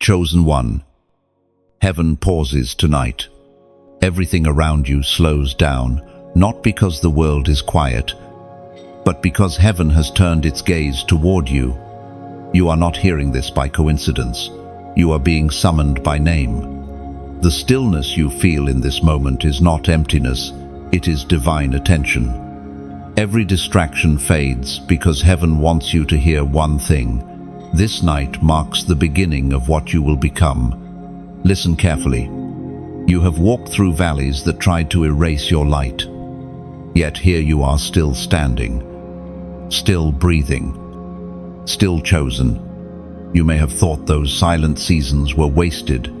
Chosen one, heaven pauses tonight. Everything around you slows down, not because the world is quiet, but because heaven has turned its gaze toward you. You are not hearing this by coincidence. You are being summoned by name. The stillness you feel in this moment is not emptiness, it is divine attention. Every distraction fades because heaven wants you to hear one thing. This night marks the beginning of what you will become. Listen carefully. You have walked through valleys that tried to erase your light. Yet here you are still standing, still breathing, still chosen. You may have thought those silent seasons were wasted,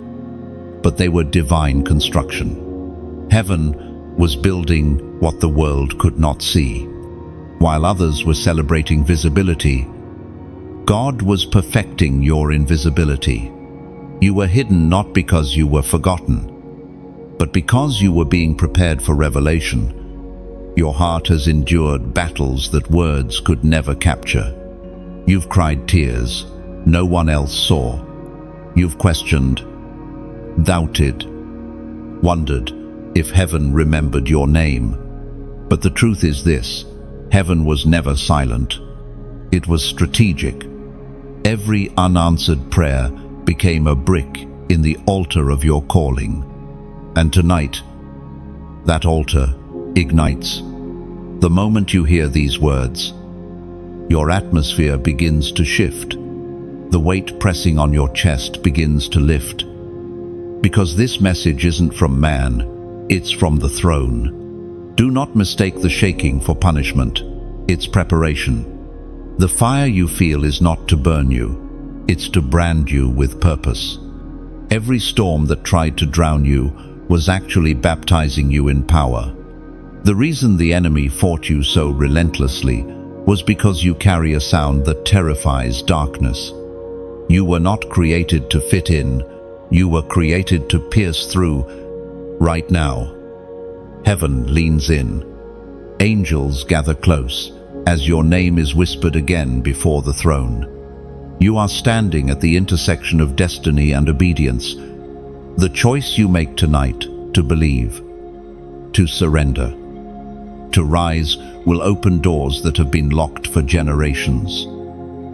but they were divine construction. Heaven was building what the world could not see. While others were celebrating visibility, God was perfecting your invisibility. You were hidden not because you were forgotten, but because you were being prepared for revelation. Your heart has endured battles that words could never capture. You've cried tears no one else saw. You've questioned, doubted, wondered if heaven remembered your name. But the truth is this: heaven was never silent. It was strategic. Every unanswered prayer became a brick in the altar of your calling. And tonight, that altar ignites. The moment you hear these words, your atmosphere begins to shift. The weight pressing on your chest begins to lift. Because this message isn't from man, it's from the throne. Do not mistake the shaking for punishment. It's preparation. The fire you feel is not to burn you, it's to brand you with purpose. Every storm that tried to drown you was actually baptizing you in power. The reason the enemy fought you so relentlessly was because you carry a sound that terrifies darkness. You were not created to fit in, you were created to pierce through. Right now, heaven leans in. Angels gather close as your name is whispered again before the throne. You are standing at the intersection of destiny and obedience. The choice you make tonight to believe, to surrender, to rise will open doors that have been locked for generations.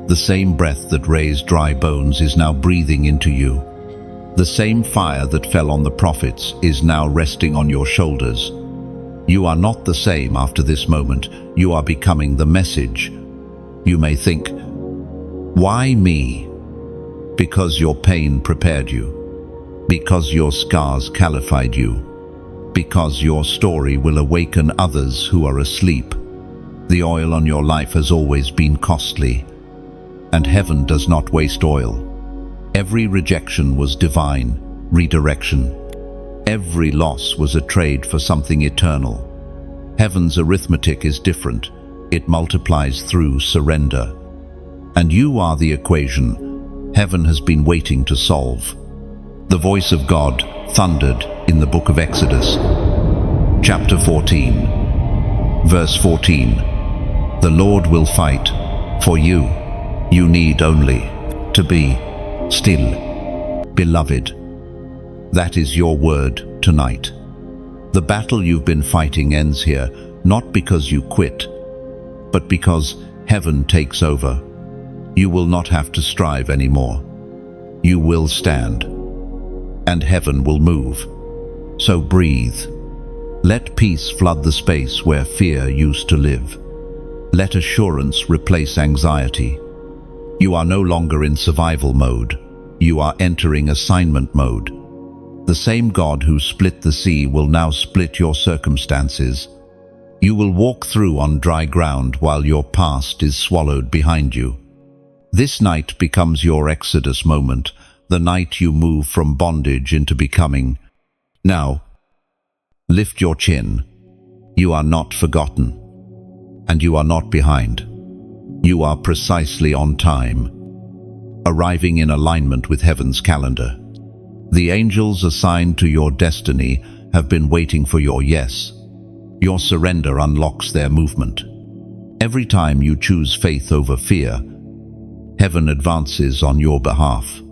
The same breath that raised dry bones is now breathing into you. The same fire that fell on the prophets is now resting on your shoulders. You are not the same after this moment. You are becoming the message. You may think, why me? Because your pain prepared you. Because your scars calified you. Because your story will awaken others who are asleep. The oil on your life has always been costly, and heaven does not waste oil. Every rejection was divine redirection. Every loss was a trade for something eternal. Heaven's arithmetic is different. It multiplies through surrender. And you are the equation heaven has been waiting to solve. The voice of God thundered in the book of Exodus, chapter 14, verse 14. The Lord will fight for you. You need only to be still. Beloved, that is your word tonight. The battle you've been fighting ends here, not because you quit, but because heaven takes over. You will not have to strive anymore. You will stand, and heaven will move. So breathe. Let peace flood the space where fear used to live. Let assurance replace anxiety. You are no longer in survival mode. You are entering assignment mode. The same God who split the sea will now split your circumstances. You will walk through on dry ground while your past is swallowed behind you. This night becomes your exodus moment, the night you move from bondage into becoming. Now, lift your chin. You are not forgotten, and you are not behind. You are precisely on time, arriving in alignment with heaven's calendar. The angels assigned to your destiny have been waiting for your yes. Your surrender unlocks their movement. Every time you choose faith over fear, heaven advances on your behalf.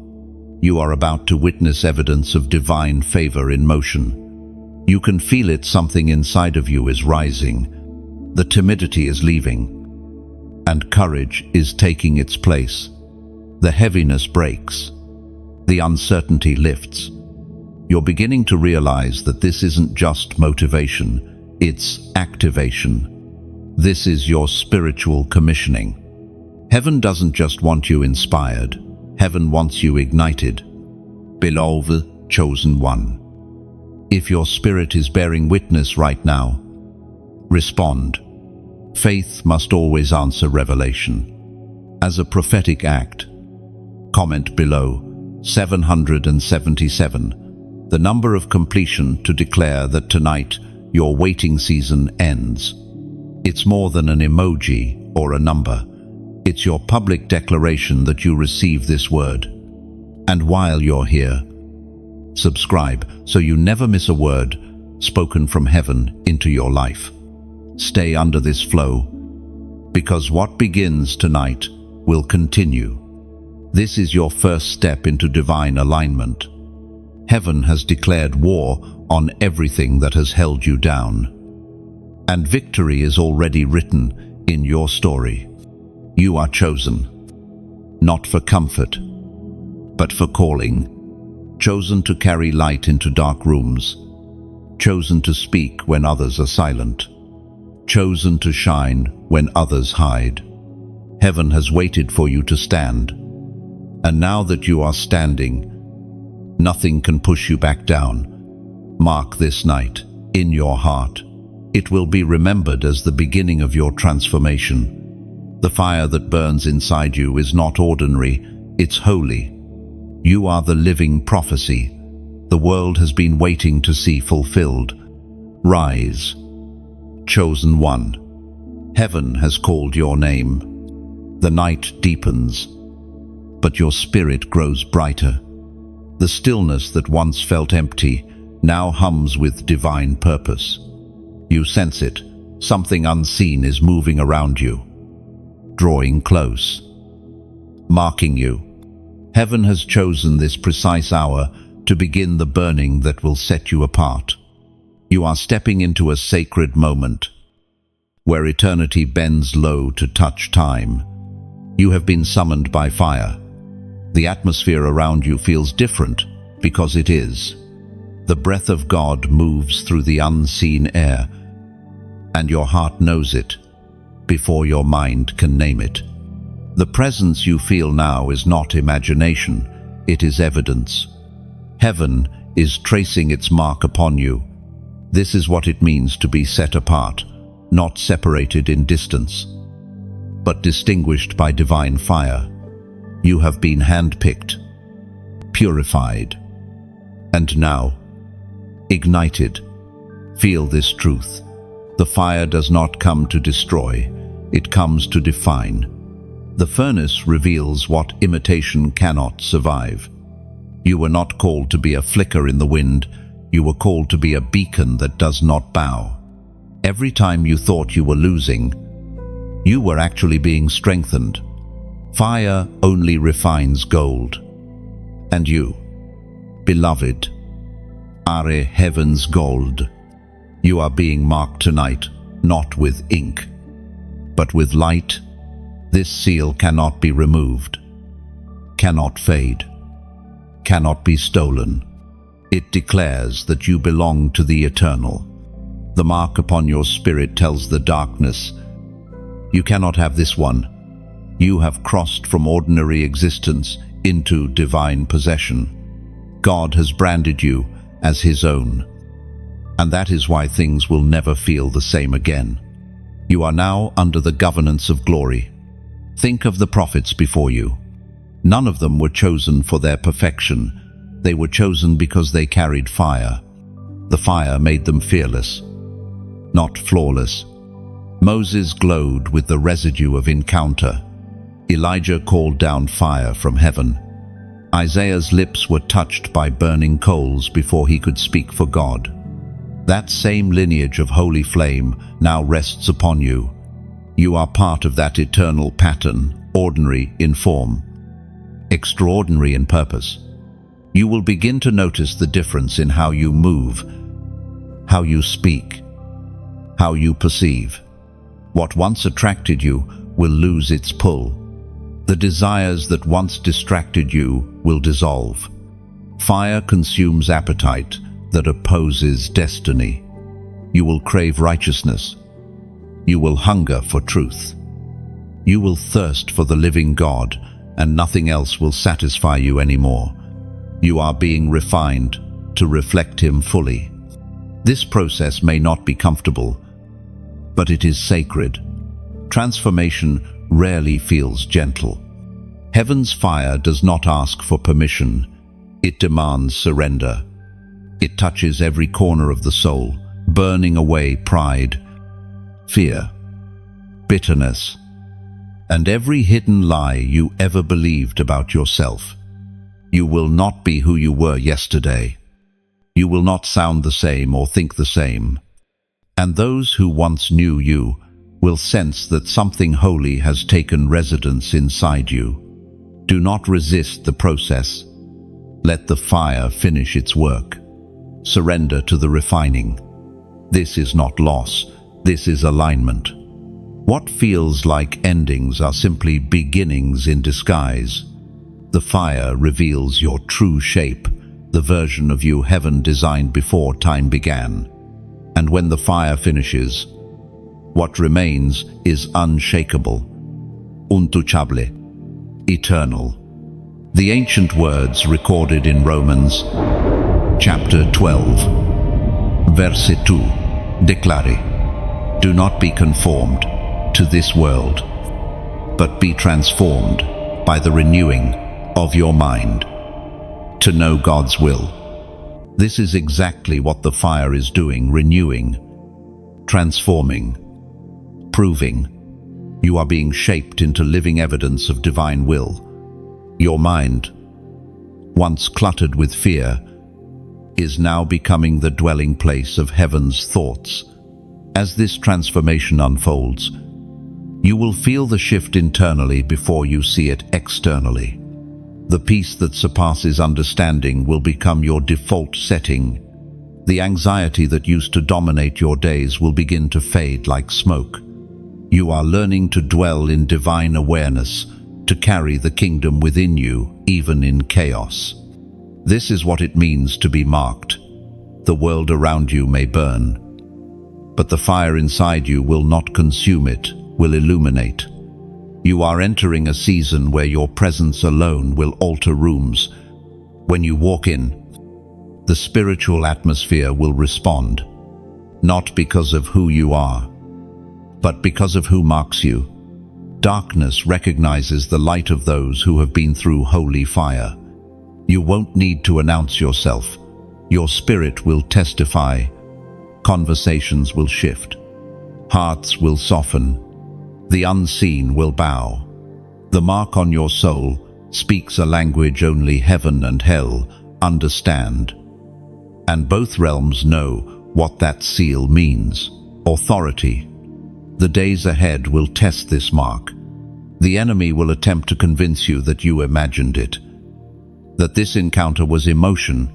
You are about to witness evidence of divine favor in motion. You can feel it, something inside of you is rising. The timidity is leaving, and courage is taking its place. The heaviness breaks. The uncertainty lifts. You're beginning to realize that this isn't just motivation, it's activation. This is your spiritual commissioning. Heaven doesn't just want you inspired. Heaven wants you ignited. Beloved, chosen one. If your spirit is bearing witness right now, respond. Faith must always answer revelation. As a prophetic act, comment below 777, the number of completion, to declare that tonight your waiting season ends. It's more than an emoji or a number. It's your public declaration that you receive this word. And while you're here, subscribe so you never miss a word spoken from heaven into your life. Stay under this flow, because what begins tonight will continue. This is your first step into divine alignment. Heaven has declared war on everything that has held you down. And victory is already written in your story. You are chosen, not for comfort, but for calling. Chosen to carry light into dark rooms. Chosen to speak when others are silent. Chosen to shine when others hide. Heaven has waited for you to stand. And now that you are standing, nothing can push you back down. Mark this night in your heart. It will be remembered as the beginning of your transformation. The fire that burns inside you is not ordinary, it's holy. You are the living prophecy the world has been waiting to see fulfilled. Rise, chosen one. Heaven has called your name. The night deepens, but your spirit grows brighter. The stillness that once felt empty now hums with divine purpose. You sense it. Something unseen is moving around you, drawing close, marking you. Heaven has chosen this precise hour to begin the burning that will set you apart. You are stepping into a sacred moment, where eternity bends low to touch time. You have been summoned by fire. The atmosphere around you feels different, because it is. The breath of God moves through the unseen air, and your heart knows it before your mind can name it. The presence you feel now is not imagination, it is evidence. Heaven is tracing its mark upon you. This is what it means to be set apart, not separated in distance, but distinguished by divine fire. You have been handpicked, purified, and now ignited. Feel this truth. The fire does not come to destroy, it comes to define. The furnace reveals what imitation cannot survive. You were not called to be a flicker in the wind, you were called to be a beacon that does not bow. Every time you thought you were losing, you were actually being strengthened. Fire only refines gold. And you, beloved, are heaven's gold. You are being marked tonight, not with ink, but with light. This seal cannot be removed, cannot fade, cannot be stolen. It declares that you belong to the eternal. The mark upon your spirit tells the darkness, you cannot have this one. You have crossed from ordinary existence into divine possession. God has branded you as His own. And that is why things will never feel the same again. You are now under the governance of glory. Think of the prophets before you. None of them were chosen for their perfection. They were chosen because they carried fire. The fire made them fearless, not flawless. Moses glowed with the residue of encounter. Elijah called down fire from heaven. Isaiah's lips were touched by burning coals before he could speak for God. That same lineage of holy flame now rests upon you. You are part of that eternal pattern, ordinary in form, extraordinary in purpose. You will begin to notice the difference in how you move, how you speak, how you perceive. What once attracted you will lose its pull. The desires that once distracted you will dissolve. Fire consumes appetite that opposes destiny. You will crave righteousness. You will hunger for truth. You will thirst for the living God, and nothing else will satisfy you anymore. You are being refined to reflect Him fully. This process may not be comfortable, but it is sacred. Transformation rarely feels gentle. Heaven's fire does not ask for permission. It demands surrender. It touches every corner of the soul, burning away pride, fear, bitterness, and every hidden lie you ever believed about yourself. You will not be who you were yesterday. You will not sound the same or think the same. And those who once knew you will sense that something holy has taken residence inside you. Do not resist the process. Let the fire finish its work. Surrender to the refining. This is not loss. This is alignment. What feels like endings are simply beginnings in disguise. The fire reveals your true shape, the version of you heaven designed before time began. And when the fire finishes, what remains is unshakable, untouchable, eternal. The ancient words recorded in Romans, chapter 12, verset 2, declare, "Do not be conformed to this world, but be transformed by the renewing of your mind, to know God's will." This is exactly what the fire is doing, renewing, transforming, proving. You are being shaped into living evidence of divine will. Your mind, once cluttered with fear, is now becoming the dwelling place of heaven's thoughts. As this transformation unfolds, you will feel the shift internally before you see it externally. The peace that surpasses understanding will become your default setting. The anxiety that used to dominate your days will begin to fade like smoke. You are learning to dwell in divine awareness, to carry the kingdom within you, even in chaos. This is what it means to be marked. The world around you may burn, but the fire inside you will not consume it, will illuminate. You are entering a season where your presence alone will alter rooms. When you walk in, the spiritual atmosphere will respond, not because of who you are, but because of who marks you. Darkness recognizes the light of those who have been through holy fire. You won't need to announce yourself. Your spirit will testify. Conversations will shift. Hearts will soften. The unseen will bow. The mark on your soul speaks a language only heaven and hell understand. And both realms know what that seal means. Authority. The days ahead will test this mark. The enemy will attempt to convince you that you imagined it, that this encounter was emotion,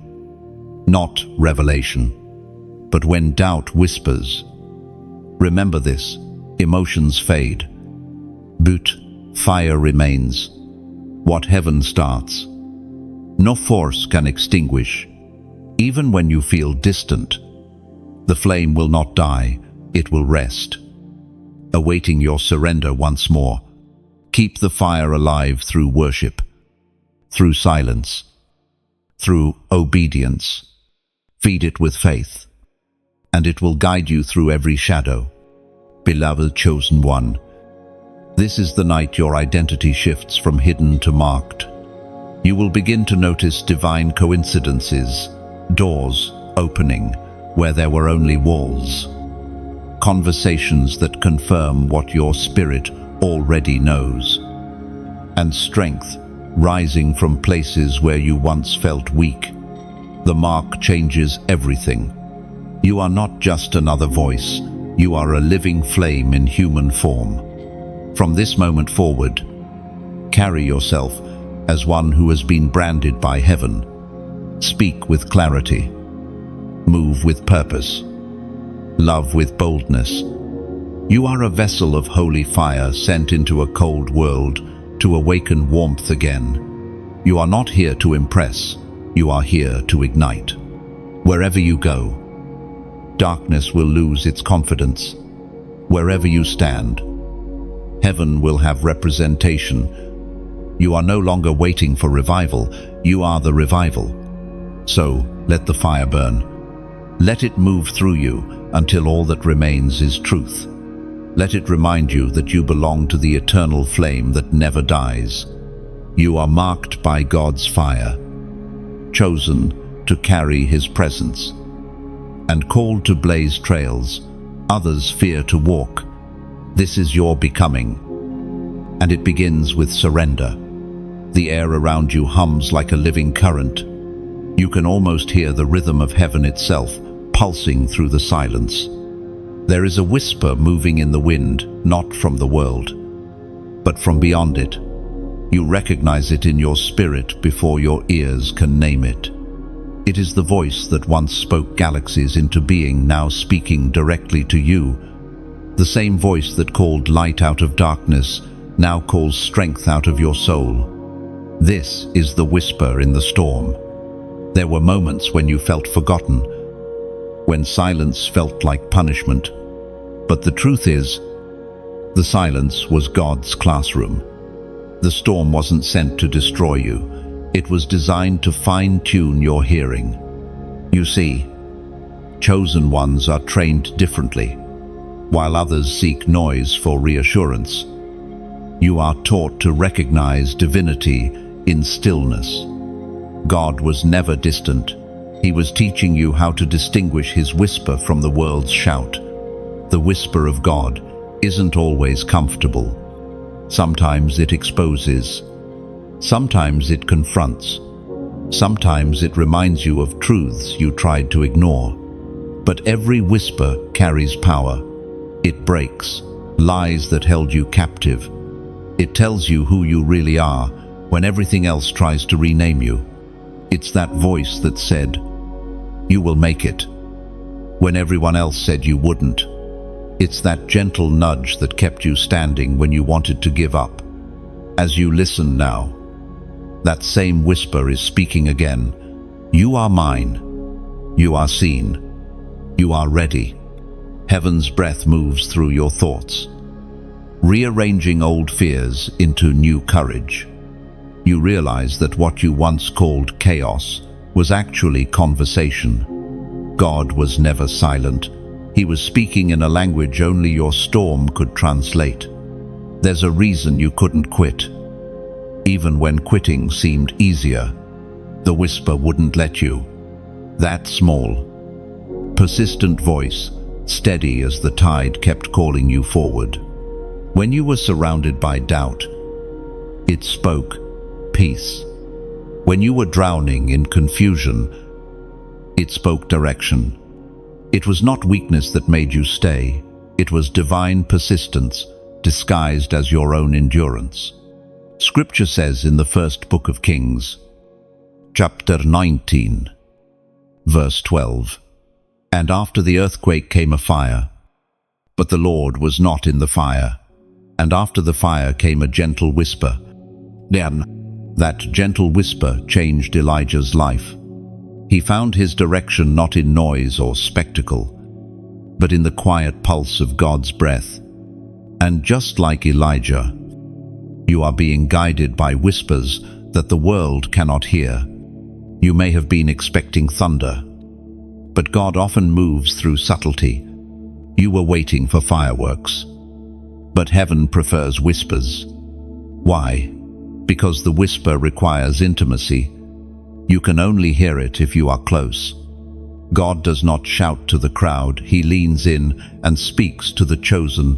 not revelation. But when doubt whispers, remember this: emotions fade, but fire remains. What heaven starts, no force can extinguish. Even when you feel distant, the flame will not die, it will rest, awaiting your surrender once more. Keep the fire alive through worship, through silence, through obedience. Feed it with faith, and it will guide you through every shadow. Beloved chosen one, this is the night your identity shifts from hidden to marked. You will begin to notice divine coincidences, doors opening where there were only walls, conversations that confirm what your spirit already knows, and strength rising from places where you once felt weak. The mark changes everything. You are not just another voice, you are a living flame in human form. From this moment forward, carry yourself as one who has been branded by heaven. Speak with clarity. Move with purpose. Love with boldness. You are a vessel of holy fire sent into a cold world to awaken warmth again. You are not here to impress. You are here to ignite. Wherever you go, darkness will lose its confidence. Wherever you stand, heaven will have representation. You are no longer waiting for revival. You are the revival. So, let the fire burn. Let it move through you until all that remains is truth. Let it remind you that you belong to the eternal flame that never dies. You are marked by God's fire, chosen to carry His presence, and called to blaze trails others fear to walk. This is your becoming, and it begins with surrender. The air around you hums like a living current. You can almost hear the rhythm of heaven itself pulsing through the silence. There is a whisper moving in the wind, not from the world, but from beyond it. You recognize it in your spirit before your ears can name it. It is the voice that once spoke galaxies into being, now speaking directly to you. The same voice that called light out of darkness now calls strength out of your soul. This is the whisper in the storm. There were moments when you felt forgotten, when silence felt like punishment. But the truth is, the silence was God's classroom. The storm wasn't sent to destroy you. It was designed to fine-tune your hearing. You see, chosen ones are trained differently, while others seek noise for reassurance. You are taught to recognize divinity in stillness. God was never distant. He was teaching you how to distinguish His whisper from the world's shout. The whisper of God isn't always comfortable. Sometimes it exposes. Sometimes it confronts. Sometimes it reminds you of truths you tried to ignore. But every whisper carries power. It breaks lies that held you captive. It tells you who you really are when everything else tries to rename you. It's that voice that said, "You will make it," when everyone else said you wouldn't. It's that gentle nudge that kept you standing when you wanted to give up. As you listen now, that same whisper is speaking again. You are mine. You are seen. You are ready. Heaven's breath moves through your thoughts, rearranging old fears into new courage. You realize that what you once called chaos was actually conversation. God was never silent. He was speaking in a language only your storm could translate. There's a reason you couldn't quit. Even when quitting seemed easier, the whisper wouldn't let you. That small, persistent voice, steady as the tide, kept calling you forward. When you were surrounded by doubt, it spoke peace. When you were drowning in confusion, it spoke direction. It was not weakness that made you stay. It was divine persistence, disguised as your own endurance. Scripture says in the first book of Kings, chapter 19, verse 12, "And after the earthquake came a fire, but the Lord was not in the fire. And after the fire came a gentle whisper." Then, that gentle whisper changed Elijah's life. He found his direction not in noise or spectacle, but in the quiet pulse of God's breath. And just like Elijah, you are being guided by whispers that the world cannot hear. You may have been expecting thunder, but God often moves through subtlety. You were waiting for fireworks, but heaven prefers whispers. Why? Because the whisper requires intimacy. You can only hear it if you are close. God does not shout to the crowd. He leans in and speaks to the chosen.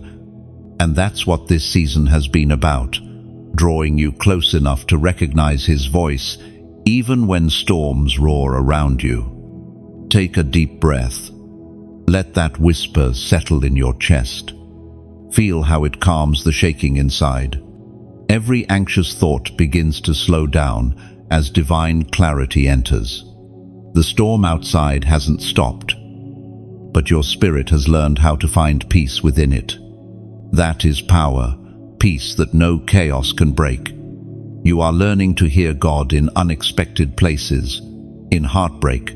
And that's what this season has been about, drawing you close enough to recognize His voice, even when storms roar around you. Take a deep breath. Let that whisper settle in your chest. Feel how it calms the shaking inside. Every anxious thought begins to slow down as divine clarity enters. The storm outside hasn't stopped, but your spirit has learned how to find peace within it. That is power, peace that no chaos can break. You are learning to hear God in unexpected places, in heartbreak,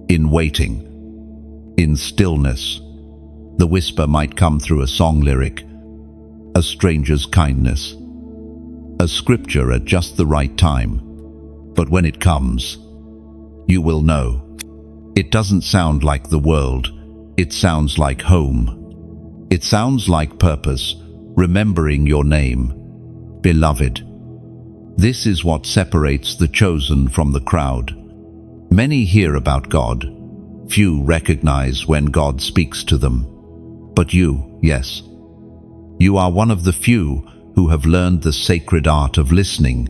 in waiting, in stillness. The whisper might come through a song lyric, a stranger's kindness, a scripture at just the right time. But when it comes, you will know. It doesn't sound like the world, it sounds like home. It sounds like purpose, remembering your name, beloved. This is what separates the chosen from the crowd. Many hear about God. Few recognize when God speaks to them. But you, yes, you are one of the few who have learned the sacred art of listening.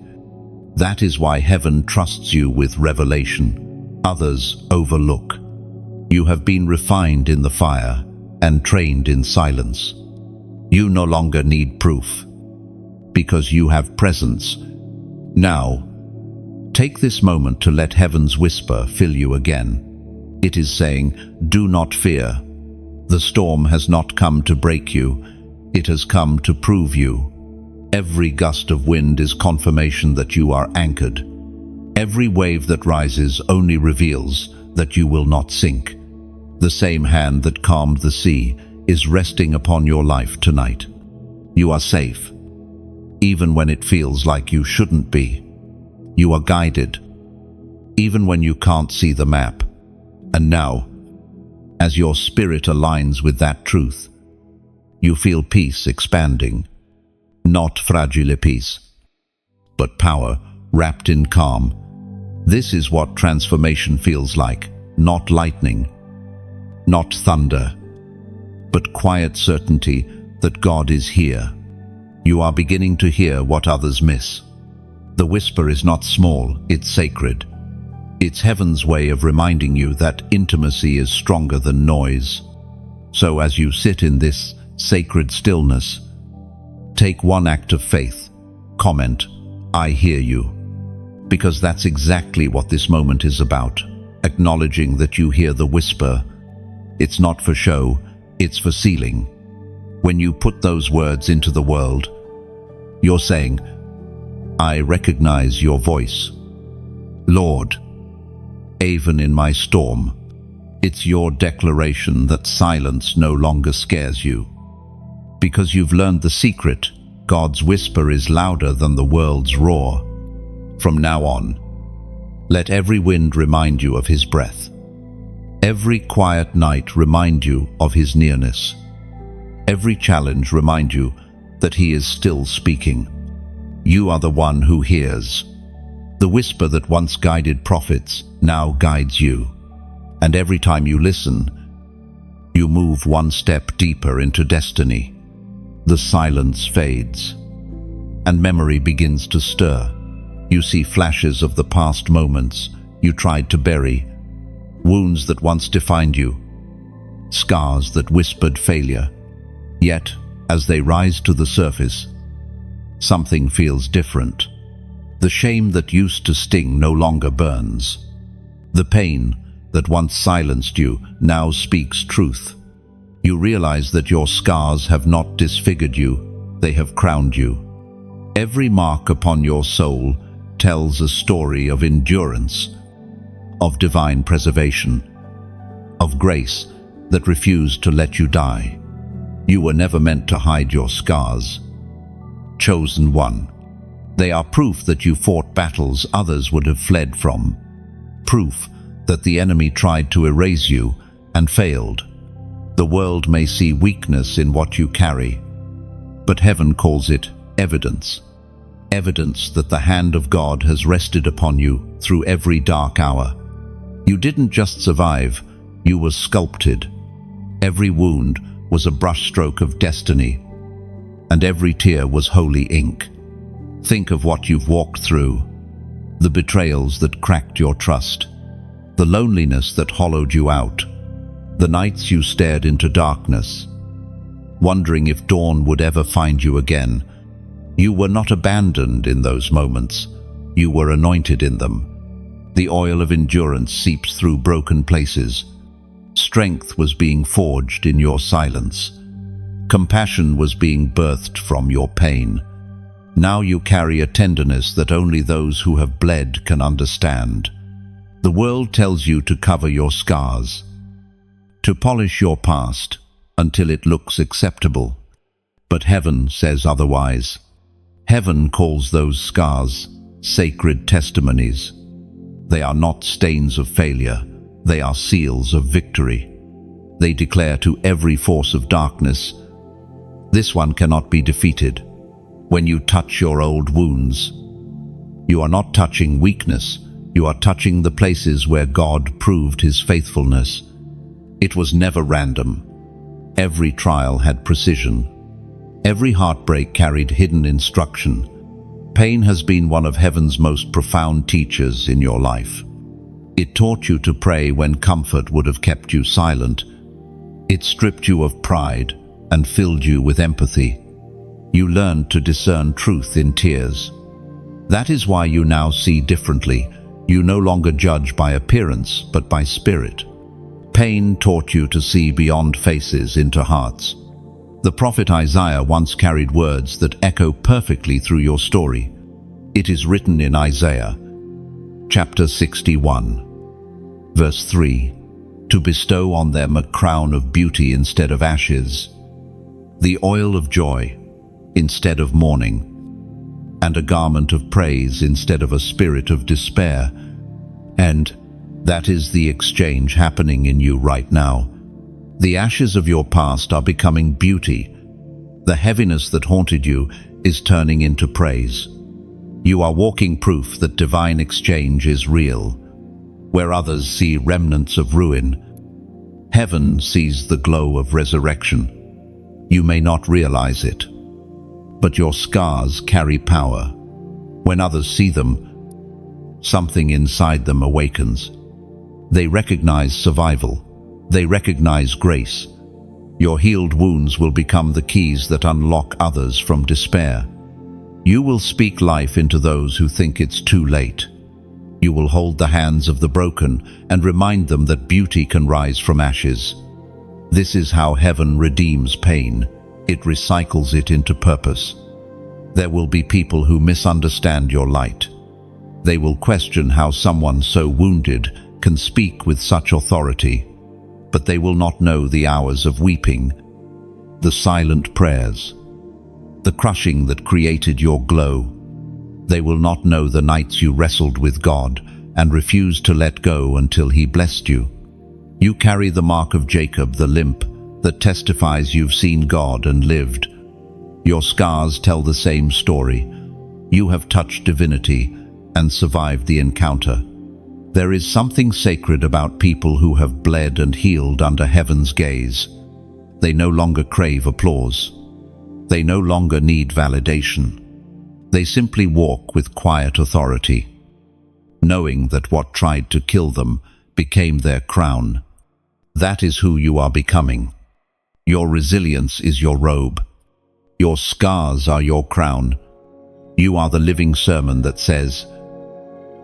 That is why heaven trusts you with revelation others overlook. You have been refined in the fire and trained in silence. You no longer need proof, because you have presence. Now, take this moment to let heaven's whisper fill you again. It is saying, do not fear. The storm has not come to break you, it has come to prove you. Every gust of wind is confirmation that you are anchored. Every wave that rises only reveals that you will not sink. The same hand that calmed the sea is resting upon your life tonight. You are safe, even when it feels like you shouldn't be. You are guided, even when you can't see the map. And now, as your spirit aligns with that truth, you feel peace expanding. Not fragile peace, but power wrapped in calm. This is what transformation feels like. Not lightning, not thunder, but quiet certainty that God is here. You are beginning to hear what others miss. The whisper is not small, it's sacred. It's heaven's way of reminding you that intimacy is stronger than noise. So as you sit in this sacred stillness, take one act of faith. Comment, I hear you. Because that's exactly what this moment is about. Acknowledging that you hear the whisper. It's not for show, it's for sealing. When you put those words into the world, you're saying, I recognize your voice. Lord, even in my storm, it's your declaration that silence no longer scares you. Because you've learned the secret, God's whisper is louder than the world's roar. From now on, let every wind remind you of his breath. Every quiet night remind you of his nearness. Every challenge remind you that he is still speaking. You are the one who hears. The whisper that once guided prophets now guides you. And every time you listen, you move one step deeper into destiny. The silence fades, and memory begins to stir. You see flashes of the past moments you tried to bury, wounds that once defined you, scars that whispered failure. Yet, as they rise to the surface, something feels different. The shame that used to sting no longer burns. The pain that once silenced you now speaks truth. You realize that your scars have not disfigured you, they have crowned you. Every mark upon your soul tells a story of endurance, of divine preservation, of grace that refused to let you die. You were never meant to hide your scars. Chosen one. They are proof that you fought battles others would have fled from. Proof that the enemy tried to erase you and failed. The world may see weakness in what you carry, but heaven calls it evidence. Evidence that the hand of God has rested upon you through every dark hour. You didn't just survive, you were sculpted. Every wound was a brushstroke of destiny, and every tear was holy ink. Think of what you've walked through, the betrayals that cracked your trust, the loneliness that hollowed you out, the nights you stared into darkness, wondering if dawn would ever find you again. You were not abandoned in those moments, you were anointed in them. The oil of endurance seeps through broken places. Strength was being forged in your silence. Compassion was being birthed from your pain. Now you carry a tenderness that only those who have bled can understand. The world tells you to cover your scars, to polish your past until it looks acceptable. But heaven says otherwise. Heaven calls those scars sacred testimonies. They are not stains of failure. They are seals of victory. They declare to every force of darkness, this one cannot be defeated. When you touch your old wounds, you are not touching weakness. You are touching the places where God proved his faithfulness. It was never random. Every trial had precision. Every heartbreak carried hidden instruction. Pain has been one of heaven's most profound teachers in your life. It taught you to pray when comfort would have kept you silent. It stripped you of pride and filled you with empathy. You learned to discern truth in tears. That is why you now see differently. You no longer judge by appearance, but by spirit. Pain taught you to see beyond faces into hearts. The prophet Isaiah once carried words that echo perfectly through your story. It is written in Isaiah, chapter 61, verse 3, to bestow on them a crown of beauty instead of ashes, the oil of joy instead of mourning, and a garment of praise instead of a spirit of despair. And that is the exchange happening in you right now. The ashes of your past are becoming beauty. The heaviness that haunted you is turning into praise. You are walking proof that divine exchange is real. Where others see remnants of ruin, heaven sees the glow of resurrection. You may not realize it, but your scars carry power. When others see them, something inside them awakens. They recognize survival. They recognize grace. Your healed wounds will become the keys that unlock others from despair. You will speak life into those who think it's too late. You will hold the hands of the broken and remind them that beauty can rise from ashes. This is how heaven redeems pain. It recycles it into purpose. There will be people who misunderstand your light. They will question how someone so wounded can speak with such authority. But they will not know the hours of weeping, the silent prayers, the crushing that created your glow. They will not know the nights you wrestled with God and refused to let go until He blessed you. You carry the mark of Jacob, the limp, that testifies you've seen God and lived. Your scars tell the same story. You have touched divinity and survived the encounter. There is something sacred about people who have bled and healed under heaven's gaze. They no longer crave applause. They no longer need validation. They simply walk with quiet authority, knowing that what tried to kill them became their crown. That is who you are becoming. Your resilience is your robe. Your scars are your crown. You are the living sermon that says,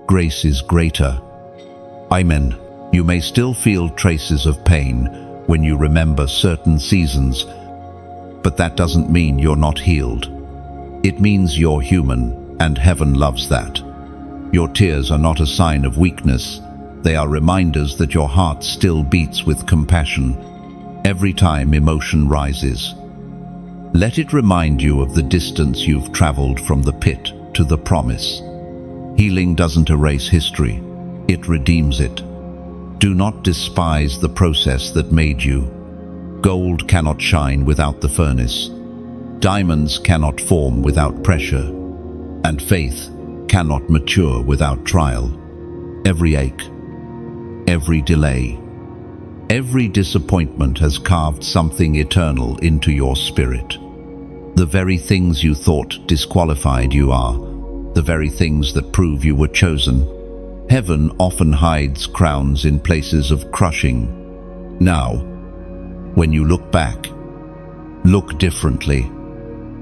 grace is greater. Amen. You may still feel traces of pain when you remember certain seasons, but that doesn't mean you're not healed. It means you're human, and heaven loves that. Your tears are not a sign of weakness. They are reminders that your heart still beats with compassion every time emotion rises. Let it remind you of the distance you've traveled from the pit to the promise. Healing doesn't erase history. It redeems it. Do not despise the process that made you. Gold cannot shine without the furnace. Diamonds cannot form without pressure. And faith cannot mature without trial. Every ache, every delay, every disappointment has carved something eternal into your spirit. The very things you thought disqualified you are, the very things that prove you were chosen. Heaven often hides crowns in places of crushing. Now, when you look back, look differently.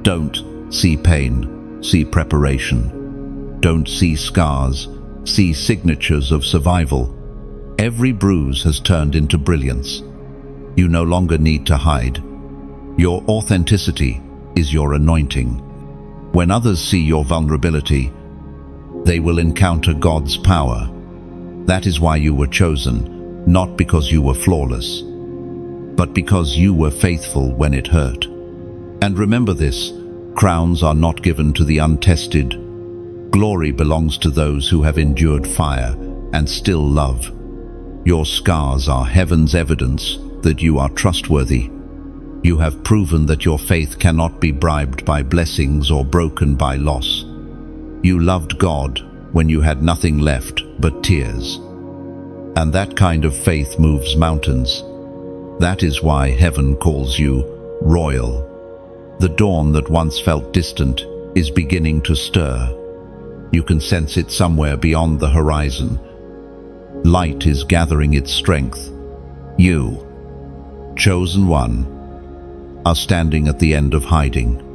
Don't see pain, see preparation. Don't see scars, see signatures of survival. Every bruise has turned into brilliance. You no longer need to hide. Your authenticity is your anointing. When others see your vulnerability, they will encounter God's power. That is why you were chosen, not because you were flawless, but because you were faithful when it hurt. And remember this, crowns are not given to the untested. Glory belongs to those who have endured fire and still love. Your scars are heaven's evidence that you are trustworthy. You have proven that your faith cannot be bribed by blessings or broken by loss. You loved God when you had nothing left but tears. And that kind of faith moves mountains. That is why heaven calls you royal. The dawn that once felt distant is beginning to stir. You can sense it somewhere beyond the horizon. Light is gathering its strength. You, chosen one, are standing at the end of hiding.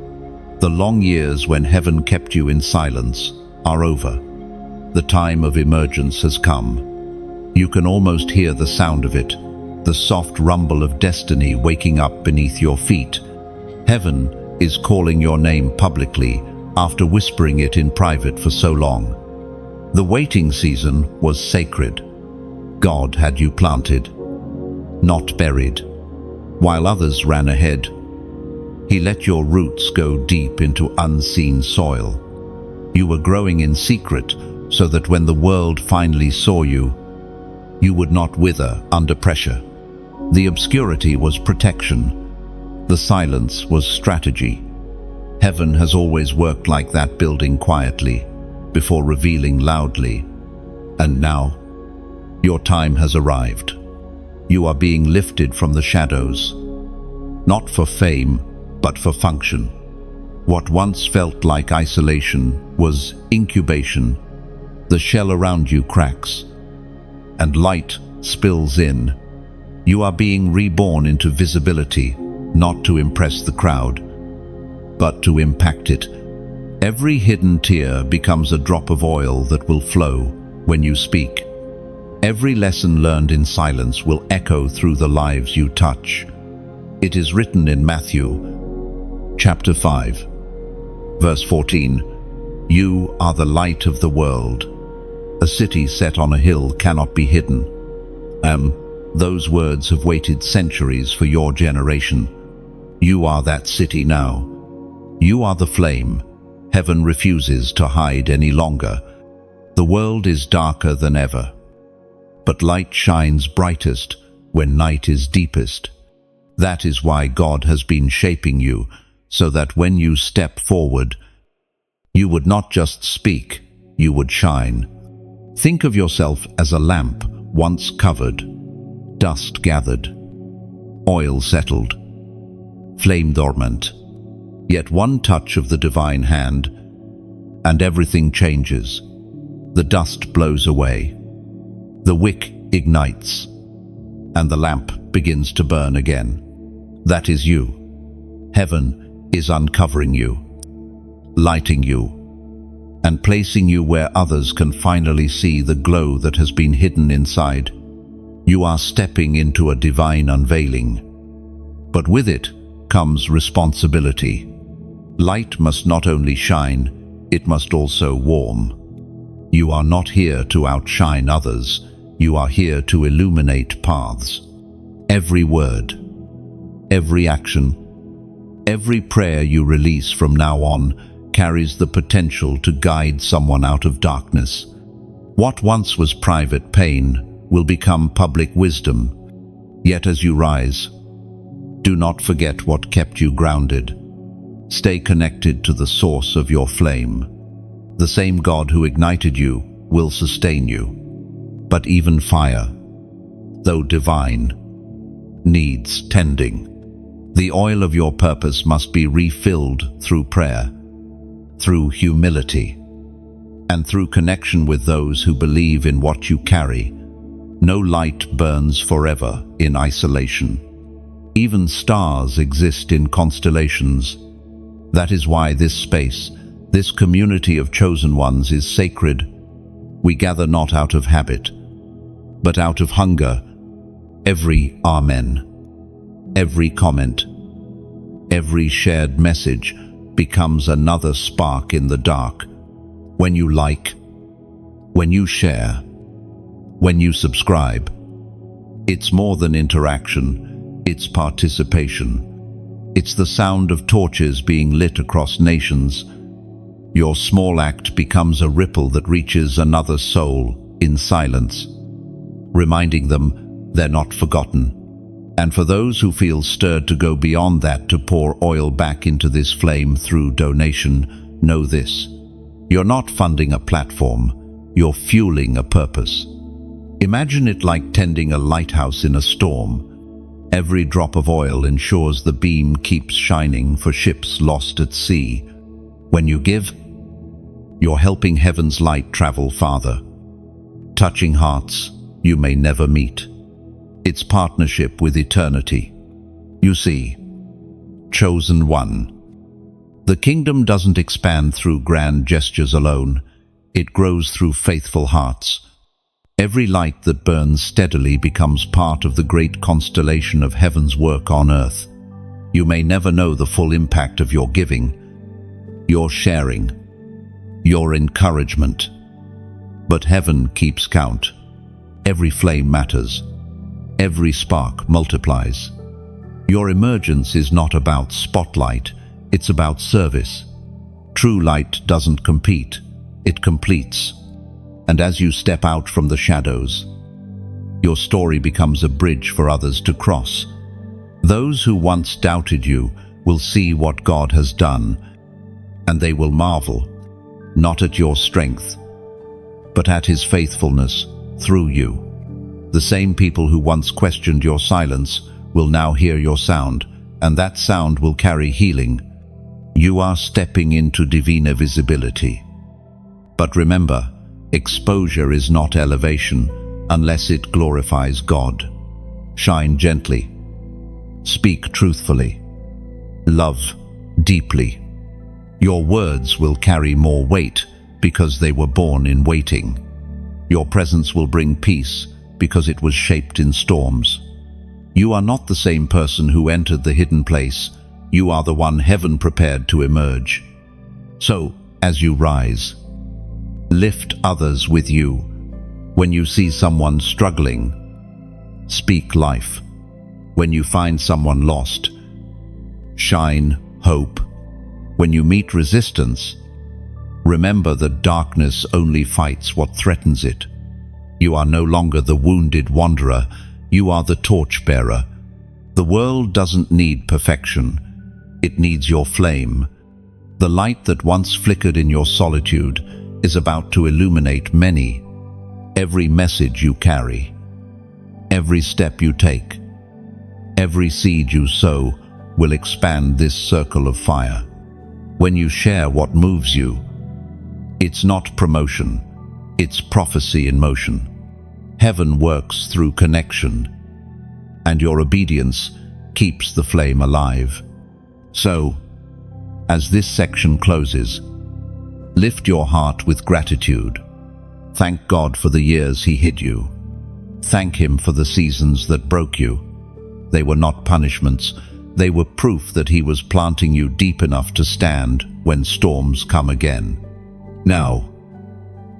The long years when heaven kept you in silence are over. The time of emergence has come. You can almost hear the sound of it, the soft rumble of destiny waking up beneath your feet. Heaven is calling your name publicly after whispering it in private for so long. The waiting season was sacred. God had you planted, not buried. While others ran ahead, He let your roots go deep into unseen soil. You were growing in secret so that when the world finally saw you, you would not wither under pressure. The obscurity was protection. The silence was strategy. Heaven has always worked like that, building quietly before revealing loudly. And now, your time has arrived. You are being lifted from the shadows, not for fame, but for function. What once felt like isolation was incubation. The shell around you cracks, and light spills in. You are being reborn into visibility, not to impress the crowd, but to impact it. Every hidden tear becomes a drop of oil that will flow when you speak. Every lesson learned in silence will echo through the lives you touch. It is written in Matthew, chapter 5, verse 14, "You are the light of the world. A city set on a hill cannot be hidden." Those words have waited centuries for your generation. You are that city now. You are the flame. Heaven refuses to hide any longer. The world is darker than ever, but light shines brightest when night is deepest. That is why God has been shaping you, so that when you step forward, you would not just speak, you would shine. Think of yourself as a lamp once covered, dust gathered, oil settled, flame dormant. Yet one touch of the divine hand, and everything changes. The dust blows away, the wick ignites, and the lamp begins to burn again. That is you. Heaven is uncovering you, lighting you, and placing you where others can finally see the glow that has been hidden inside. You are stepping into a divine unveiling, but with it comes responsibility. Light must not only shine, it must also warm. You are not here to outshine others, you are here to illuminate paths. Every word, every action, every prayer you release from now on carries the potential to guide someone out of darkness. What once was private pain will become public wisdom. Yet as you rise, do not forget what kept you grounded. Stay connected to the source of your flame. The same God who ignited you will sustain you. But even fire, though divine, needs tending. The oil of your purpose must be refilled through prayer, through humility, and through connection with those who believe in what you carry. No light burns forever in isolation. Even stars exist in constellations. That is why this space, this community of chosen ones is sacred. We gather not out of habit, but out of hunger. Every amen, every comment, every shared message becomes another spark in the dark. When you like, when you share, when you subscribe, it's more than interaction, it's participation. It's the sound of torches being lit across nations. Your small act becomes a ripple that reaches another soul in silence, reminding them they're not forgotten. And for those who feel stirred to go beyond that, to pour oil back into this flame through donation, know this: you're not funding a platform, you're fueling a purpose. Imagine it like tending a lighthouse in a storm. Every drop of oil ensures the beam keeps shining for ships lost at sea. When you give, you're helping heaven's light travel farther, touching hearts you may never meet. It's partnership with eternity. You see, chosen one. The kingdom doesn't expand through grand gestures alone. It grows through faithful hearts. Every light that burns steadily becomes part of the great constellation of heaven's work on earth. You may never know the full impact of your giving, your sharing, your encouragement. But heaven keeps count. Every flame matters. Every spark multiplies. Your emergence is not about spotlight, it's about service. True light doesn't compete, it completes. And as you step out from the shadows, your story becomes a bridge for others to cross. Those who once doubted you will see what God has done, and they will marvel, not at your strength, but at His faithfulness through you. The same people who once questioned your silence will now hear your sound, and that sound will carry healing. You are stepping into divine visibility. But remember, exposure is not elevation unless it glorifies God. Shine gently. Speak truthfully. Love deeply. Your words will carry more weight because they were born in waiting. Your presence will bring peace because it was shaped in storms. You are not the same person who entered the hidden place. You are the one heaven prepared to emerge. So, as you rise, lift others with you. When you see someone struggling, speak life. When you find someone lost, shine hope. When you meet resistance, remember that darkness only fights what threatens it. You are no longer the wounded wanderer, you are the torchbearer. The world doesn't need perfection, it needs your flame. The light that once flickered in your solitude is about to illuminate many. Every message you carry, every step you take, every seed you sow will expand this circle of fire. When you share what moves you, it's not promotion, it's prophecy in motion. Heaven works through connection, and your obedience keeps the flame alive. So, as this section closes, lift your heart with gratitude. Thank God for the years He hid you. Thank Him for the seasons that broke you. They were not punishments, they were proof that He was planting you deep enough to stand when storms come again. Now,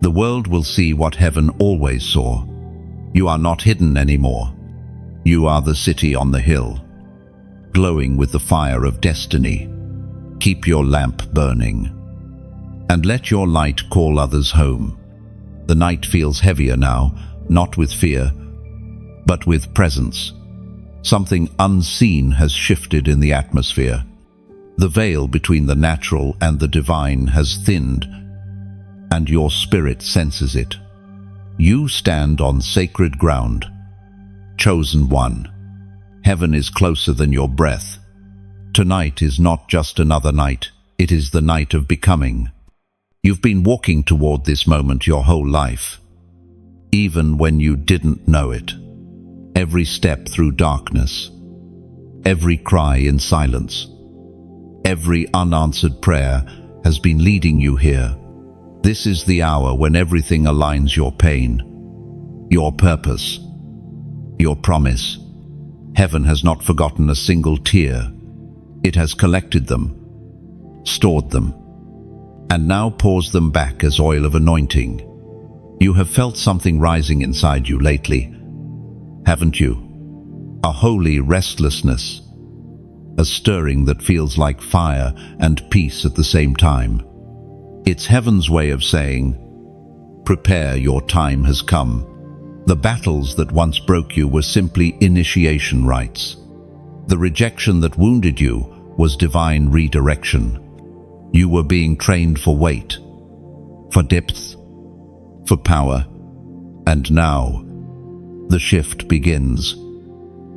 the world will see what heaven always saw. You are not hidden anymore. You are the city on the hill, glowing with the fire of destiny. Keep your lamp burning, and let your light call others home. The night feels heavier now, not with fear, but with presence. Something unseen has shifted in the atmosphere. The veil between the natural and the divine has thinned, and your spirit senses it. You stand on sacred ground, chosen one. Heaven is closer than your breath. Tonight is not just another night, it is the night of becoming. You've been walking toward this moment your whole life, even when you didn't know it. Every step through darkness, every cry in silence, every unanswered prayer has been leading you here. This is the hour when everything aligns: your pain, your purpose, your promise. Heaven has not forgotten a single tear. It has collected them, stored them, and now pours them back as oil of anointing. You have felt something rising inside you lately, haven't you? A holy restlessness, a stirring that feels like fire and peace at the same time. It's heaven's way of saying, prepare, your time has come. The battles that once broke you were simply initiation rites. The rejection that wounded you was divine redirection. You were being trained for weight, for depth, for power. And now, the shift begins.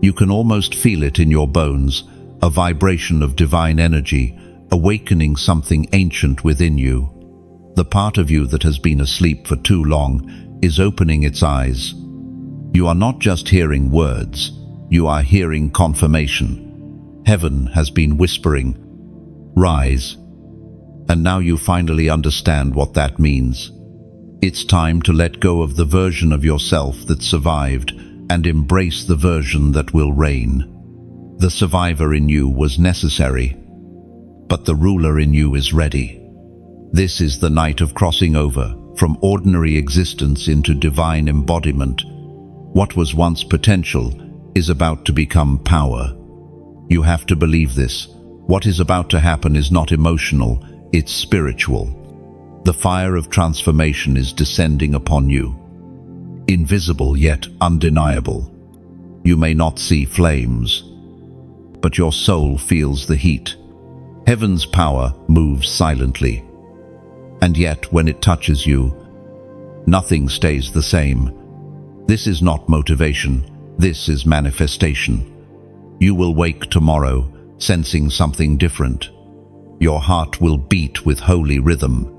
You can almost feel it in your bones, a vibration of divine energy, awakening something ancient within you. The part of you that has been asleep for too long is opening its eyes. You are not just hearing words, you are hearing confirmation. Heaven has been whispering, rise. And now you finally understand what that means. It's time to let go of the version of yourself that survived and embrace the version that will reign. The survivor in you was necessary, but the ruler in you is ready. This is the night of crossing over from ordinary existence into divine embodiment. What was once potential is about to become power. You have to believe this. What is about to happen is not emotional, it's spiritual. The fire of transformation is descending upon you. Invisible yet undeniable. You may not see flames, but your soul feels the heat. Heaven's power moves silently. And yet, when it touches you, nothing stays the same. This is not motivation, this is manifestation. You will wake tomorrow, sensing something different. Your heart will beat with holy rhythm.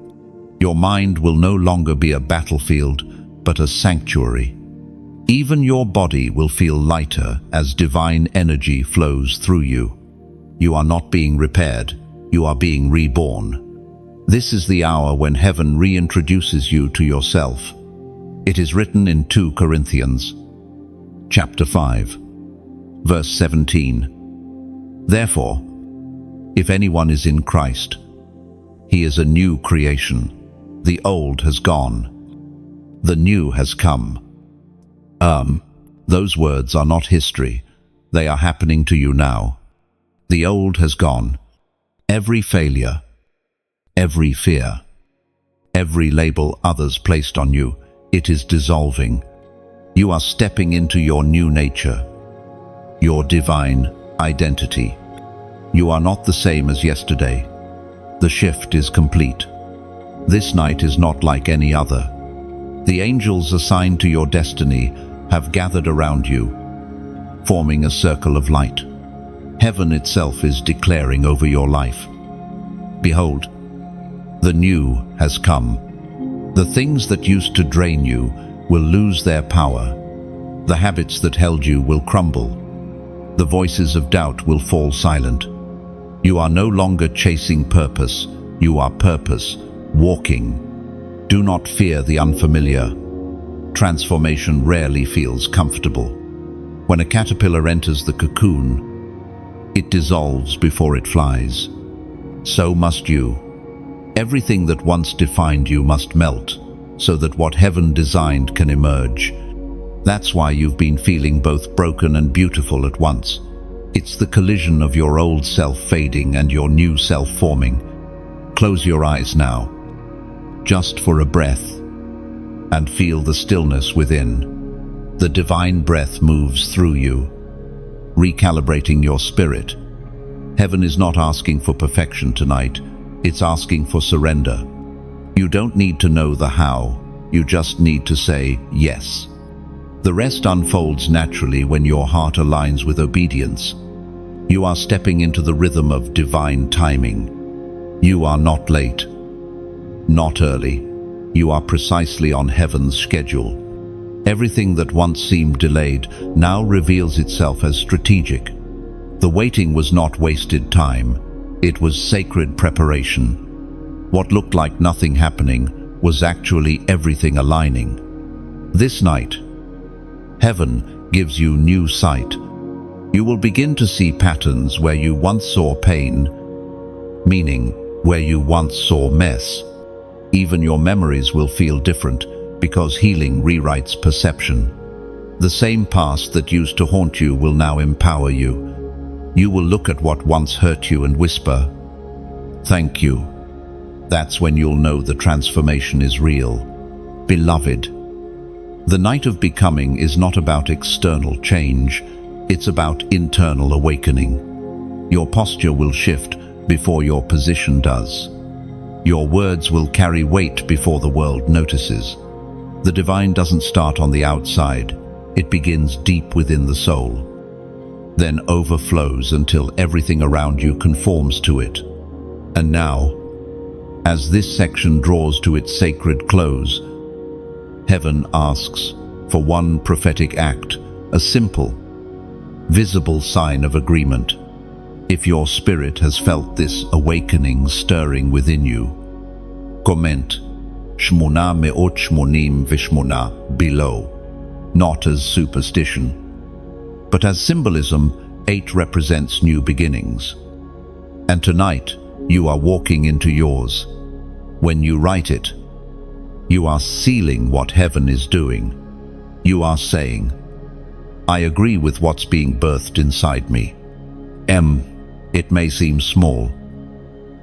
Your mind will no longer be a battlefield, but a sanctuary. Even your body will feel lighter as divine energy flows through you. You are not being repaired, you are being reborn. This is the hour when heaven reintroduces you to yourself. It is written in 2 Corinthians, chapter 5, verse 17. Therefore, if anyone is in Christ, he is a new creation. The old has gone. The new has come. Those words are not history. They are happening to you now. The old has gone. Every failure, every fear, every label others placed on you, it is dissolving. You are stepping into your new nature, your divine identity. You are not the same as yesterday. The shift is complete. This night is not like any other. The angels assigned to your destiny have gathered around you, forming a circle of light. Heaven itself is declaring over your life, behold, the new has come. The things that used to drain you will lose their power. The habits that held you will crumble. The voices of doubt will fall silent. You are no longer chasing purpose, you are purpose, walking. Do not fear the unfamiliar. Transformation rarely feels comfortable. When a caterpillar enters the cocoon, it dissolves before it flies. So must you. Everything that once defined you must melt, so that what heaven designed can emerge. That's why you've been feeling both broken and beautiful at once. It's the collision of your old self fading and your new self forming. Close your eyes now, just for a breath, and feel the stillness within. The divine breath moves through you, recalibrating your spirit. Heaven is not asking for perfection tonight, it's asking for surrender. You don't need to know the how, you just need to say yes. The rest unfolds naturally when your heart aligns with obedience. You are stepping into the rhythm of divine timing. You are not late, not early. You are precisely on heaven's schedule. Everything that once seemed delayed now reveals itself as strategic. The waiting was not wasted time, it was sacred preparation. What looked like nothing happening was actually everything aligning. This night, heaven gives you new sight. You will begin to see patterns where you once saw pain, meaning where you once saw mess. Even your memories will feel different because healing rewrites perception. The same past that used to haunt you will now empower you. You will look at what once hurt you and whisper, "Thank you." That's when you'll know the transformation is real. Beloved, the night of becoming is not about external change, it's about internal awakening. Your posture will shift before your position does. Your words will carry weight before the world notices. The divine doesn't start on the outside, it begins deep within the soul, then overflows until everything around you conforms to it. And now, as this section draws to its sacred close, heaven asks for one prophetic act, a simple, visible sign of agreement. If your spirit has felt this awakening stirring within you, comment Shmona me'ot shmonim v'shmona below, not as superstition, but as symbolism. 8 represents new beginnings. And tonight, you are walking into yours. When you write it, you are sealing what heaven is doing. You are saying, "I agree with what's being birthed inside me." It may seem small,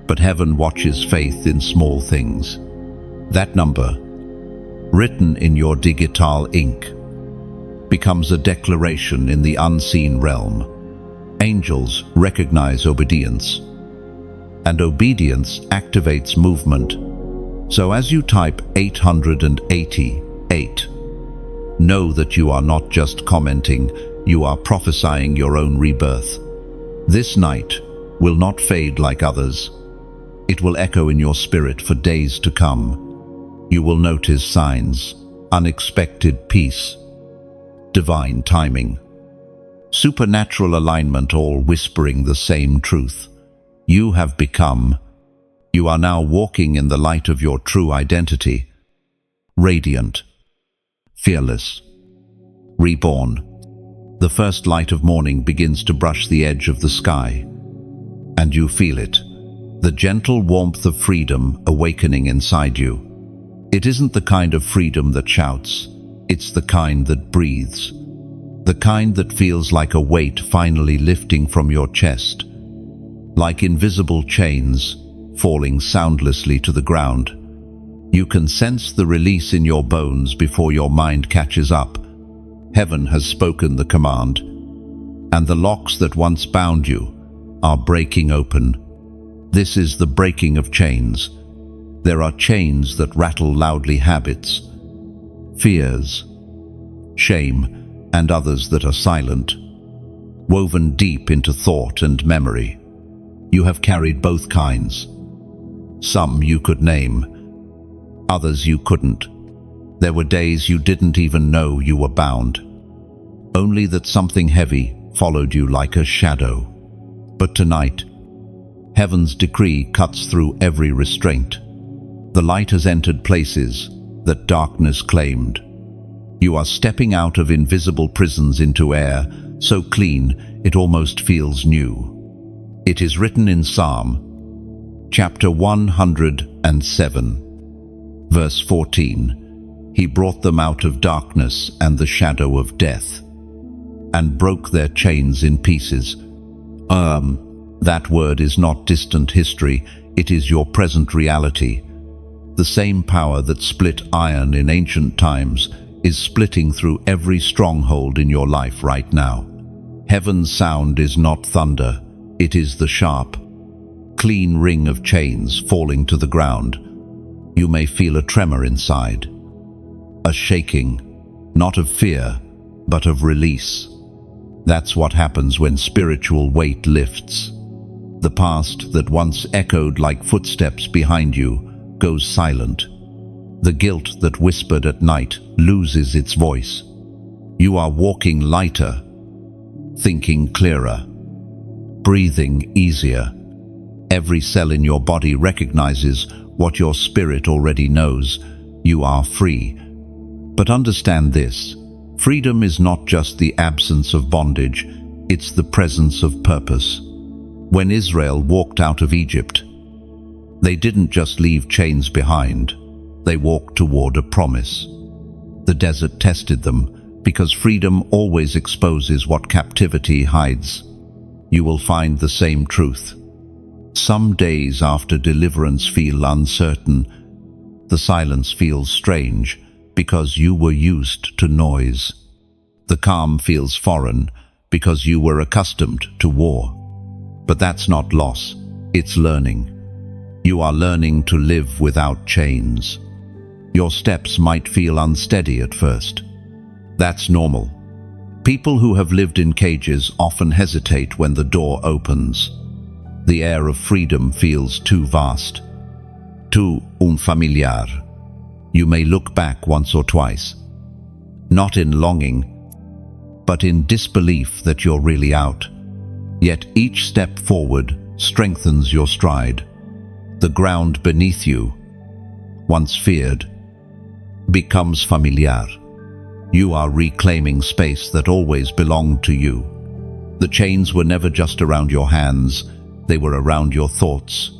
but heaven watches faith in small things. That number, written in your digital ink, becomes a declaration in the unseen realm. Angels recognize obedience, and obedience activates movement. So as you type 888, know that you are not just commenting, you are prophesying your own rebirth. This night will not fade like others. It will echo in your spirit for days to come. You will notice signs, unexpected peace, divine timing, supernatural alignment, all whispering the same truth. You have become. You are now walking in the light of your true identity, radiant, fearless, reborn. The first light of morning begins to brush the edge of the sky, and you feel it, the gentle warmth of freedom awakening inside you. It isn't the kind of freedom that shouts, it's the kind that breathes, the kind that feels like a weight finally lifting from your chest, like invisible chains falling soundlessly to the ground. You can sense the release in your bones before your mind catches up. Heaven has spoken the command, and the locks that once bound you are breaking open. This is the breaking of chains. There are chains that rattle loudly, habits, fears, shame, and others that are silent, woven deep into thought and memory. You have carried both kinds. Some you could name, others you couldn't. There were days you didn't even know you were bound, only that something heavy followed you like a shadow. But tonight, heaven's decree cuts through every restraint. The light has entered places that darkness claimed. You are stepping out of invisible prisons into air, so clean it almost feels new. It is written in Psalm, chapter 107, verse 14, "He brought them out of darkness and the shadow of death, and broke their chains in pieces." That word is not distant history, it is your present reality. The same power that split iron in ancient times is splitting through every stronghold in your life right now. Heaven's sound is not thunder, it is the sharp, clean ring of chains falling to the ground. You may feel a tremor inside, a shaking, not of fear, but of release. That's what happens when spiritual weight lifts. The past that once echoed like footsteps behind you goes silent. The guilt that whispered at night loses its voice. You are walking lighter, thinking clearer, breathing easier. Every cell in your body recognizes what your spirit already knows. You are free. But understand this: freedom is not just the absence of bondage, it's the presence of purpose. When Israel walked out of Egypt, they didn't just leave chains behind, they walked toward a promise. The desert tested them, because freedom always exposes what captivity hides. You will find the same truth. Some days after deliverance feel uncertain. The silence feels strange, because you were used to noise. The calm feels foreign, because you were accustomed to war. But that's not loss, it's learning. You are learning to live without chains. Your steps might feel unsteady at first. That's normal. People who have lived in cages often hesitate when the door opens. The air of freedom feels too vast, too unfamiliar. You may look back once or twice, not in longing, but in disbelief that you're really out. Yet each step forward strengthens your stride. The ground beneath you, once feared, becomes familiar. You are reclaiming space that always belonged to you. The chains were never just around your hands, they were around your thoughts.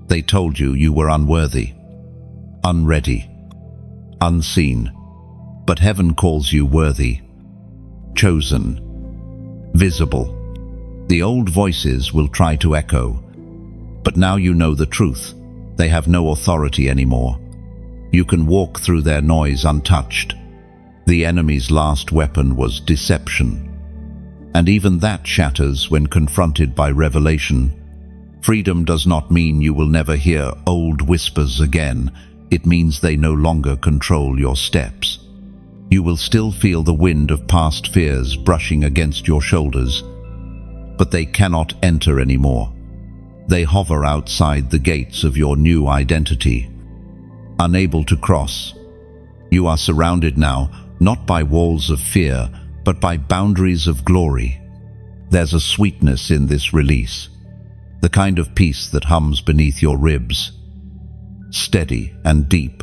They told you you were unworthy, unready, unseen. But heaven calls you worthy, chosen, visible. The old voices will try to echo, but now you know the truth. They have no authority anymore. You can walk through their noise untouched. The enemy's last weapon was deception. And even that shatters when confronted by revelation. Freedom does not mean you will never hear old whispers again. It means they no longer control your steps. You will still feel the wind of past fears brushing against your shoulders, but they cannot enter anymore. They hover outside the gates of your new identity. Unable to cross, you are surrounded now, not by walls of fear, but by boundaries of glory. There's a sweetness in this release, the kind of peace that hums beneath your ribs, steady and deep,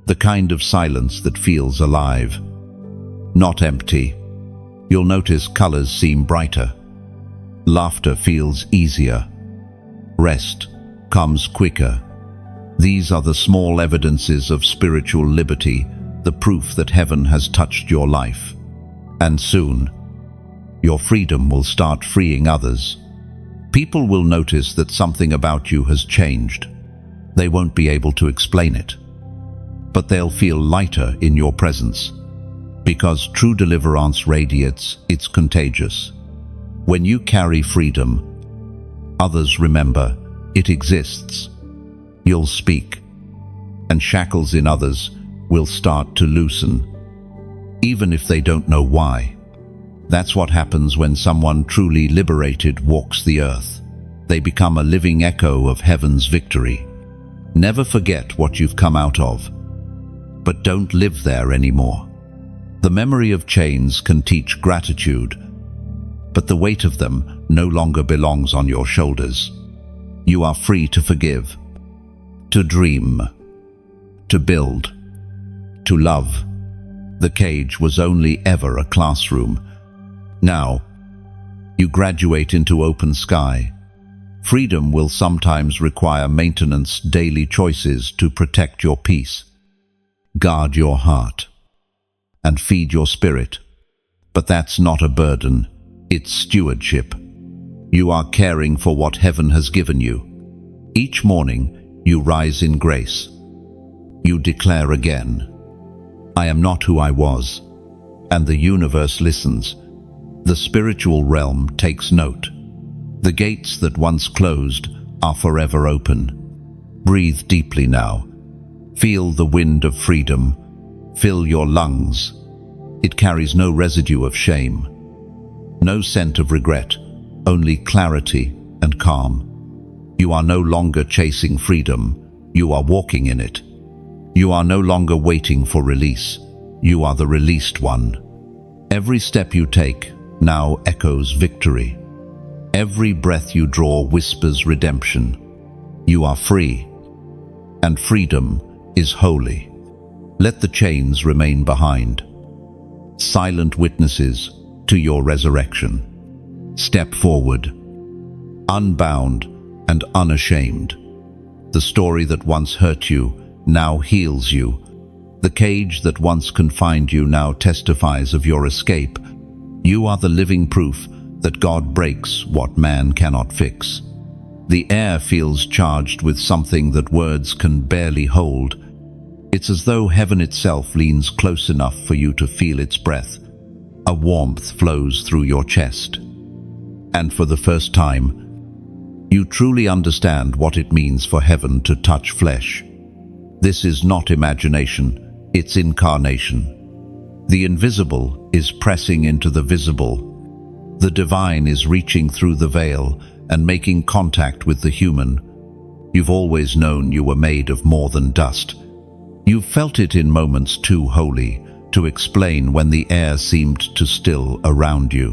the kind of silence that feels alive, not empty. You'll notice colors seem brighter, laughter feels easier, rest comes quicker. These are the small evidences of spiritual liberty, the proof that heaven has touched your life. And soon, your freedom will start freeing others. People will notice that something about you has changed. They won't be able to explain it, but they'll feel lighter in your presence. Because true deliverance radiates, it's contagious. When you carry freedom, others remember it exists. You'll speak, and shackles in others will start to loosen, even if they don't know why. That's what happens when someone truly liberated walks the earth. They become a living echo of heaven's victory. Never forget what you've come out of, but don't live there anymore. The memory of chains can teach gratitude, but the weight of them no longer belongs on your shoulders. You are free to forgive, to dream, to build, to love. The cage was only ever a classroom. Now, you graduate into open sky. Freedom will sometimes require maintenance, daily choices to protect your peace, guard your heart, and feed your spirit. But that's not a burden, it's stewardship. You are caring for what heaven has given you. Each morning, you rise in grace. You declare again, I am not who I was, and the universe listens. The spiritual realm takes note. The gates that once closed are forever open. Breathe deeply now. Feel the wind of freedom. Fill your lungs. It carries no residue of shame, no scent of regret, only clarity and calm. You are no longer chasing freedom, you are walking in it. You are no longer waiting for release, you are the released one. Every step you take now echoes victory. Every breath you draw whispers redemption. You are free. and freedom is holy. Let the chains remain behind. Silent witnesses to your resurrection. Step forward, unbound and unashamed. The story that once hurt you now heals you. The cage that once confined you now testifies of your escape. You are the living proof that God breaks what man cannot fix. The air feels charged with something that words can barely hold. It's as though heaven itself leans close enough for you to feel its breath. A warmth flows through your chest. And for the first time, you truly understand what it means for heaven to touch flesh. This is not imagination, it's incarnation. The invisible is pressing into the visible. The divine is reaching through the veil and making contact with the human. You've always known you were made of more than dust. You've felt it in moments too holy to explain, when the air seemed to still around you,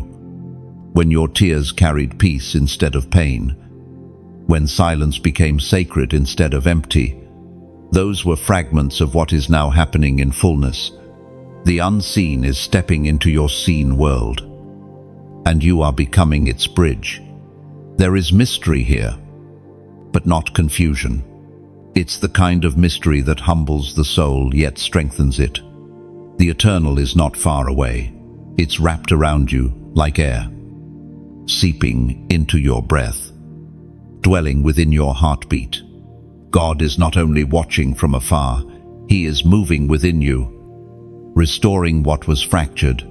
when your tears carried peace instead of pain, when silence became sacred instead of empty. Those were fragments of what is now happening in fullness. The unseen is stepping into your seen world, and you are becoming its bridge. There is mystery here, but not confusion. It's the kind of mystery that humbles the soul yet strengthens it. The eternal is not far away. It's wrapped around you like air, seeping into your breath, dwelling within your heartbeat. God is not only watching from afar, He is moving within you, restoring what was fractured,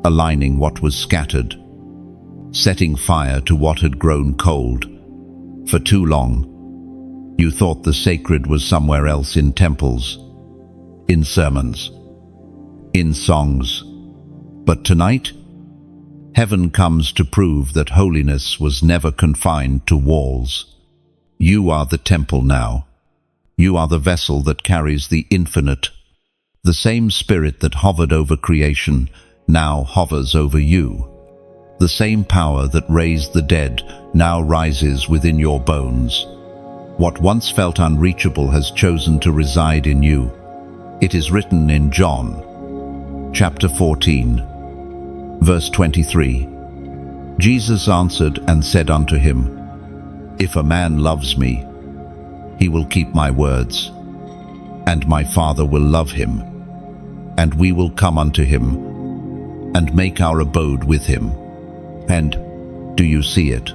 aligning what was scattered, setting fire to what had grown cold. For too long, you thought the sacred was somewhere else, in temples, in sermons, in songs. But tonight, heaven comes to prove that holiness was never confined to walls. You are the temple now. You are the vessel that carries the infinite. The same spirit that hovered over creation now hovers over you. The same power that raised the dead now rises within your bones. What once felt unreachable has chosen to reside in you. It is written in John, chapter 14, verse 23. Jesus answered and said unto him, If a man loves me, he will keep my words, and my Father will love him, and we will come unto him, and make our abode with him. And, do you see it?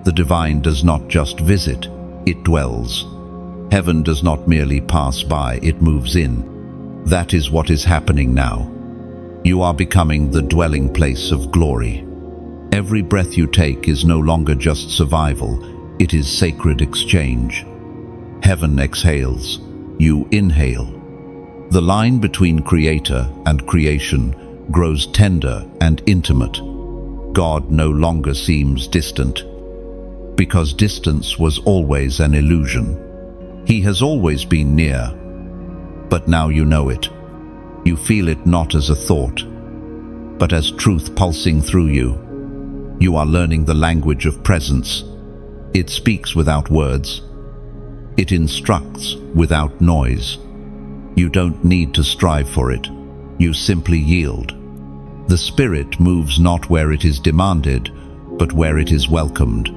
The divine does not just visit, it dwells. Heaven does not merely pass by, it moves in. That is what is happening now. You are becoming the dwelling place of glory. Every breath you take is no longer just survival, it is sacred exchange. Heaven exhales, you inhale. The line between creator and creation grows tender and intimate. God no longer seems distant, because distance was always an illusion. He has always been near, but now you know it. You feel it not as a thought, but as truth pulsing through you. You are learning the language of presence. It speaks without words. It instructs without noise. You don't need to strive for it. You simply yield. The Spirit moves not where it is demanded, but where it is welcomed.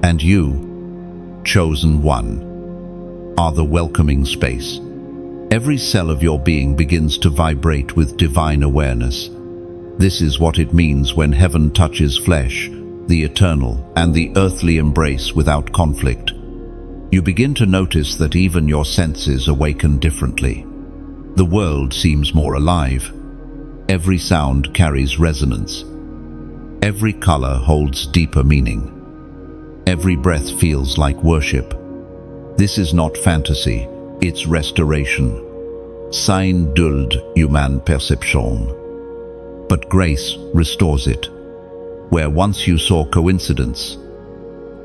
And you, chosen one, are the welcoming space. Every cell of your being begins to vibrate with divine awareness. This is what it means when heaven touches flesh, the eternal and the earthly embrace without conflict. You begin to notice that even your senses awaken differently. The world seems more alive. Every sound carries resonance. Every color holds deeper meaning. Every breath feels like worship. This is not fantasy, it's restoration. Sein duld human perception. But grace restores it. Where once you saw coincidence,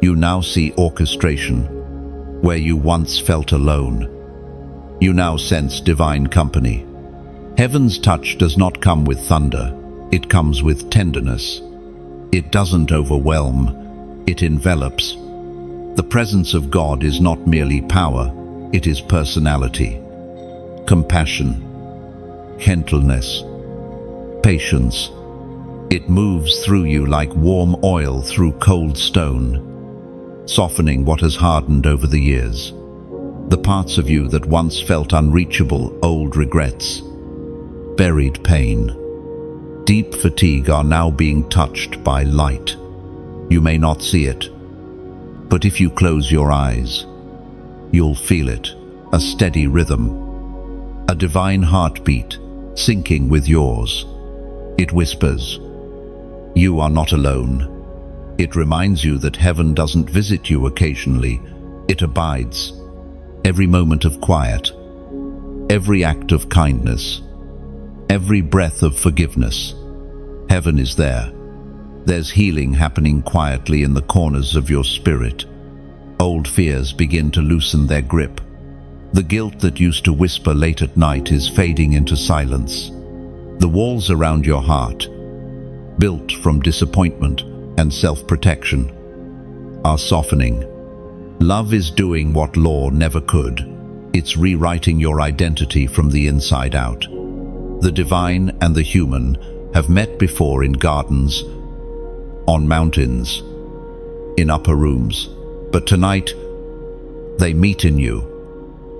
you now see orchestration. Where you once felt alone, you now sense divine company. Heaven's touch does not come with thunder, it comes with tenderness. It doesn't overwhelm, it envelops. The presence of God is not merely power, It is personality, compassion, gentleness, patience. It moves through you like warm oil through cold stone, softening what has hardened over the years. The parts of you that once felt unreachable, old regrets, buried pain, deep fatigue are now being touched by light. You may not see it, but if you close your eyes, you'll feel it, a steady rhythm, a divine heartbeat syncing with yours. It whispers, "You are not alone." It reminds you that heaven doesn't visit you occasionally, it abides. Every moment of quiet, every act of kindness, every breath of forgiveness. Heaven is there. There's healing happening quietly in the corners of your spirit. Old fears begin to loosen their grip. The guilt that used to whisper late at night is fading into silence. The walls around your heart, built from disappointment and self-protection, are softening. Love is doing what law never could. It's rewriting your identity from the inside out. The divine and the human have met before in gardens, on mountains, in upper rooms. But tonight, they meet in you.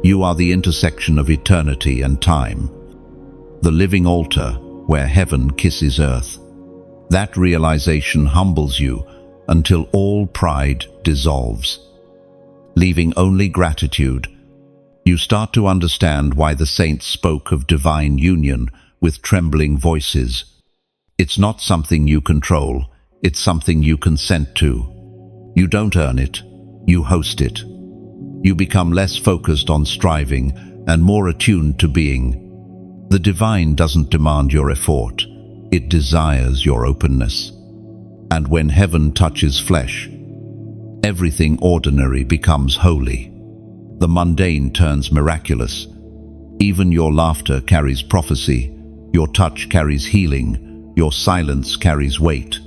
You are the intersection of eternity and time, the living altar where heaven kisses earth. That realization humbles you until all pride dissolves, leaving only gratitude. You start to understand why the saints spoke of divine union with trembling voices. It's not something you control, it's something you consent to. You don't earn it, you host it. You become less focused on striving and more attuned to being. The divine doesn't demand your effort, it desires your openness. And when heaven touches flesh, everything ordinary becomes holy. The mundane turns miraculous. Even your laughter carries prophecy, your touch carries healing, your silence carries weight.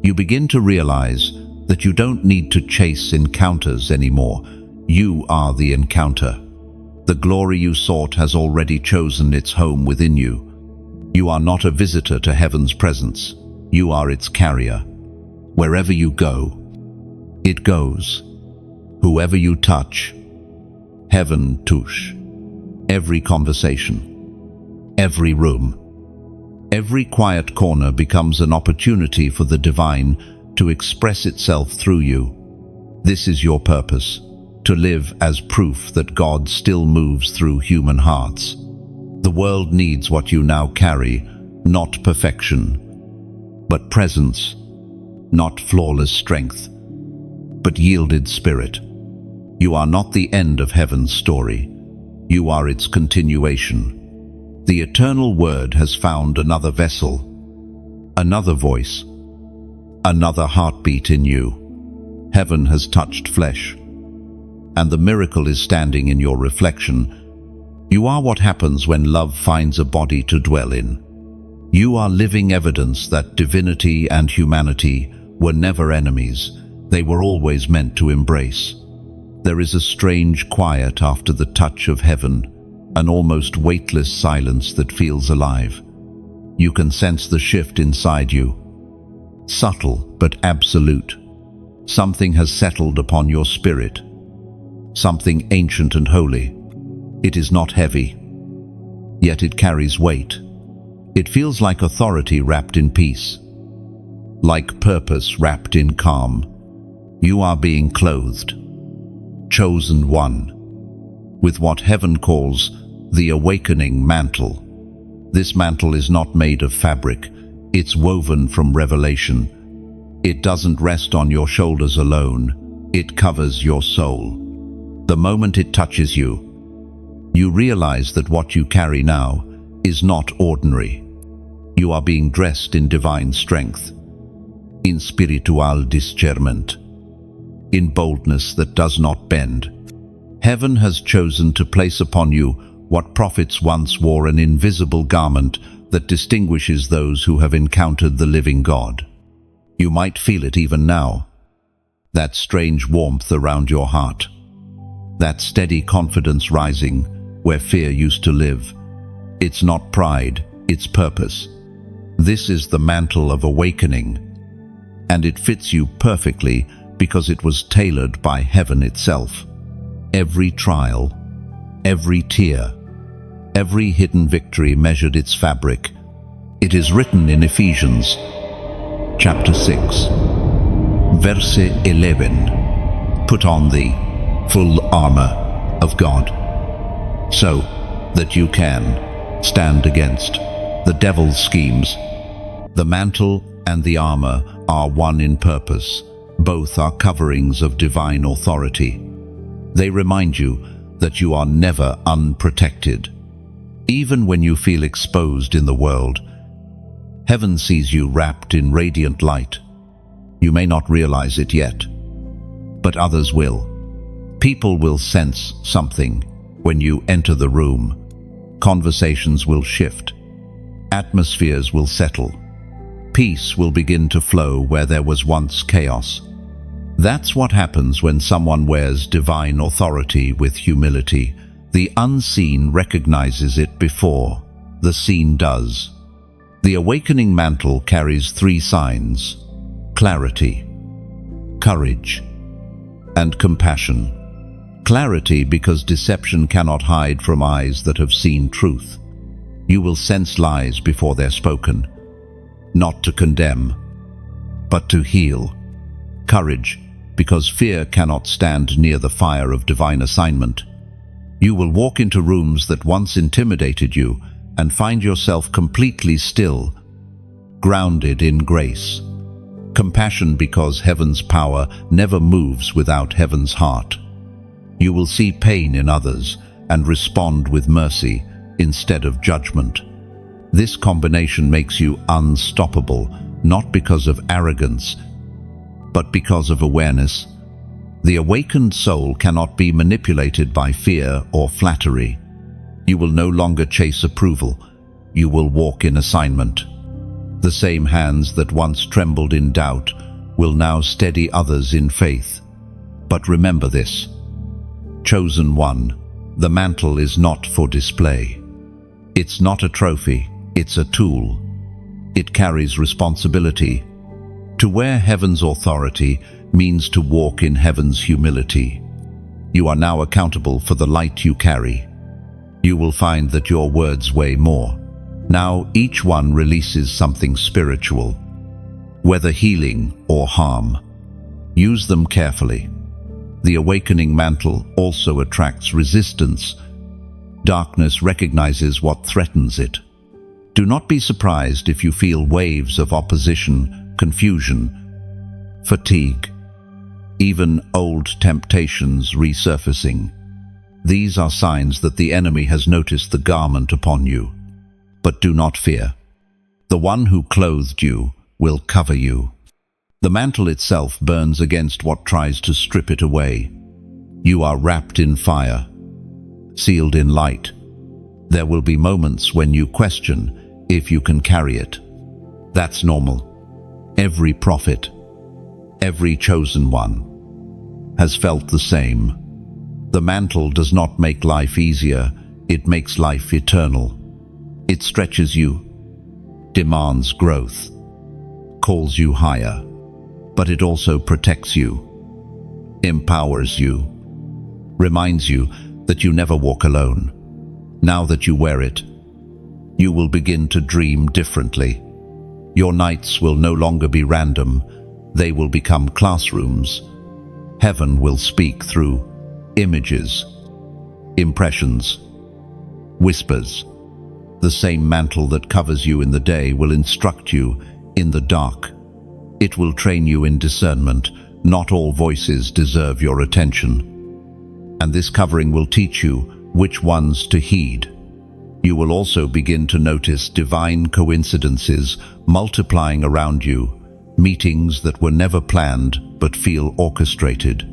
You begin to realize that you don't need to chase encounters anymore. You are the encounter. The glory you sought has already chosen its home within you. You are not a visitor to heaven's presence. You are its carrier. Wherever you go, it goes. Whoever you touch, heaven touche. Every conversation, every room, every quiet corner becomes an opportunity for the divine to express itself through you. This is your purpose, to live as proof that God still moves through human hearts. The world needs what you now carry, not perfection, but presence, not flawless strength, but yielded spirit. You are not the end of heaven's story. You are its continuation. The eternal word has found another vessel, another voice, another heartbeat in you. Heaven has touched flesh, and the miracle is standing in your reflection. You are what happens when love finds a body to dwell in. You are living evidence that divinity and humanity were never enemies. They were always meant to embrace. There is a strange quiet after the touch of heaven, an almost weightless silence that feels alive. You can sense the shift inside you. Subtle but absolute. Something has settled upon your spirit. Something ancient and holy. It is not heavy, yet it carries weight. It feels like authority wrapped in peace, like purpose wrapped in calm. You are being clothed, chosen one, with what heaven calls the awakening mantle. This mantle is not made of fabric, it's woven from revelation. It doesn't rest on your shoulders alone, it covers your soul. The moment it touches you, you realize that what you carry now is not ordinary. You are being dressed in divine strength, in spiritual discernment, in boldness that does not bend. Heaven has chosen to place upon you what prophets once wore, an invisible garment that distinguishes those who have encountered the living God. You might feel it even now, that strange warmth around your heart. that steady confidence rising where fear used to live. It's not pride, it's purpose. This is the mantle of awakening, and it fits you perfectly because it was tailored by heaven itself. Every trial, every tear, every hidden victory measured its fabric. It is written in Ephesians, chapter 6, verse 11, "Put on the full armor of God, so that you can stand against the devil's schemes." The mantle and the armor are one in purpose. Both are coverings of divine authority. They remind you that you are never unprotected. Even when you feel exposed in the world, heaven sees you wrapped in radiant light. You may not realize it yet, but others will. People will sense something when you enter the room. Conversations will shift. Atmospheres will settle. Peace will begin to flow where there was once chaos. That's what happens when someone wears divine authority with humility. The unseen recognizes it before the seen does. The awakening mantle carries 3 signs: clarity, courage, and compassion. Clarity because deception cannot hide from eyes that have seen truth. You will sense lies before they're spoken, not to condemn, but to heal. Courage because fear cannot stand near the fire of divine assignment. You will walk into rooms that once intimidated you and find yourself completely still, grounded in grace. Compassion because heaven's power never moves without heaven's heart. You will see pain in others and respond with mercy instead of judgment. This combination makes you unstoppable, not because of arrogance, but because of awareness. The awakened soul cannot be manipulated by fear or flattery. You will no longer chase approval. You will walk in assignment. The same hands that once trembled in doubt will now steady others in faith. But remember this: chosen one, the mantle is not for display. It's not a trophy, it's a tool. It carries responsibility. To wear heaven's authority means to walk in heaven's humility. You are now accountable for the light you carry. You will find that your words weigh more. Now each one releases something spiritual, whether healing or harm. Use them carefully. The awakening mantle also attracts resistance. Darkness recognizes what threatens it. Do not be surprised if you feel waves of opposition, confusion, fatigue, even old temptations resurfacing. These are signs that the enemy has noticed the garment upon you. But do not fear. The one who clothed you will cover you. The mantle itself burns against what tries to strip it away. You are wrapped in fire, sealed in light. There will be moments when you question if you can carry it. That's normal. Every prophet, every chosen one, has felt the same. The mantle does not make life easier, it makes life eternal. It stretches you, demands growth, calls you higher, but it also protects you, empowers you, reminds you that you never walk alone. Now that you wear it, you will begin to dream differently. Your nights will no longer be random, they will become classrooms. Heaven will speak through images, impressions, whispers. The same mantle that covers you in the day will instruct you in the dark. It will train you in discernment. Not all voices deserve your attention. And this covering will teach you which ones to heed. You will also begin to notice divine coincidences multiplying around you, meetings that were never planned but feel orchestrated.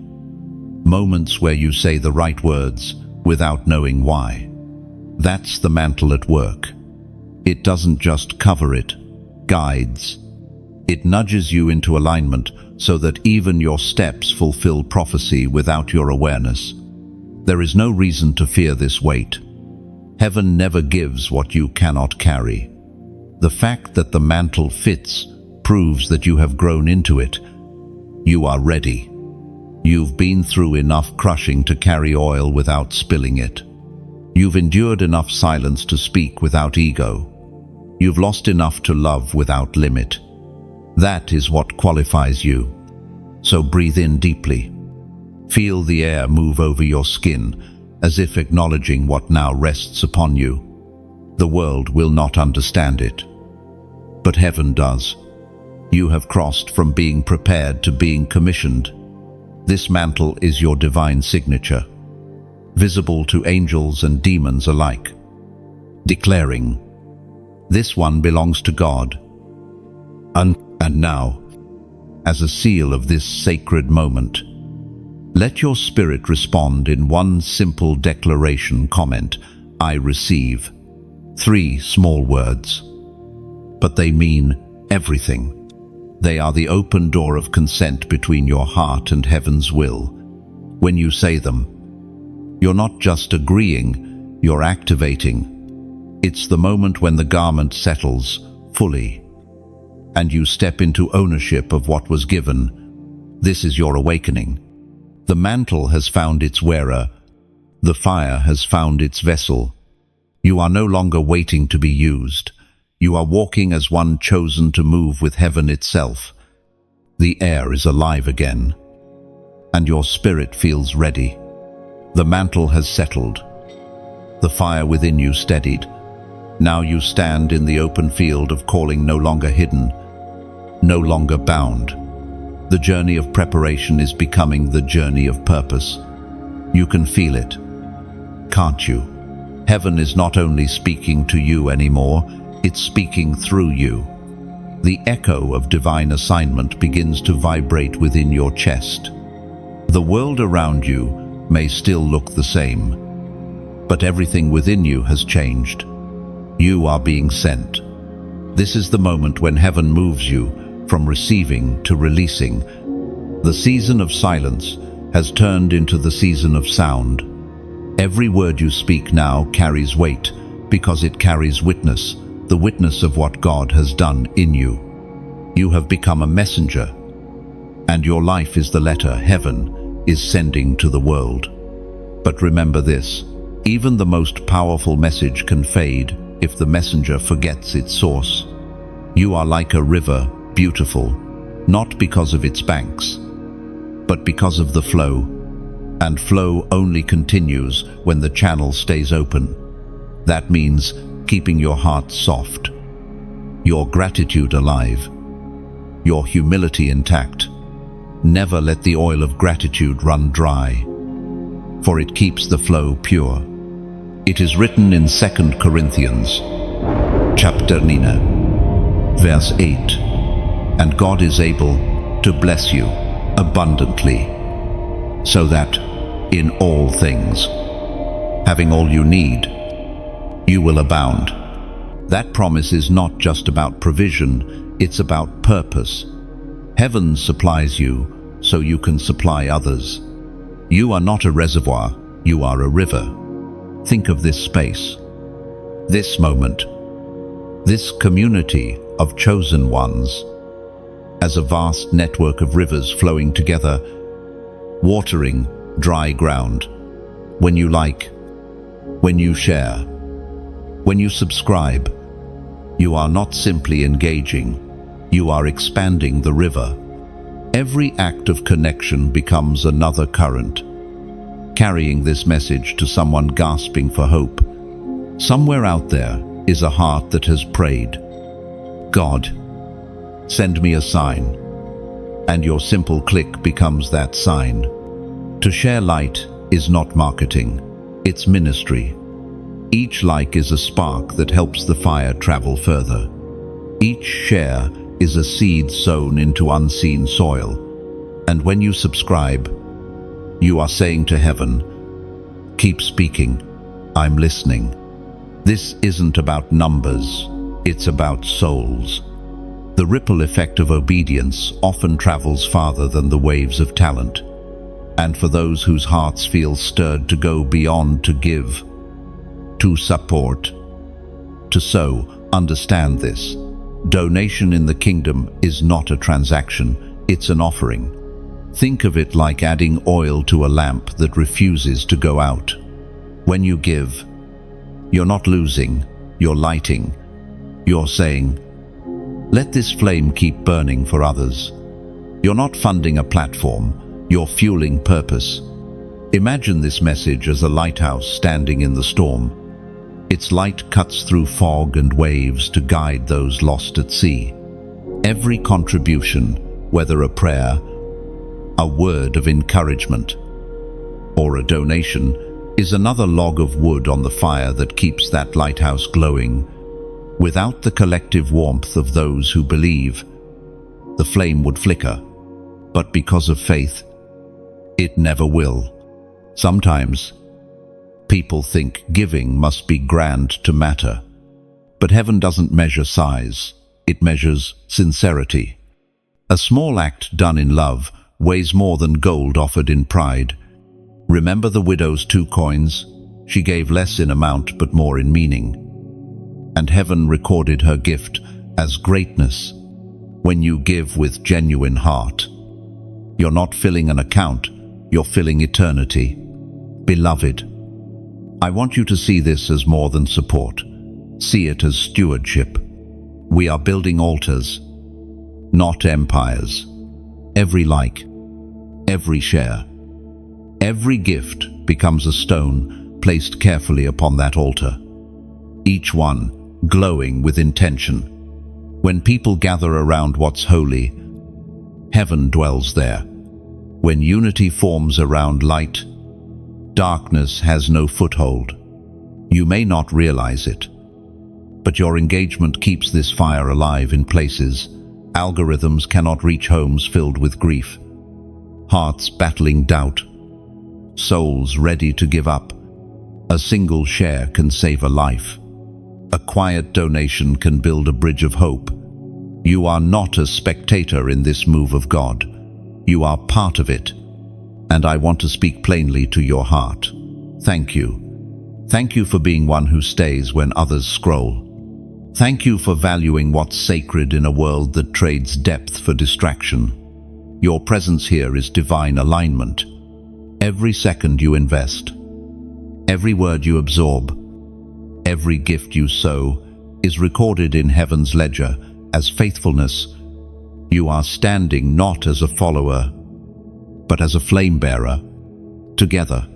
Moments where you say the right words without knowing why. That's the mantle at work. It doesn't just cover, it guides. It nudges you into alignment so that even your steps fulfill prophecy without your awareness. There is no reason to fear this weight. Heaven never gives what you cannot carry. The fact that the mantle fits proves that you have grown into it. You are ready. You've been through enough crushing to carry oil without spilling it. You've endured enough silence to speak without ego. You've lost enough to love without limit. That is what qualifies you. So breathe in deeply. Feel the air move over your skin, as if acknowledging what now rests upon you. The world will not understand it, but heaven does. You have crossed from being prepared to being commissioned. This mantle is your divine signature, visible to angels and demons alike, declaring, "This one belongs to God." And now, as a seal of this sacred moment, let your spirit respond in one simple declaration comment: "I receive." 3 small words, but they mean everything. They are the open door of consent between your heart and heaven's will. When you say them, you're not just agreeing, you're activating. It's the moment when the garment settles fully, and you step into ownership of what was given. This is your awakening. The mantle has found its wearer. The fire has found its vessel. You are no longer waiting to be used. You are walking as one chosen to move with heaven itself. The air is alive again, and your spirit feels ready. The mantle has settled. The fire within you steadied. Now you stand in the open field of calling, no longer hidden, no longer bound. The journey of preparation is becoming the journey of purpose. You can feel it, can't you? Heaven is not only speaking to you anymore, it's speaking through you. The echo of divine assignment begins to vibrate within your chest. The world around you may still look the same, but everything within you has changed. You are being sent. This is the moment when heaven moves you from receiving to releasing. The season of silence has turned into the season of sound. Every word you speak now carries weight because it carries witness, the witness of what God has done in you. You have become a messenger, and your life is the letter heaven is sending to the world. But remember this, even the most powerful message can fade if the messenger forgets its source. You are like a river, beautiful, not because of its banks, but because of the flow. And flow only continues when the channel stays open. That means keeping your heart soft, your gratitude alive, your humility intact. Never let the oil of gratitude run dry, for it keeps the flow pure. It is written in 2 Corinthians, chapter 9, verse 8, "And God is able to bless you abundantly, so that in all things, having all you need, you will abound." That promise is not just about provision, it's about purpose. Heaven supplies you so you can supply others. You are not a reservoir, you are a river. Think of this space, this moment, this community of chosen ones, as a vast network of rivers flowing together, watering dry ground. When you like, when you share, when you subscribe, you are not simply engaging, you are expanding the river. Every act of connection becomes another current, carrying this message to someone gasping for hope. Somewhere out there is a heart that has prayed, "God, send me a sign," and your simple click becomes that sign. To share light is not marketing, it's ministry. Each like is a spark that helps the fire travel further. Each share is a seed sown into unseen soil. And when you subscribe, you are saying to heaven, "Keep speaking, I'm listening." This isn't about numbers, it's about souls. The ripple effect of obedience often travels farther than the waves of talent. and for those whose hearts feel stirred to go beyond, to give, to support, to sow. Understand this. Donation in the kingdom is not a transaction, it's an offering. Think of it like adding oil to a lamp that refuses to go out. When you give, you're not losing, you're lighting. You're saying, let this flame keep burning for others. You're not funding a platform, you're fueling purpose. Imagine this message as a lighthouse standing in the storm. Its light cuts through fog and waves to guide those lost at sea. Every contribution, whether a prayer, a word of encouragement, or a donation, is another log of wood on the fire that keeps that lighthouse glowing. Without the collective warmth of those who believe, the flame would flicker. But because of faith, it never will. Sometimes, people think giving must be grand to matter. But heaven doesn't measure size, it measures sincerity. A small act done in love weighs more than gold offered in pride. Remember the widow's 2 coins? She gave less in amount but more in meaning. And heaven recorded her gift as greatness. When you give with genuine heart, you're not filling an account, you're filling eternity. Beloved, I want you to see this as more than support. See it as stewardship. We are building altars, not empires. Every like, every share, every gift becomes a stone placed carefully upon that altar. Each one glowing with intention. When people gather around what's holy, heaven dwells there. When unity forms around light, darkness has no foothold. You may not realize it, but your engagement keeps this fire alive in places algorithms cannot reach. Homes filled with grief, hearts battling doubt, souls ready to give up. A single share can save a life. A quiet donation can build a bridge of hope. You are not a spectator in this move of God. You are part of it. And I want to speak plainly to your heart. Thank you. Thank you for being one who stays when others scroll. Thank you for valuing what's sacred in a world that trades depth for distraction. Your presence here is divine alignment. Every second you invest, every word you absorb, every gift you sow is recorded in heaven's ledger as faithfulness. You are standing not as a follower, but as a flame bearer. Together,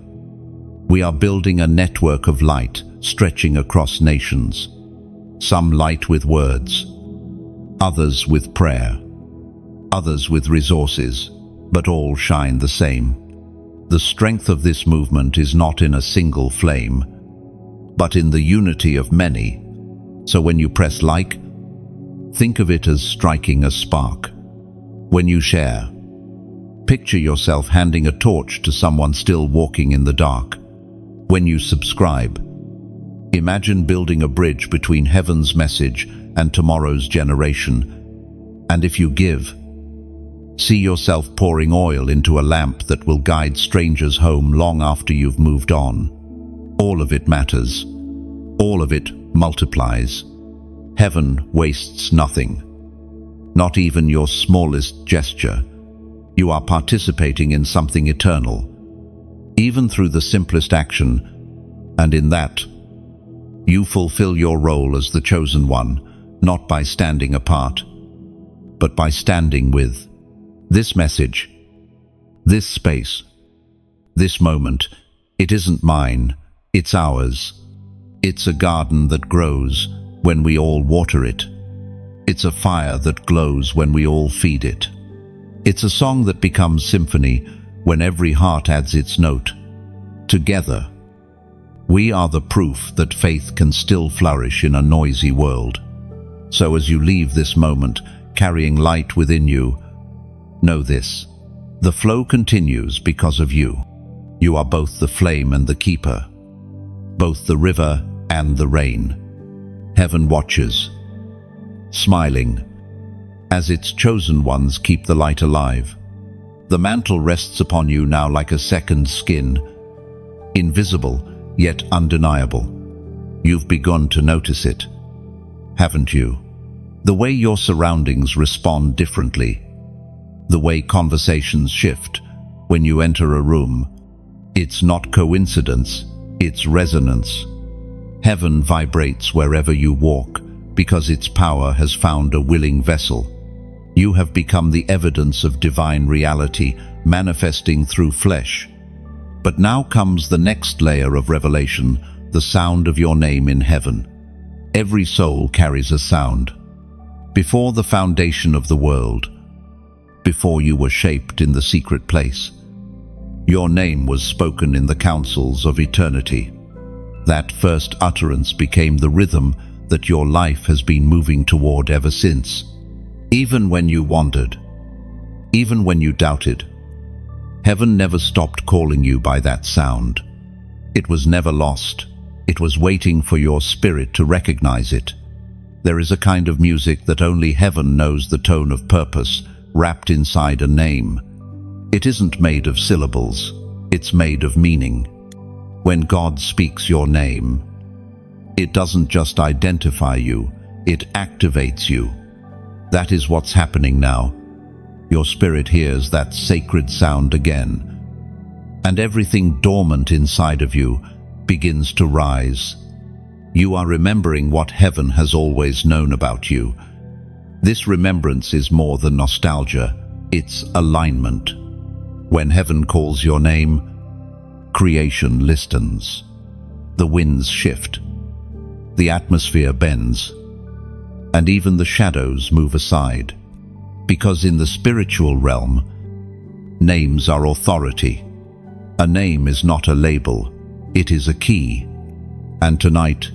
we are building a network of light stretching across nations. Some light with words, others with prayer, others with resources, but all shine the same. The strength of this movement is not in a single flame, but in the unity of many. So when you press like, think of it as striking a spark. When you share, picture yourself handing a torch to someone still walking in the dark. When you subscribe, imagine building a bridge between heaven's message and tomorrow's generation. And if you give, see yourself pouring oil into a lamp that will guide strangers home long after you've moved on. All of it matters. All of it multiplies. Heaven wastes nothing. Not even your smallest gesture. You are participating in something eternal, even through the simplest action, and in that, you fulfill your role as the chosen one, not by standing apart, but by standing with. This message, this space, this moment, it isn't mine, it's ours. It's a garden that grows when we all water it. It's a fire that glows when we all feed it. It's a song that becomes symphony when every heart adds its note. Together, we are the proof that faith can still flourish in a noisy world. So as you leave this moment, carrying light within you, know this: the flow continues because of you. You are both the flame and the keeper, both the river and the rain. Heaven watches, smiling, as its chosen ones keep the light alive. The mantle rests upon you now like a second skin, invisible yet undeniable. You've begun to notice it, haven't you? The way your surroundings respond differently, the way conversations shift when you enter a room. It's not coincidence, it's resonance. Heaven vibrates wherever you walk because its power has found a willing vessel. You have become the evidence of divine reality manifesting through flesh. But now comes the next layer of revelation, the sound of your name in heaven. Every soul carries a sound. Before the foundation of the world, before you were shaped in the secret place, your name was spoken in the councils of eternity. That first utterance became the rhythm that your life has been moving toward ever since. Even when you wandered, even when you doubted, heaven never stopped calling you by that sound. It was never lost. It was waiting for your spirit to recognize it. There is a kind of music that only heaven knows the tone of purpose wrapped inside a name. It isn't made of syllables, it's made of meaning. When God speaks your name, it doesn't just identify you, it activates you. That is what's happening now. Your spirit hears that sacred sound again, and everything dormant inside of you begins to rise. You are remembering what heaven has always known about you. This remembrance is more than nostalgia, it's alignment. When heaven calls your name, creation listens. The winds shift, the atmosphere bends, and even the shadows move aside. Because in the spiritual realm, names are authority. A name is not a label, it is a key. And tonight,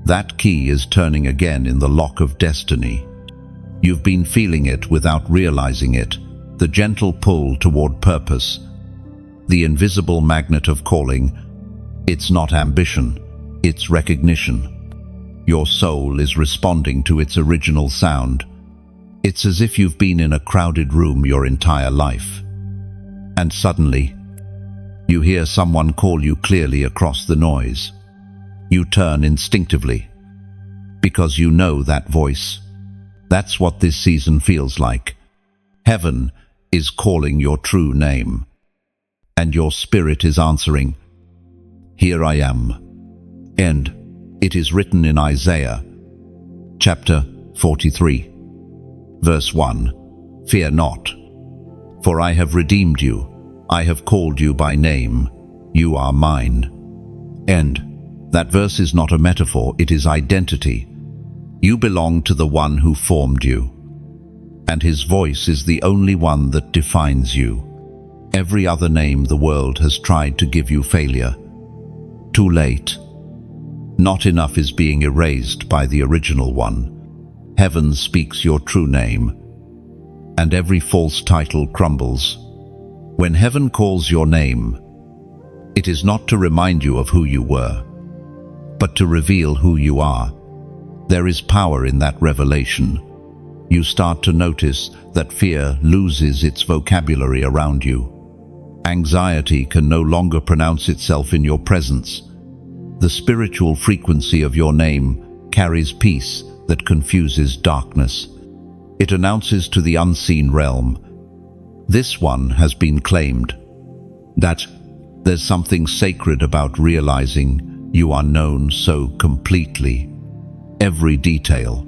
that key is turning again in the lock of destiny. You've been feeling it without realizing it, the gentle pull toward purpose, the invisible magnet of calling. It's not ambition, it's recognition. Your soul is responding to its original sound. It's as if you've been in a crowded room your entire life. And suddenly, you hear someone call you clearly across the noise. You turn instinctively, because you know that voice. That's what this season feels like. Heaven is calling your true name, and your spirit is answering, "Here I am." And it is written in Isaiah, chapter 43, verse 1, "Fear not, for I have redeemed you. I have called you by name. You are mine." And that verse is not a metaphor, it is identity. You belong to the one who formed you, and his voice is the only one that defines you. Every other name the world has tried to give you failure. Too late. Not enough is being erased by the original one. Heaven speaks your true name, and every false title crumbles. When heaven calls your name, it is not to remind you of who you were, but to reveal who you are. There is power in that revelation. You start to notice that fear loses its vocabulary around you. Anxiety can no longer pronounce itself in your presence. The spiritual frequency of your name carries peace that confuses darkness. It announces to the unseen realm, "This one has been claimed." That there's something sacred about realizing you are known so completely. Every detail,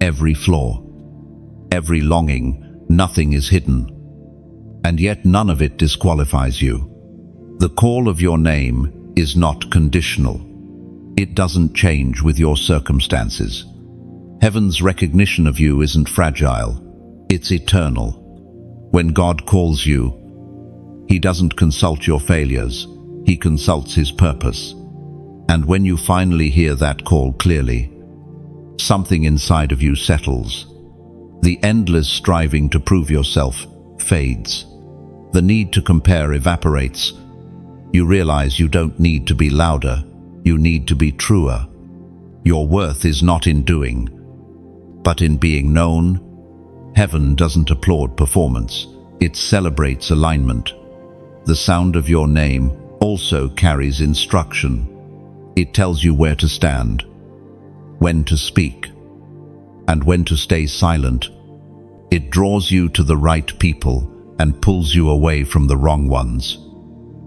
every flaw, every longing, nothing is hidden. And yet none of it disqualifies you. The call of your name is not conditional. It doesn't change with your circumstances. Heaven's recognition of you isn't fragile, it's eternal. When God calls you, he doesn't consult your failures, he consults his purpose. And when you finally hear that call clearly, something inside of you settles. The endless striving to prove yourself fades. The need to compare evaporates. You realize you don't need to be louder, you need to be truer. Your worth is not in doing, but in being known. Heaven doesn't applaud performance, It celebrates alignment. The sound of your name also carries instruction. It tells you where to stand, when to speak, and when to stay silent. It draws you to the right people and pulls you away from the wrong ones.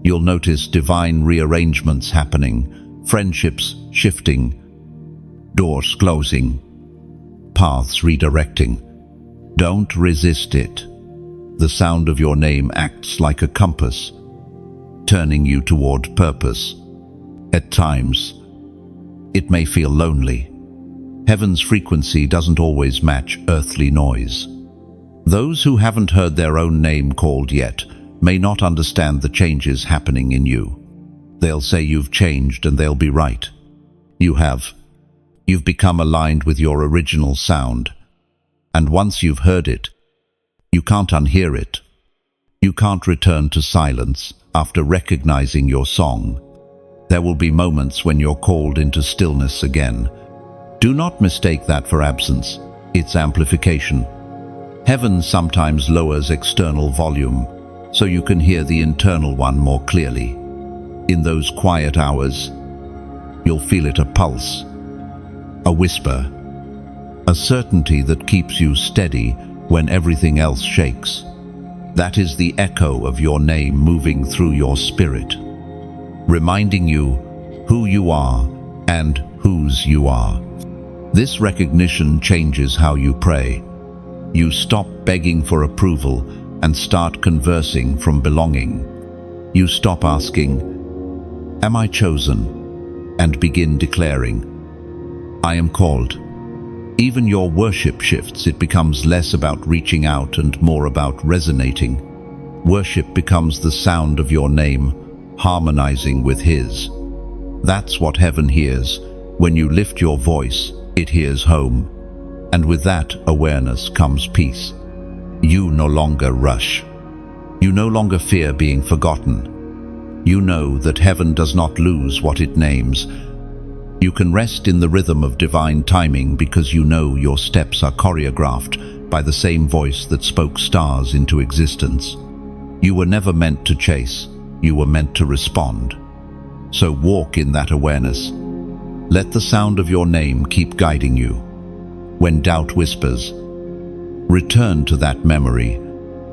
You'll notice divine rearrangements happening, friendships shifting, doors closing, paths redirecting. Don't resist it. The sound of your name acts like a compass, turning you toward purpose. At times, it may feel lonely. Heaven's frequency doesn't always match earthly noise. Those who haven't heard their own name called yet may not understand the changes happening in you. They'll say you've changed, and they'll be right. You have. You've become aligned with your original sound. And once you've heard it, you can't unhear it. You can't return to silence after recognizing your song. There will be moments when you're called into stillness again. Do not mistake that for absence. It's amplification. Heaven sometimes lowers external volume so you can hear the internal one more clearly. In those quiet hours, you'll feel it, a pulse, a whisper, a certainty that keeps you steady when everything else shakes. That is the echo of your name moving through your spirit, reminding you who you are and whose you are. This recognition changes how you pray. You stop begging for approval and start conversing from belonging. You stop asking, "Am I chosen?" and begin declaring, "I am called." Even your worship shifts. It becomes less about reaching out and more about resonating. Worship becomes the sound of your name, harmonizing with His. That's what heaven hears. When you lift your voice, it hears home. And with that awareness comes peace. You no longer rush. You no longer fear being forgotten. You know that heaven does not lose what it names. You can rest in the rhythm of divine timing because you know your steps are choreographed by the same voice that spoke stars into existence. You were never meant to chase. You were meant to respond. So walk in that awareness. Let the sound of your name keep guiding you. When doubt whispers, return to that memory,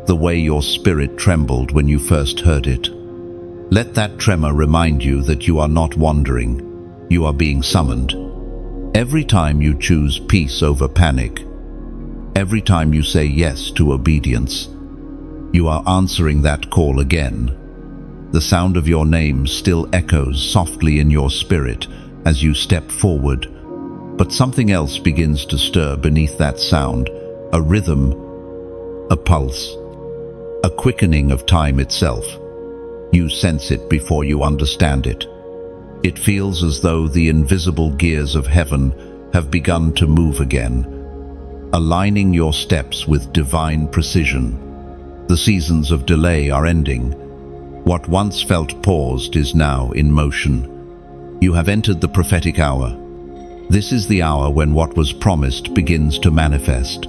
the way your spirit trembled when you first heard it. Let that tremor remind you that you are not wandering. You are being summoned. Every time you choose peace over panic, every time you say yes to obedience, you are answering that call again. The sound of your name still echoes softly in your spirit as you step forward, but something else begins to stir beneath that sound, a rhythm, a pulse, a quickening of time itself. You sense it before you understand it. It feels as though the invisible gears of heaven have begun to move again, aligning your steps with divine precision. The seasons of delay are ending. What once felt paused is now in motion. You have entered the prophetic hour. This is the hour when what was promised begins to manifest.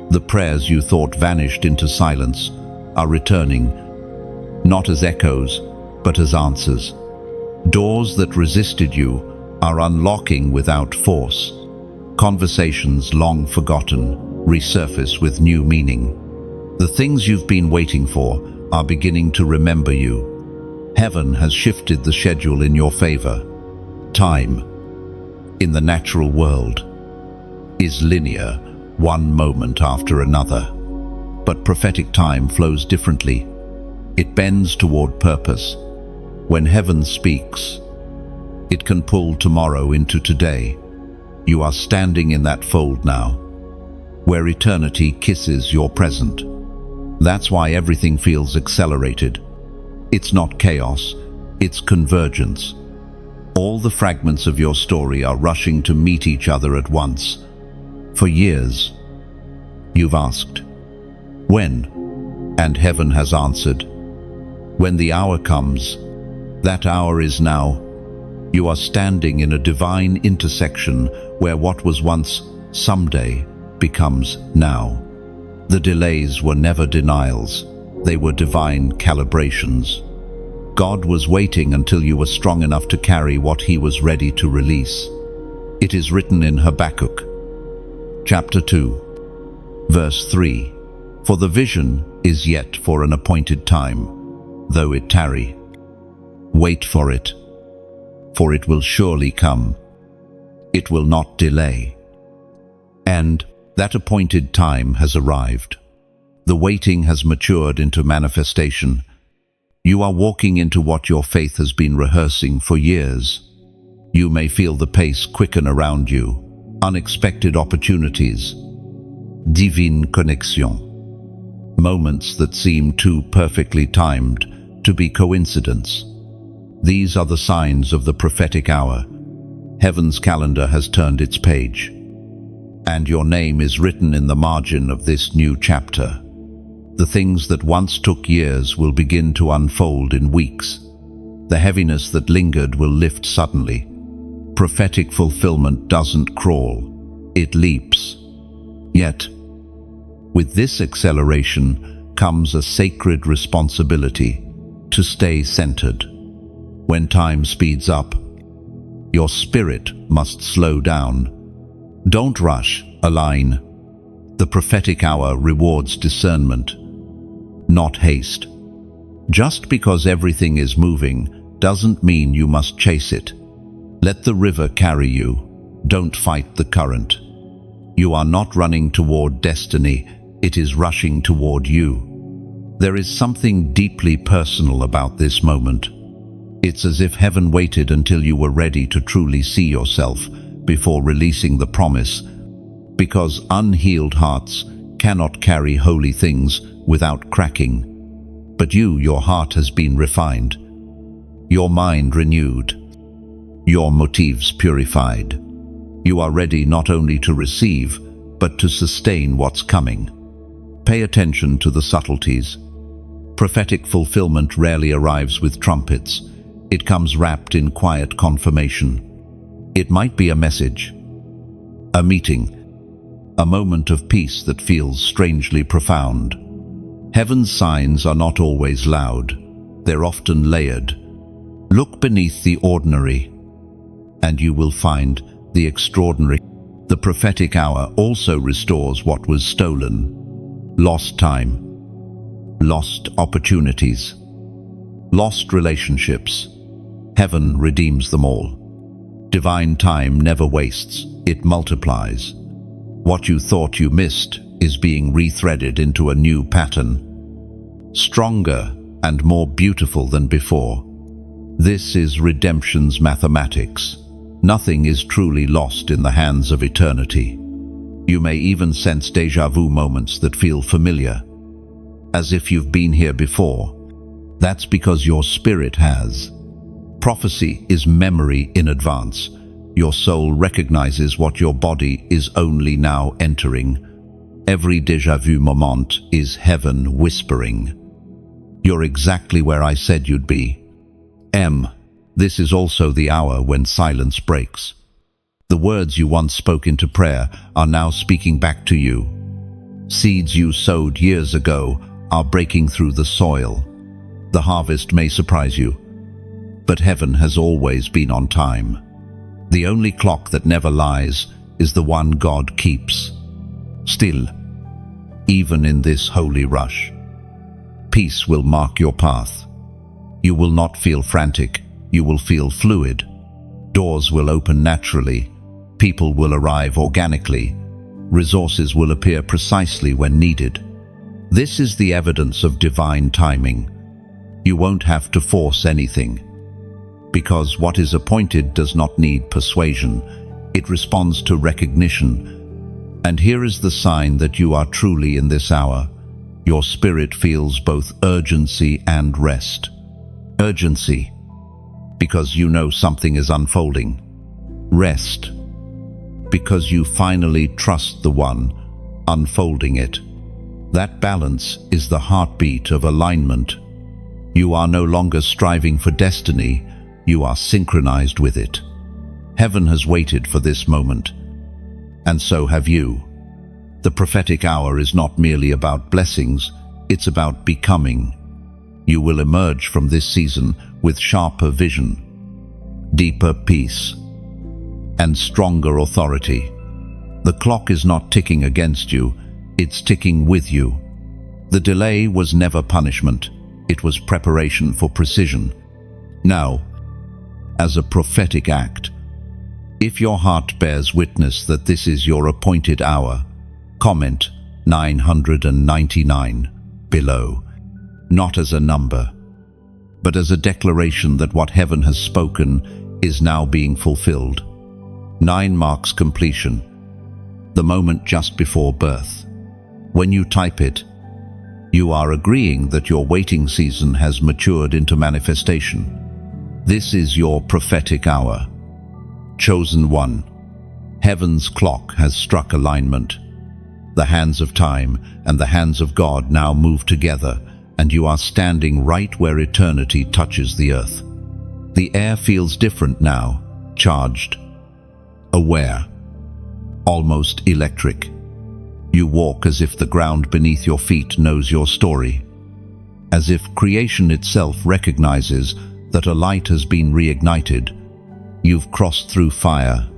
The prayers you thought vanished into silence are returning, not as echoes, but as answers. Doors that resisted you are unlocking without force. Conversations long forgotten resurface with new meaning. The things you've been waiting for are beginning to remember you. Heaven has shifted the schedule in your favor. Time, in the natural world, is linear, one moment after another. But prophetic time flows differently. It bends toward purpose. When heaven speaks, it can pull tomorrow into today. You are standing in that fold now, where eternity kisses your present. That's why everything feels accelerated. It's not chaos, it's convergence. All the fragments of your story are rushing to meet each other at once. For years, you've asked, when? And heaven has answered. When the hour comes, that hour is now. You are standing in a divine intersection where what was once someday becomes now. The delays were never denials. They were divine calibrations. God was waiting until you were strong enough to carry what he was ready to release. It is written in Habakkuk, chapter 2, verse 3, "For the vision is yet for an appointed time, though it tarry. Wait for it, for it will surely come. It will not delay." And that appointed time has arrived. The waiting has matured into manifestation. You are walking into what your faith has been rehearsing for years. You may feel the pace quicken around you, unexpected opportunities, divine connexion, moments that seem too perfectly timed to be coincidence. These are the signs of the prophetic hour. Heaven's calendar has turned its page, and your name is written in the margin of this new chapter. The things that once took years will begin to unfold in weeks. The heaviness that lingered will lift suddenly. Prophetic fulfillment doesn't crawl, it leaps. Yet, with this acceleration comes a sacred responsibility to stay centered. When time speeds up, your spirit must slow down. Don't rush, align. The prophetic hour rewards discernment, not haste. Just because everything is moving doesn't mean you must chase it. Let the river carry you. Don't fight the current. You are not running toward destiny, it is rushing toward you. There is something deeply personal about this moment. It's as if heaven waited until you were ready to truly see yourself before releasing the promise, because unhealed hearts cannot carry holy things without cracking. But your heart has been refined, your mind renewed, your motives purified. You are ready not only to receive, but to sustain what's coming. Pay attention to the subtleties. Prophetic fulfillment rarely arrives with trumpets. It comes wrapped in quiet confirmation. It might be a message, a meeting, a moment of peace that feels strangely profound. Heaven's signs are not always loud. They're often layered. Look beneath the ordinary, and you will find the extraordinary. The prophetic hour also restores what was stolen. Lost time, lost opportunities, lost relationships. Heaven redeems them all. Divine time never wastes, it multiplies. What you thought you missed is being rethreaded into a new pattern, stronger and more beautiful than before. This is redemption's mathematics. Nothing is truly lost in the hands of eternity. You may even sense déjà vu moments that feel familiar, as if you've been here before. That's because your spirit has. Prophecy is memory in advance. Your soul recognizes what your body is only now entering. Every déjà vu moment is heaven whispering, "You're exactly where I said you'd be." This is also the hour when silence breaks. The words you once spoke into prayer are now speaking back to you. Seeds you sowed years ago are breaking through the soil. The harvest may surprise you, but heaven has always been on time. The only clock that never lies is the one God keeps. Still, even in this holy rush, peace will mark your path. You will not feel frantic, you will feel fluid. Doors will open naturally, people will arrive organically, resources will appear precisely when needed. This is the evidence of divine timing. You won't have to force anything, because what is appointed does not need persuasion. It responds to recognition. And here is the sign that you are truly in this hour. Your spirit feels both urgency and rest. Urgency, because you know something is unfolding. Rest, because you finally trust the one unfolding it. That balance is the heartbeat of alignment. You are no longer striving for destiny, you are synchronized with it. Heaven has waited for this moment, and so have you. The prophetic hour is not merely about blessings, It's about becoming. You will emerge from this season with sharper vision, deeper peace, and stronger authority. The clock is not ticking against you, it's ticking with you. The delay was never punishment, it was preparation for precision. Now, as a prophetic act, if your heart bears witness that this is your appointed hour, comment 999 below, not as a number, but as a declaration that what heaven has spoken is now being fulfilled. 9 marks completion, the moment just before birth. When you type it, you are agreeing that your waiting season has matured into manifestation. This is your prophetic hour. Chosen one, heaven's clock has struck alignment. The hands of time and the hands of God now move together, and you are standing right where eternity touches the earth. The air feels different now, charged, aware, almost electric. You walk as if the ground beneath your feet knows your story, as if creation itself recognizes that a light has been reignited. You've crossed through fire,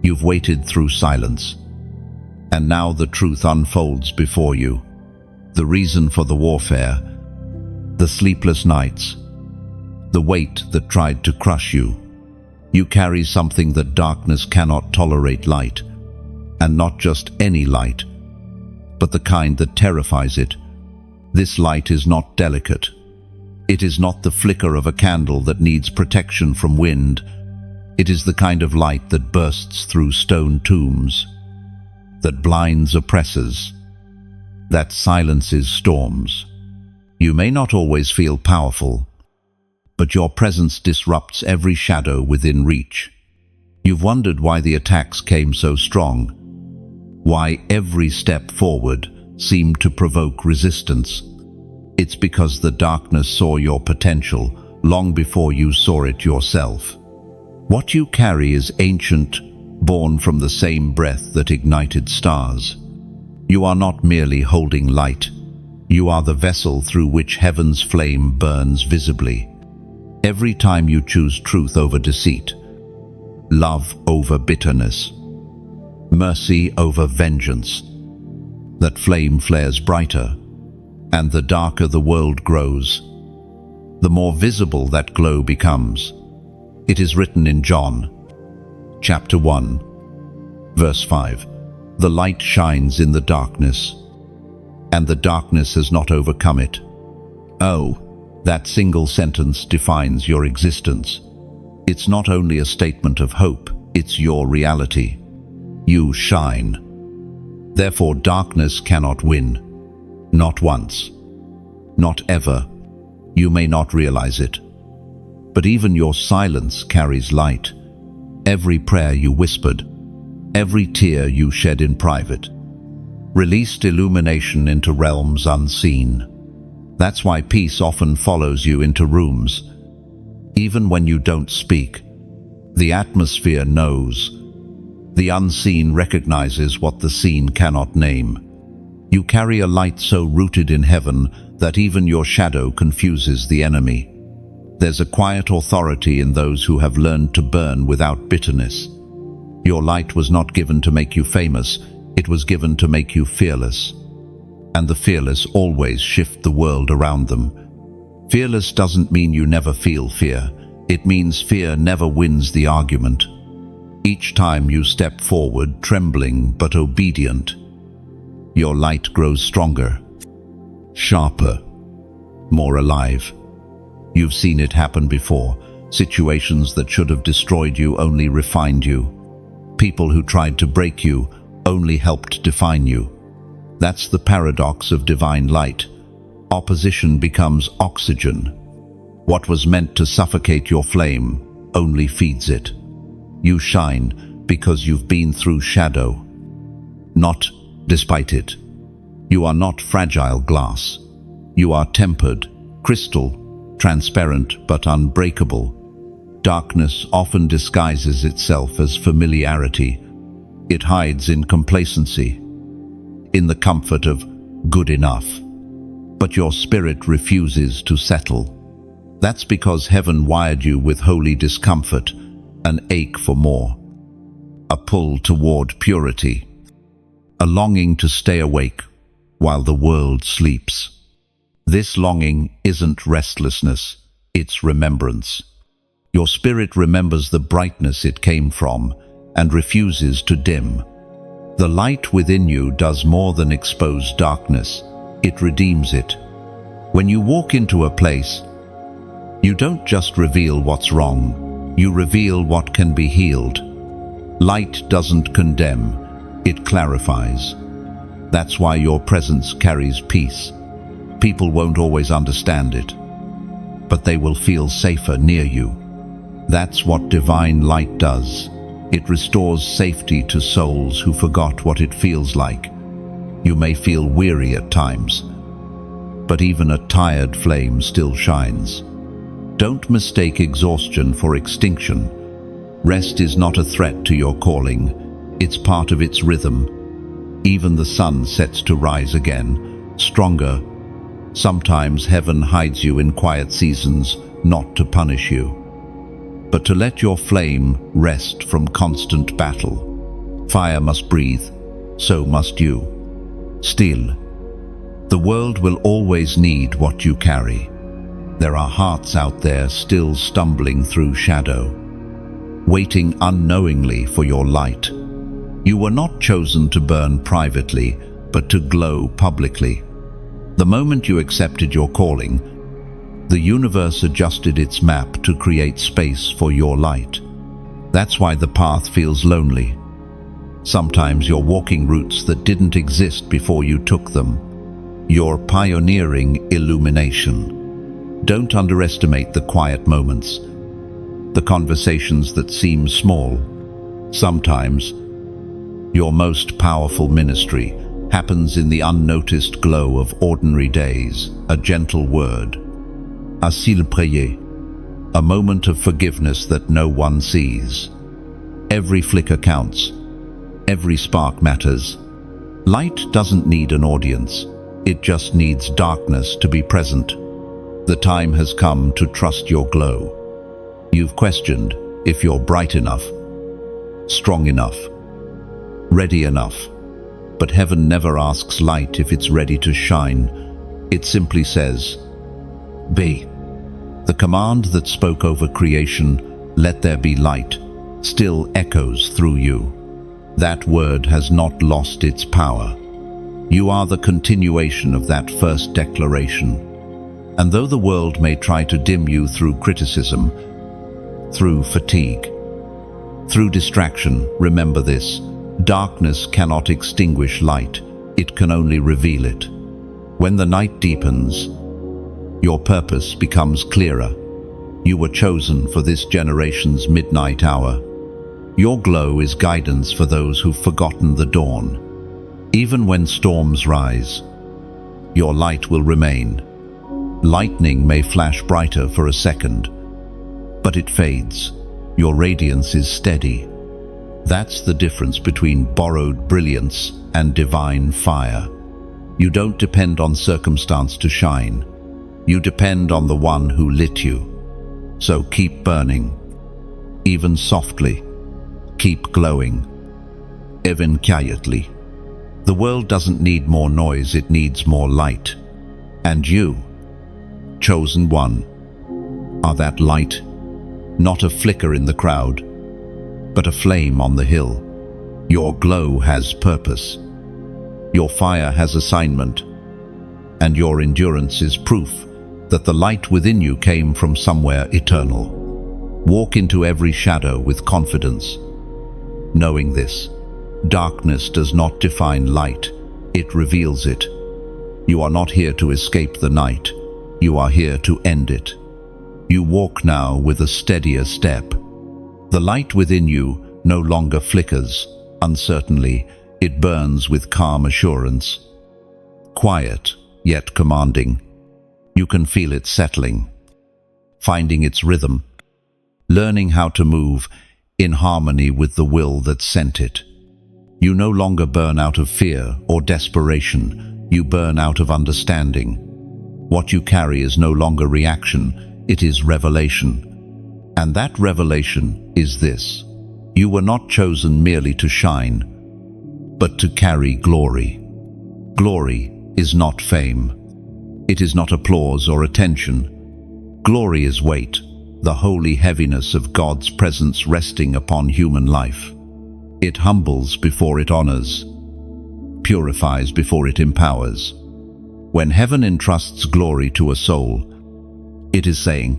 you've waited through silence, and now the truth unfolds before you. The reason for the warfare, the sleepless nights, the weight that tried to crush you. You carry something that darkness cannot tolerate: light. And not just any light, but the kind that terrifies it. This light is not delicate. It is not the flicker of a candle that needs protection from wind. It is the kind of light that bursts through stone tombs, that blinds oppressors, that silences storms. You may not always feel powerful, but your presence disrupts every shadow within reach. You've wondered why the attacks came so strong, why every step forward seemed to provoke resistance. It's because the darkness saw your potential long before you saw it yourself. What you carry is ancient, born from the same breath that ignited stars. You are not merely holding light. You are the vessel through which heaven's flame burns visibly. Every time you choose truth over deceit, love over bitterness, mercy over vengeance, that flame flares brighter, and the darker the world grows, the more visible that glow becomes. It is written in John, chapter 1, verse 5, "The light shines in the darkness, and the darkness has not overcome it." Oh, that single sentence defines your existence. It's not only a statement of hope, it's your reality. You shine. Therefore, darkness cannot win. Not once. Not ever. You may not realize it. But even your silence carries light. Every prayer you whispered, every tear you shed in private, released illumination into realms unseen. That's why peace often follows you into rooms. Even when you don't speak, the atmosphere knows. The unseen recognizes what the seen cannot name. You carry a light so rooted in heaven that even your shadow confuses the enemy. There's a quiet authority in those who have learned to burn without bitterness. Your light was not given to make you famous, it was given to make you fearless. And the fearless always shift the world around them. Fearless doesn't mean you never feel fear. It means fear never wins the argument. Each time you step forward, trembling but obedient, your light grows stronger, sharper, more alive. You've seen it happen before. Situations that should have destroyed you only refined you. People who tried to break you only helped define you. That's the paradox of divine light. Opposition becomes oxygen. What was meant to suffocate your flame only feeds it. You shine because you've been through shadow, not despite it. You are not fragile glass. You are tempered, crystal, transparent but unbreakable. Darkness often disguises itself as familiarity. It hides in complacency, in the comfort of good enough. but your spirit refuses to settle. That's because heaven wired you with holy discomfort, an ache for more, a pull toward purity, a longing to stay awake while the world sleeps. This longing isn't restlessness, it's remembrance. Your spirit remembers the brightness it came from and refuses to dim. The light within you does more than expose darkness, it redeems it. When you walk into a place, you don't just reveal what's wrong, you reveal what can be healed. Light doesn't condemn, it clarifies. That's why your presence carries peace. People won't always understand it, but they will feel safer near you. That's what divine light does. It restores safety to souls who forgot what it feels like. You may feel weary at times, but even a tired flame still shines. Don't mistake exhaustion for extinction. Rest is not a threat to your calling, it's part of its rhythm. Even the sun sets to rise again, stronger. Sometimes heaven hides you in quiet seasons, not to punish you, but to let your flame rest from constant battle. Fire must breathe, so must you. Still, the world will always need what you carry. There are hearts out there still stumbling through shadow, waiting unknowingly for your light. You were not chosen to burn privately, but to glow publicly. The moment you accepted your calling, the universe adjusted its map to create space for your light. That's why the path feels lonely. Sometimes you're walking routes that didn't exist before you took them. You're pioneering illumination. Don't underestimate the quiet moments, the conversations that seem small. Sometimes, your most powerful ministry happens in the unnoticed glow of ordinary days, a gentle word, a s'il prier, a moment of forgiveness that no one sees. Every flicker counts, every spark matters. Light doesn't need an audience, it just needs darkness to be present. The time has come to trust your glow. You've questioned if you're bright enough, strong enough, ready enough. But heaven never asks light if it's ready to shine. It simply says, be. The command that spoke over creation, let there be light, still echoes through you. That word has not lost its power. You are the continuation of that first declaration. And though the world may try to dim you through criticism, through fatigue, through distraction, remember this: darkness cannot extinguish light, it can only reveal it. When the night deepens, your purpose becomes clearer. You were chosen for this generation's midnight hour. Your glow is guidance for those who've forgotten the dawn. Even when storms rise, your light will remain. Lightning may flash brighter for a second, but it fades. Your radiance is steady. That's the difference between borrowed brilliance and divine fire. You don't depend on circumstance to shine. You depend on the one who lit you. So keep burning, even softly. Keep glowing, even quietly. The world doesn't need more noise, it needs more light. And you, chosen one, are that light, not a flicker in the crowd, but a flame on the hill. Your glow has purpose. Your fire has assignment. And your endurance is proof that the light within you came from somewhere eternal. Walk into every shadow with confidence, knowing this: darkness does not define light, it reveals it. You are not here to escape the night. You are here to end it. You walk now with a steadier step. The light within you no longer flickers uncertainly, it burns with calm assurance. Quiet, yet commanding. You can feel it settling, finding its rhythm, learning how to move in harmony with the will that sent it. You no longer burn out of fear or desperation, you burn out of understanding. What you carry is no longer reaction, it is revelation. And that revelation is this: you were not chosen merely to shine, but to carry glory. Glory is not fame. It is not applause or attention. Glory is weight, the holy heaviness of God's presence resting upon human life. It humbles before it honors, purifies before it empowers. When heaven entrusts glory to a soul, it is saying,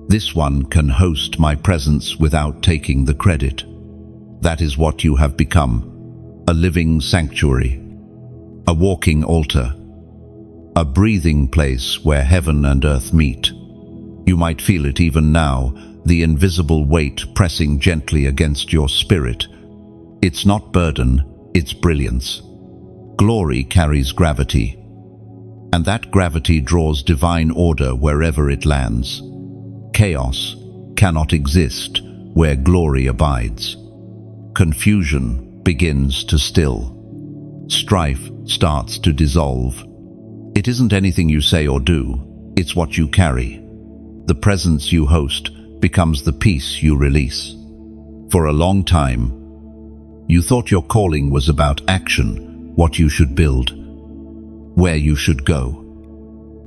"This one can host my presence without taking the credit." That is what you have become: a living sanctuary, a walking altar, a breathing place where heaven and earth meet. You might feel it even now, the invisible weight pressing gently against your spirit. It's not burden, it's brilliance. Glory carries gravity, and that gravity draws divine order wherever it lands. Chaos cannot exist where glory abides. Confusion begins to still. Strife starts to dissolve. It isn't anything you say or do, it's what you carry. The presence you host becomes the peace you release. For a long time, you thought your calling was about action, what you should build, where you should go,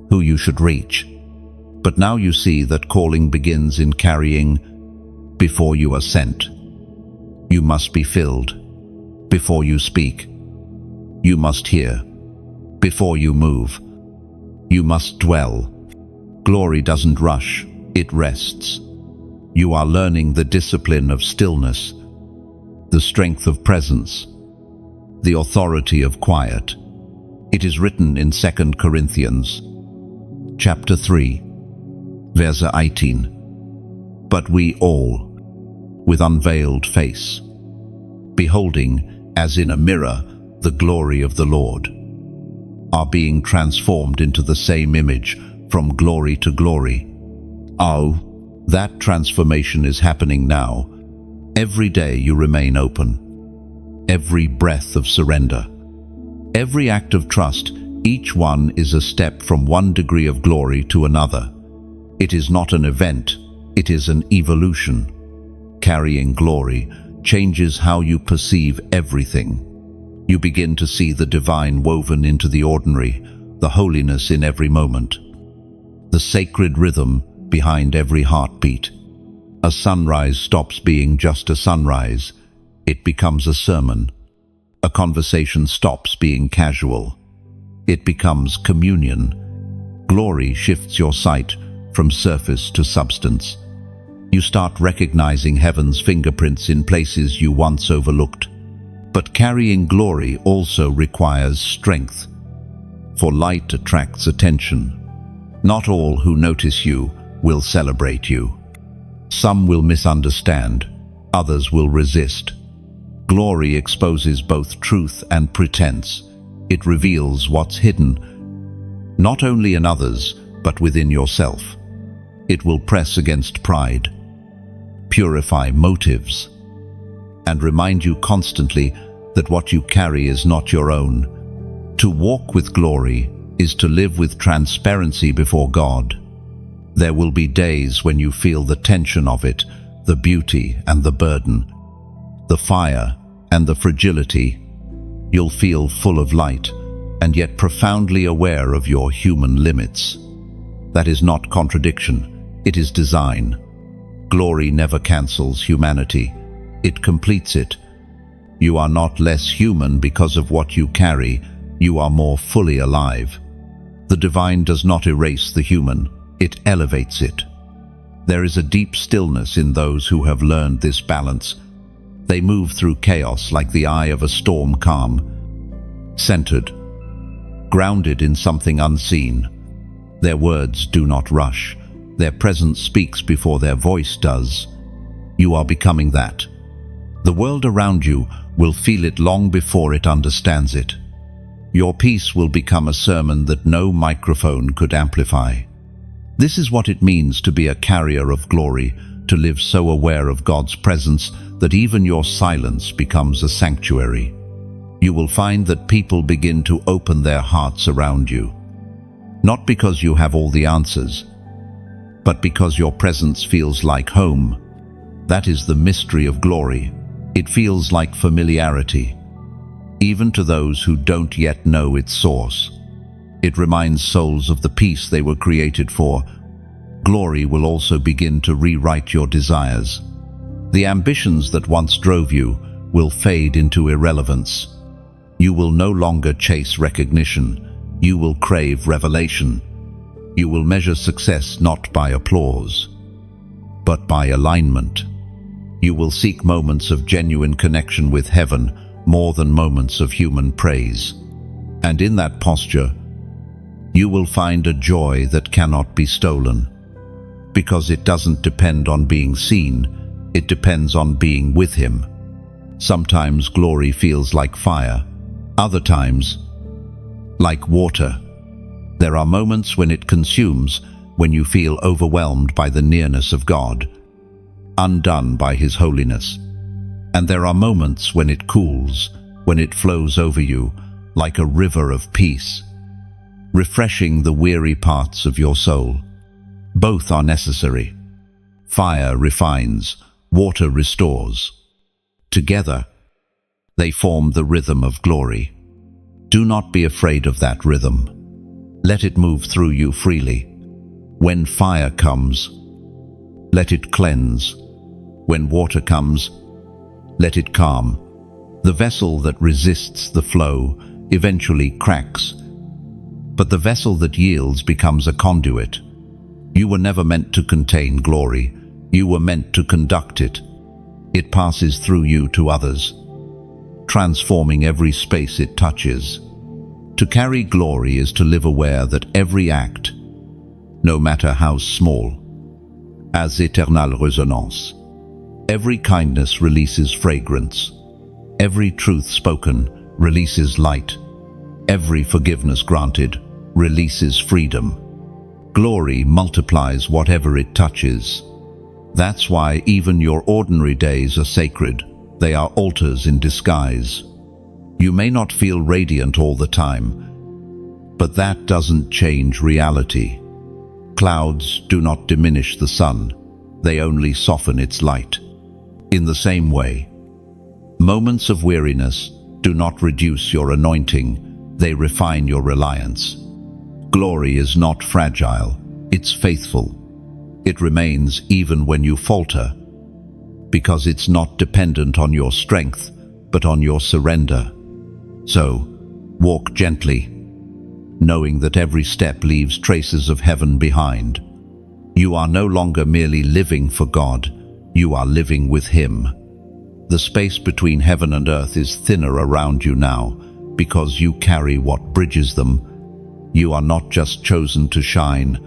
who you should reach. But now you see that calling begins in carrying before you are sent. You must be filled before you speak. You must hear before you move. You must dwell. Glory doesn't rush, it rests. You are learning the discipline of stillness, the strength of presence, the authority of quiet. It is written in 2 Corinthians, chapter 3, verse 18. But we all, with unveiled face, beholding as in a mirror the glory of the Lord, are being transformed into the same image from glory to glory. Oh, that transformation is happening now. Every day you remain open. Every breath of surrender. Every act of trust, each one is a step from one degree of glory to another. It is not an event, it is an evolution. Carrying glory changes how you perceive everything. You begin to see the divine woven into the ordinary, the holiness in every moment, the sacred rhythm behind every heartbeat. A sunrise stops being just a sunrise. It becomes a sermon. A conversation stops being casual. It becomes communion. Glory shifts your sight from surface to substance. You start recognizing heaven's fingerprints in places you once overlooked. But carrying glory also requires strength, for light attracts attention. Not all who notice you will celebrate you. Some will misunderstand, others will resist. Glory exposes both truth and pretense. It reveals what's hidden, not only in others, but within yourself. It will press against pride, purify motives, and remind you constantly that what you carry is not your own. To walk with glory is to live with transparency before God. There will be days when you feel the tension of it, the beauty and the burden, the fire and the fragility. You'll feel full of light and yet profoundly aware of your human limits. That is not contradiction, it is design. Glory never cancels humanity, it completes it. You are not less human because of what you carry, you are more fully alive. The divine does not erase the human, it elevates it. There is a deep stillness in those who have learned this balance. They move through chaos like the eye of a storm calm, centered, grounded in something unseen. Their words do not rush. Their presence speaks before their voice does. You are becoming that. The world around you will feel it long before it understands it. Your peace will become a sermon that no microphone could amplify. This is what it means to be a carrier of glory, to live so aware of God's presence that even your silence becomes a sanctuary. You will find that people begin to open their hearts around you. Not because you have all the answers, but because your presence feels like home. That is the mystery of glory. It feels like familiarity, even to those who don't yet know its source. It reminds souls of the peace they were created for. Glory will also begin to rewrite your desires. The ambitions that once drove you will fade into irrelevance. You will no longer chase recognition. You will crave revelation. You will measure success not by applause, but by alignment. You will seek moments of genuine connection with heaven more than moments of human praise. And in that posture, you will find a joy that cannot be stolen, because it doesn't depend on being seen, it depends on being with Him. Sometimes glory feels like fire, other times like water. There are moments when it consumes, when you feel overwhelmed by the nearness of God, undone by His holiness. And there are moments when it cools, when it flows over you like a river of peace, refreshing the weary parts of your soul. Both are necessary. Fire refines, water restores. Together, they form the rhythm of glory. Do not be afraid of that rhythm. Let it move through you freely. When fire comes, let it cleanse. When water comes, let it calm. The vessel that resists the flow eventually cracks, but the vessel that yields becomes a conduit. You were never meant to contain glory. You were meant to conduct it. It passes through you to others, transforming every space it touches. To carry glory is to live aware that every act, no matter how small, has éternelle résonance. Every kindness releases fragrance. Every truth spoken releases light. Every forgiveness granted releases freedom. Glory multiplies whatever it touches. That's why even your ordinary days are sacred. They are altars in disguise. You may not feel radiant all the time, but that doesn't change reality. Clouds do not diminish the sun. They only soften its light. In the same way, moments of weariness do not reduce your anointing. They refine your reliance. Glory is not fragile, it's faithful. It remains even when you falter, because it's not dependent on your strength, but on your surrender. So, walk gently, knowing that every step leaves traces of heaven behind. You are no longer merely living for God, you are living with Him. The space between heaven and earth is thinner around you now, because you carry what bridges them. You are not just chosen to shine,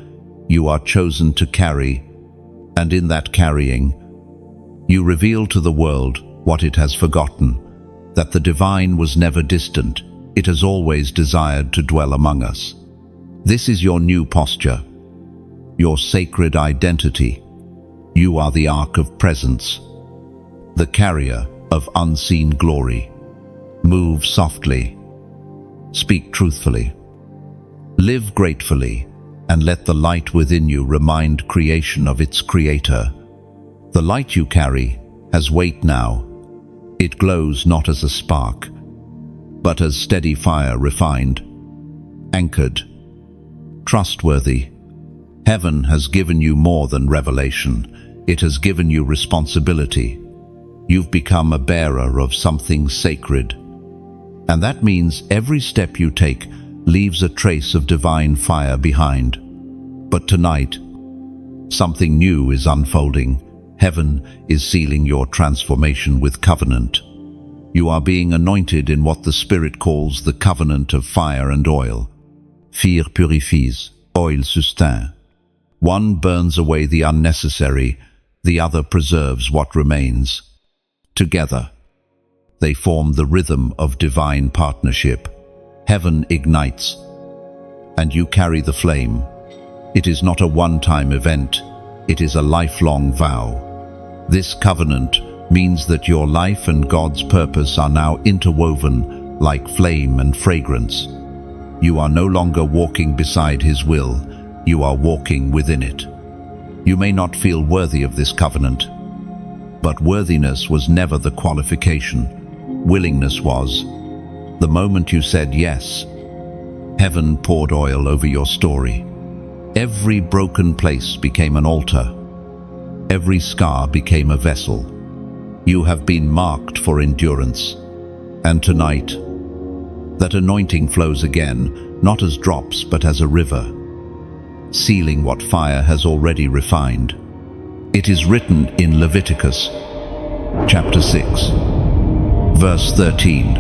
you are chosen to carry, and in that carrying, you reveal to the world what it has forgotten, that the divine was never distant, it has always desired to dwell among us. This is your new posture, your sacred identity. You are the ark of presence, the carrier of unseen glory. Move softly, speak truthfully, live gratefully, and let the light within you remind creation of its creator. The light you carry has weight now. It glows not as a spark, but as steady fire, refined, anchored, trustworthy. Heaven has given you more than revelation. It has given you responsibility. You've become a bearer of something sacred. And that means every step you take leaves a trace of divine fire behind. But tonight, something new is unfolding. Heaven is sealing your transformation with covenant. You are being anointed in what the Spirit calls the covenant of fire and oil. Fire purifies, oil sustains. One burns away the unnecessary, the other preserves what remains. Together, they form the rhythm of divine partnership. Heaven ignites, and you carry the flame. It is not a one-time event, it is a lifelong vow. This covenant means that your life and God's purpose are now interwoven like flame and fragrance. You are no longer walking beside His will, you are walking within it. You may not feel worthy of this covenant, but worthiness was never the qualification. Willingness was. The moment you said yes, heaven poured oil over your story. Every broken place became an altar. Every scar became a vessel. You have been marked for endurance. And tonight, that anointing flows again, not as drops but as a river, sealing what fire has already refined. It is written in Leviticus, chapter 6, verse 13,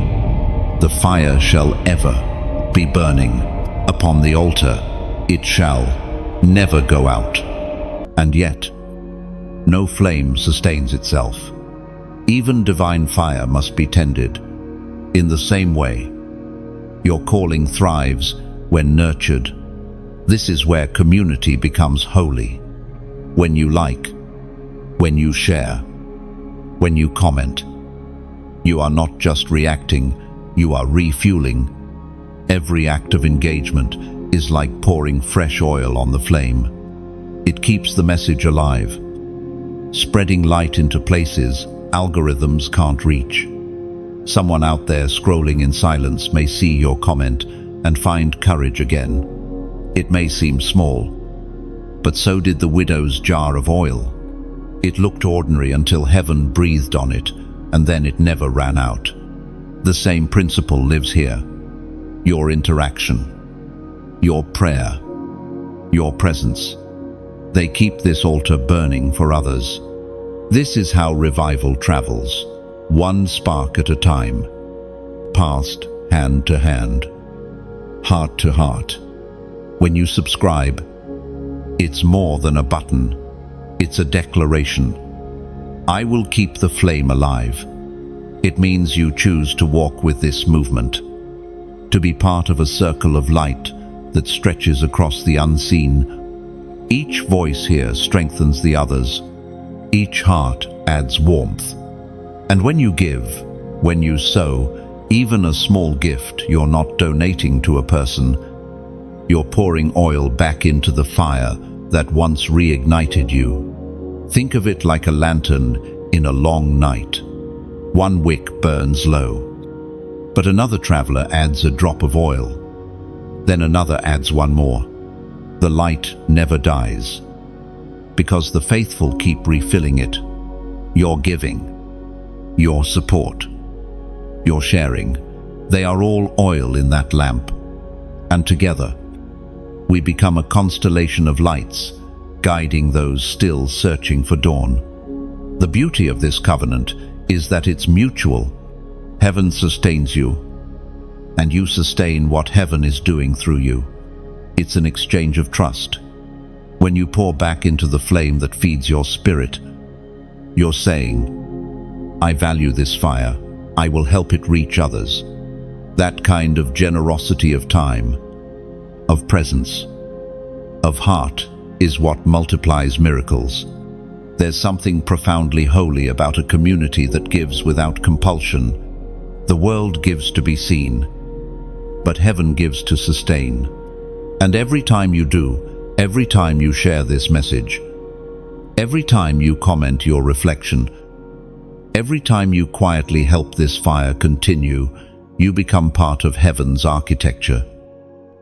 "The fire shall ever be burning upon the altar, it shall never go out." And yet, no flame sustains itself. Even divine fire must be tended. In the same way, your calling thrives when nurtured. This is where community becomes holy. When you like, when you share, when you comment, you are not just reacting, you are refueling. Every act of engagement is like pouring fresh oil on the flame. It keeps the message alive, spreading light into places algorithms can't reach. Someone out there scrolling in silence may see your comment and find courage again. It may seem small, but so did the widow's jar of oil. It looked ordinary until heaven breathed on it, and then it never ran out. The same principle lives here. Your interaction, your prayer, your presence, they keep this altar burning for others. This is how revival travels, one spark at a time, past hand to hand, heart to heart. When you subscribe, it's more than a button, it's a declaration. I will keep the flame alive. It means you choose to walk with this movement, to be part of a circle of light that stretches across the unseen. Each voice here strengthens the others. Each heart adds warmth. And when you give, when you sow, even a small gift, you're not donating to a person. You're pouring oil back into the fire that once reignited you. Think of it like a lantern in a long night. One wick burns low, but another traveler adds a drop of oil. Then another adds one more. The light never dies, because the faithful keep refilling it. Your giving, your support, your sharing, they are all oil in that lamp. And together, we become a constellation of lights, guiding those still searching for dawn. The beauty of this covenant is that it's mutual. Heaven sustains you, and you sustain what heaven is doing through you. It's an exchange of trust. When you pour back into the flame that feeds your spirit, you're saying, I value this fire, I will help it reach others. That kind of generosity of time, of presence, of heart is what multiplies miracles. There's something profoundly holy about a community that gives without compulsion. The world gives to be seen, but heaven gives to sustain. And every time you do, every time you share this message, every time you comment your reflection, every time you quietly help this fire continue, you become part of heaven's architecture.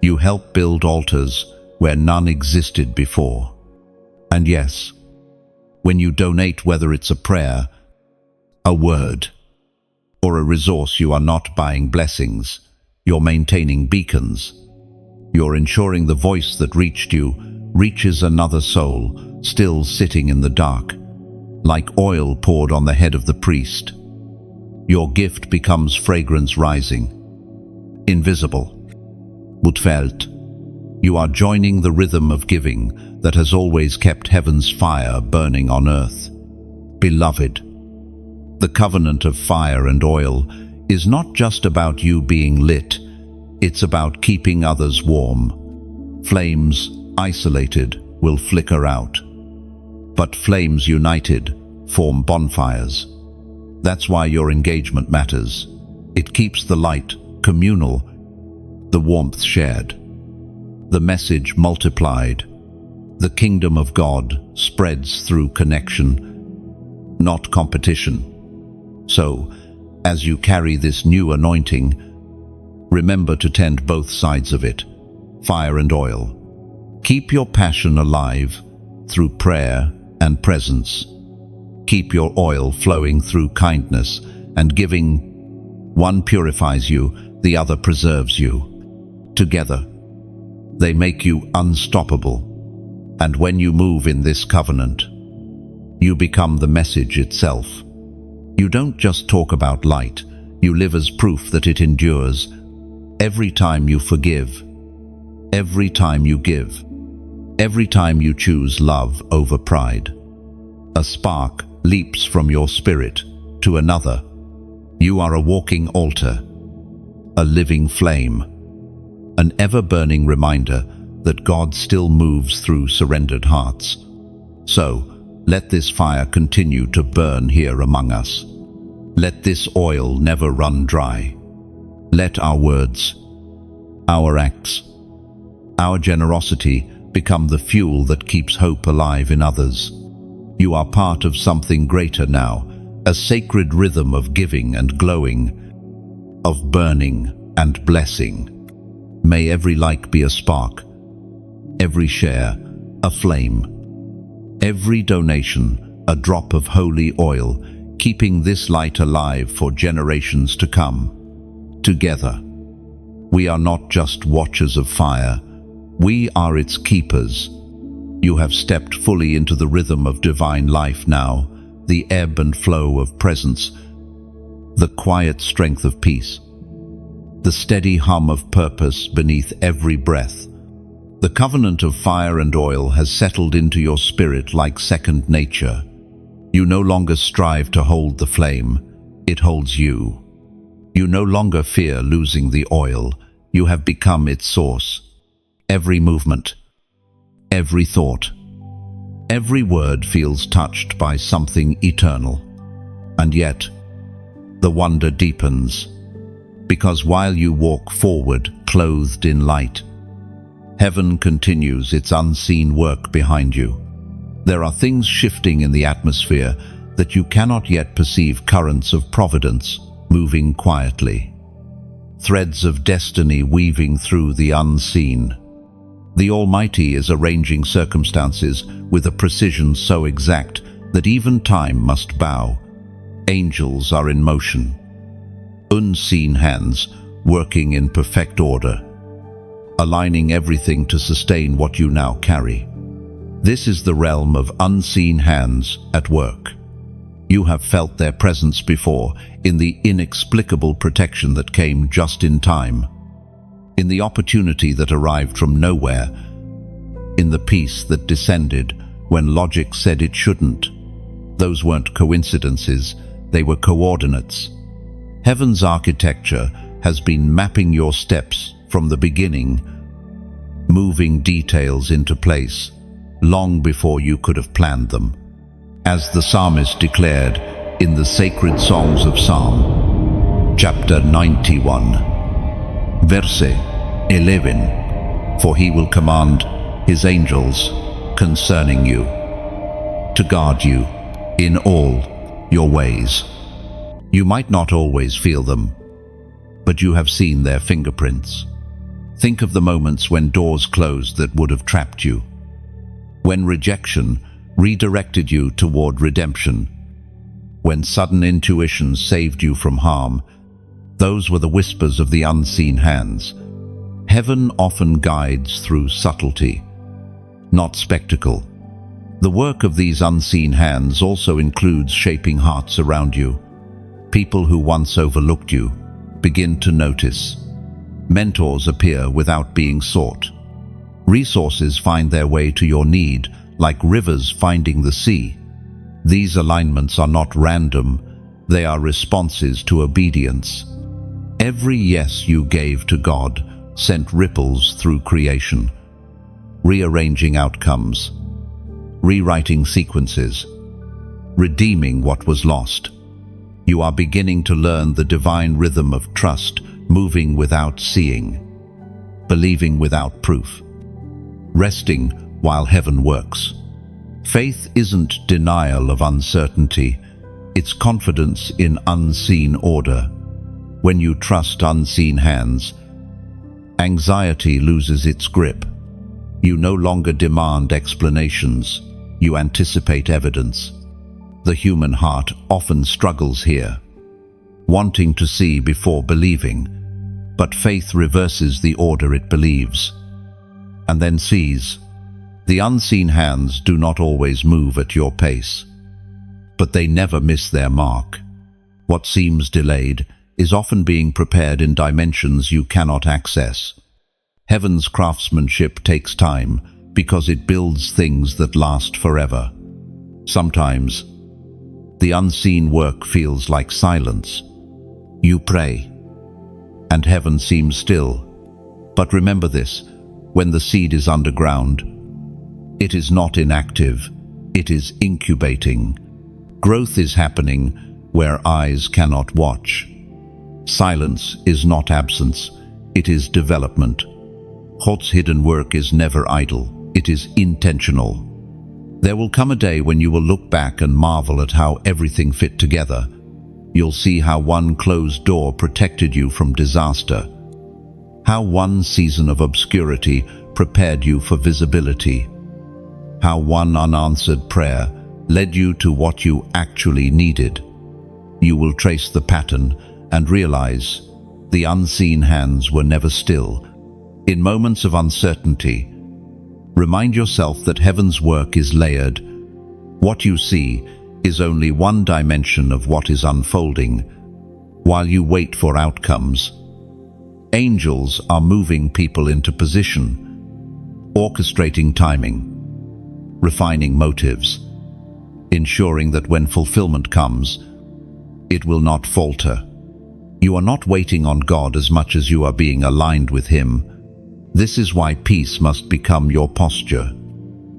You help build altars where none existed before. And yes, when you donate, whether it's a prayer, a word, or a resource, you are not buying blessings, you're maintaining beacons. You're ensuring the voice that reached you reaches another soul still sitting in the dark, like oil poured on the head of the priest. Your gift becomes fragrance rising, invisible, utfällt. You are joining the rhythm of giving that has always kept heaven's fire burning on earth. Beloved, the covenant of fire and oil is not just about you being lit, it's about keeping others warm. Flames isolated will flicker out, but flames united form bonfires. That's why your engagement matters. It keeps the light communal. the warmth shared, the message multiplied. The kingdom of God spreads through connection, not competition. So, as you carry this new anointing, remember to tend both sides of it, fire and oil. Keep your passion alive through prayer and presence. Keep your oil flowing through kindness and giving. One purifies you, the other preserves you. Together, they make you unstoppable. And when you move in this covenant, you become the message itself. You don't just talk about light, you live as proof that it endures. Every time you forgive, every time you give, every time you choose love over pride, a spark leaps from your spirit to another. You are a walking altar, a living flame, an ever-burning reminder that God still moves through surrendered hearts. So, let this fire continue to burn here among us. Let this oil never run dry. Let our words, our acts, our generosity become the fuel that keeps hope alive in others. You are part of something greater now, a sacred rhythm of giving and glowing, of burning and blessing. May every like be a spark, every share a flame, every donation a drop of holy oil, keeping this light alive for generations to come. Together, we are not just watchers of fire, we are its keepers. You have stepped fully into the rhythm of divine life now, the ebb and flow of presence, the quiet strength of peace, the steady hum of purpose beneath every breath. The covenant of fire and oil has settled into your spirit like second nature. You no longer strive to hold the flame, it holds you. You no longer fear losing the oil, you have become its source. Every movement, every thought, every word feels touched by something eternal. And yet, the wonder deepens, because while you walk forward clothed in light, heaven continues its unseen work behind you. There are things shifting in the atmosphere that you cannot yet perceive, currents of providence moving quietly, threads of destiny weaving through the unseen. The Almighty is arranging circumstances with a precision so exact that even time must bow. Angels are in motion, unseen hands working in perfect order, aligning everything to sustain what you now carry. This is the realm of unseen hands at work. You have felt their presence before, in the inexplicable protection that came just in time, in the opportunity that arrived from nowhere, in the peace that descended when logic said it shouldn't. Those weren't coincidences, they were coordinates. Heaven's architecture has been mapping your steps from the beginning, moving details into place long before you could have planned them. As the psalmist declared in the sacred songs of Psalm, chapter 91, verse 11, for he will command his angels concerning you, to guard you in all your ways. You might not always feel them, but you have seen their fingerprints. Think of the moments when doors closed that would have trapped you, when rejection redirected you toward redemption, when sudden intuition saved you from harm. Those were the whispers of the unseen hands. Heaven often guides through subtlety, not spectacle. The work of these unseen hands also includes shaping hearts around you. People who once overlooked you begin to notice. Mentors appear without being sought. Resources find their way to your need, like rivers finding the sea. These alignments are not random, they are responses to obedience. Every yes you gave to God sent ripples through creation, rearranging outcomes, rewriting sequences, redeeming what was lost. You are beginning to learn the divine rhythm of trust, moving without seeing. believing without proof, resting while heaven works. Faith isn't denial of uncertainty, it's confidence in unseen order. When you trust unseen hands, anxiety loses its grip. You no longer demand explanations, you anticipate evidence. The human heart often struggles here, wanting to see before believing, but faith reverses the order it believes, and then sees. The unseen hands do not always move at your pace, but they never miss their mark. What seems delayed is often being prepared in dimensions you cannot access. Heaven's craftsmanship takes time because it builds things that last forever. Sometimes, the unseen work feels like silence. You pray, and heaven seems still. But remember this, when the seed is underground, it is not inactive, it is incubating. Growth is happening where eyes cannot watch. Silence is not absence, it is development. God's hidden work is never idle, it is intentional. There will come a day when you will look back and marvel at how everything fit together. You'll see how one closed door protected you from disaster, how one season of obscurity prepared you for visibility, how one unanswered prayer led you to what you actually needed. You will trace the pattern and realize the unseen hands were never still. In moments of uncertainty, remind yourself that heaven's work is layered. What you see is only one dimension of what is unfolding. While you wait for outcomes, angels are moving people into position, orchestrating timing, refining motives, ensuring that when fulfillment comes, it will not falter. You are not waiting on God as much as you are being aligned with Him. This is why peace must become your posture.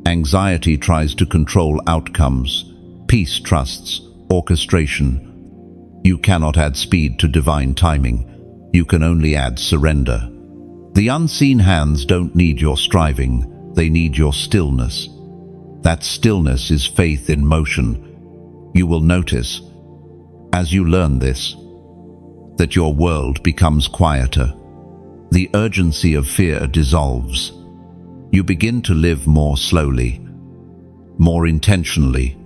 Anxiety tries to control outcomes. Peace trusts orchestration. You cannot add speed to divine timing. You can only add surrender. The unseen hands don't need your striving, they need your stillness. That stillness is faith in motion. You will notice, as you learn this, that your world becomes quieter. The urgency of fear dissolves. You begin to live more slowly, more intentionally.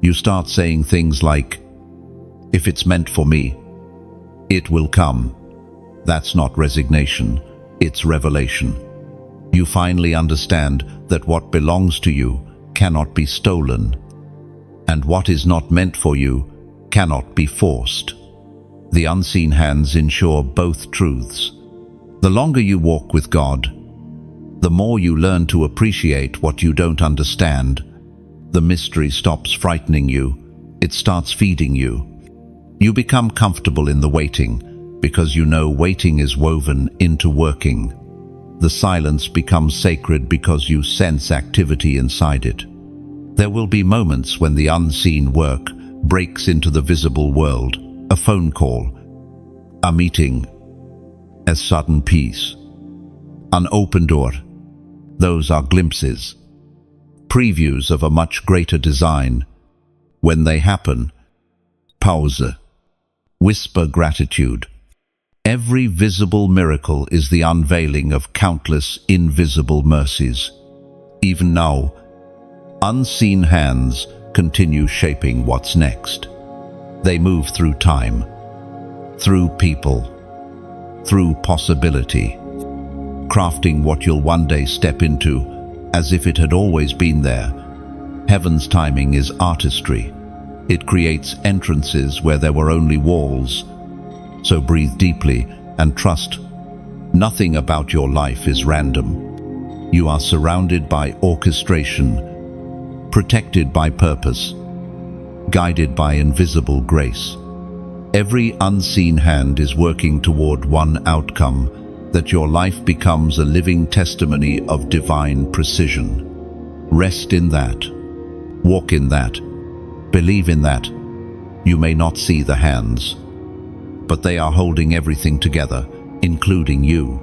You start saying things like, "If it's meant for me, it will come." That's not resignation, it's revelation. You finally understand that what belongs to you cannot be stolen, and what is not meant for you cannot be forced. The unseen hands ensure both truths. The longer you walk with God, the more you learn to appreciate what you don't understand. The mystery stops frightening you, it starts feeding you. You become comfortable in the waiting, because you know waiting is woven into working. The silence becomes sacred because you sense activity inside it. There will be moments when the unseen work breaks into the visible world, a phone call, a meeting, a sudden peace, an open door. Those are glimpses, previews of a much greater design. When they happen, pause, whisper gratitude. Every visible miracle is the unveiling of countless invisible mercies. Even now, unseen hands continue shaping what's next. They move through time, through people, through possibility, crafting what you'll one day step into as if it had always been there. Heaven's timing is artistry. It creates entrances where there were only walls. So breathe deeply and trust. Nothing about your life is random. You are surrounded by orchestration, protected by purpose, guided by invisible grace. Every unseen hand is working toward one outcome, that your life becomes a living testimony of divine precision. Rest in that. Walk in that. Believe in that. You may not see the hands, but they are holding everything together, including you.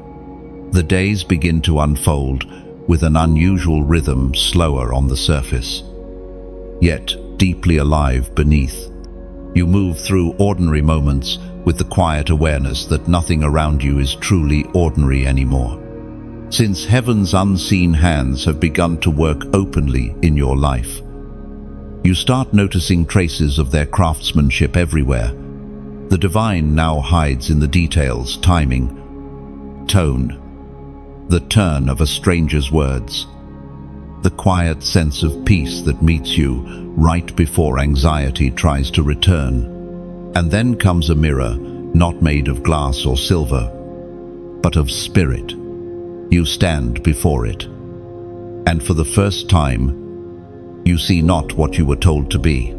The days begin to unfold with an unusual rhythm, slower on the surface, yet deeply alive beneath. You move through ordinary moments with the quiet awareness that nothing around you is truly ordinary anymore. Since heaven's unseen hands have begun to work openly in your life, you start noticing traces of their craftsmanship everywhere. The divine now hides in the details, timing, tone, the turn of a stranger's words, the quiet sense of peace that meets you right before anxiety tries to return. And then comes a mirror, not made of glass or silver, but of spirit. You stand before it, and for the first time, you see not what you were told to be,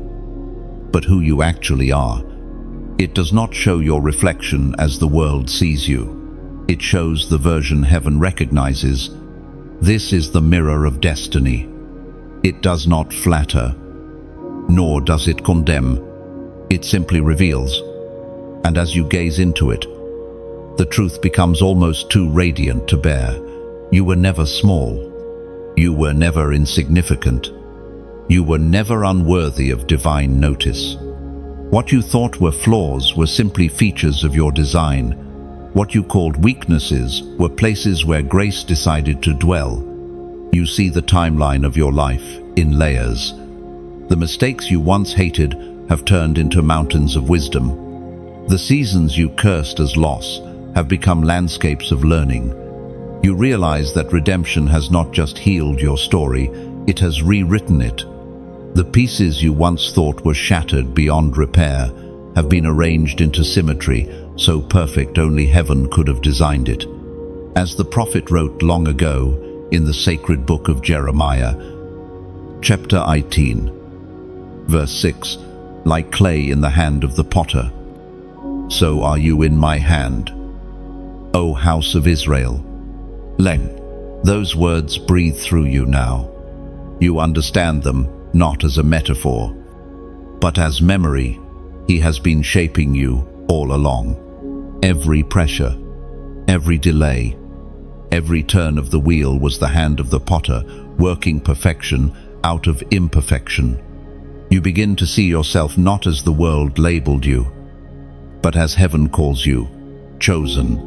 but who you actually are. It does not show your reflection as the world sees you. It shows the version heaven recognizes. This is the mirror of destiny. It does not flatter, nor does it condemn. It simply reveals. And as you gaze into it, the truth becomes almost too radiant to bear. You were never small. You were never insignificant. You were never unworthy of divine notice. What you thought were flaws were simply features of your design. What you called weaknesses were places where grace decided to dwell. You see the timeline of your life in layers. The mistakes you once hated have turned into mountains of wisdom. The seasons you cursed as loss have become landscapes of learning. You realize that redemption has not just healed your story, it has rewritten it. The pieces you once thought were shattered beyond repair have been arranged into symmetry, so perfect only heaven could have designed it. As the prophet wrote long ago in the sacred book of Jeremiah, chapter 18, verse 6, like clay in the hand of the potter, so are you in my hand, O house of Israel. Those words breathe through you now. You understand them not as a metaphor, but as memory. He has been shaping you all along. Every pressure, every delay, every turn of the wheel was the hand of the potter, working perfection out of imperfection. You begin to see yourself not as the world labeled you, but as heaven calls you, chosen,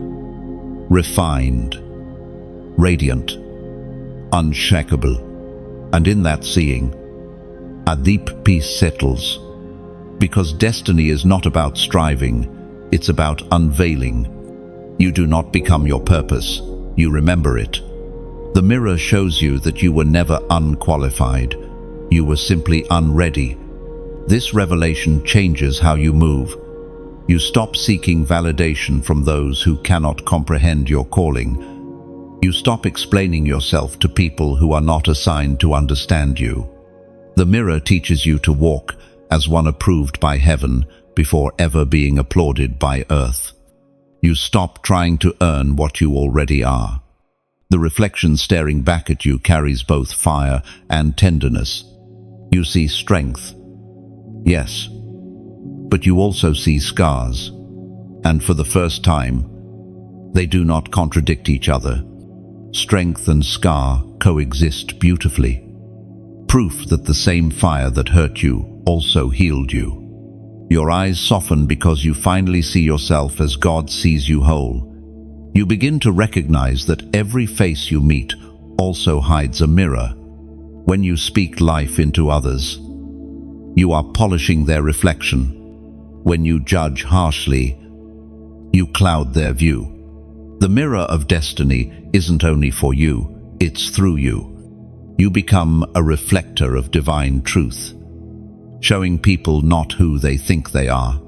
refined, radiant, unshakable. And in that seeing, a deep peace settles, because destiny is not about striving, it's about unveiling. You do not become your purpose, you remember it. The mirror shows you that you were never unqualified, you were simply unready. This revelation changes how you move. You stop seeking validation from those who cannot comprehend your calling. You stop explaining yourself to people who are not assigned to understand you. The mirror teaches you to walk as one approved by heaven before ever being applauded by earth. You stop trying to earn what you already are. The reflection staring back at you carries both fire and tenderness. You see strength, yes, but you also see scars, and for the first time, they do not contradict each other. Strength and scar coexist beautifully. Proof that the same fire that hurt you also healed you. Your eyes soften because you finally see yourself as God sees you whole. You begin to recognize that every face you meet also hides a mirror. When you speak life into others, you are polishing their reflection. When you judge harshly, you cloud their view. The mirror of destiny isn't only for you, it's through you. You become a reflector of divine truth, showing people not who they think they are,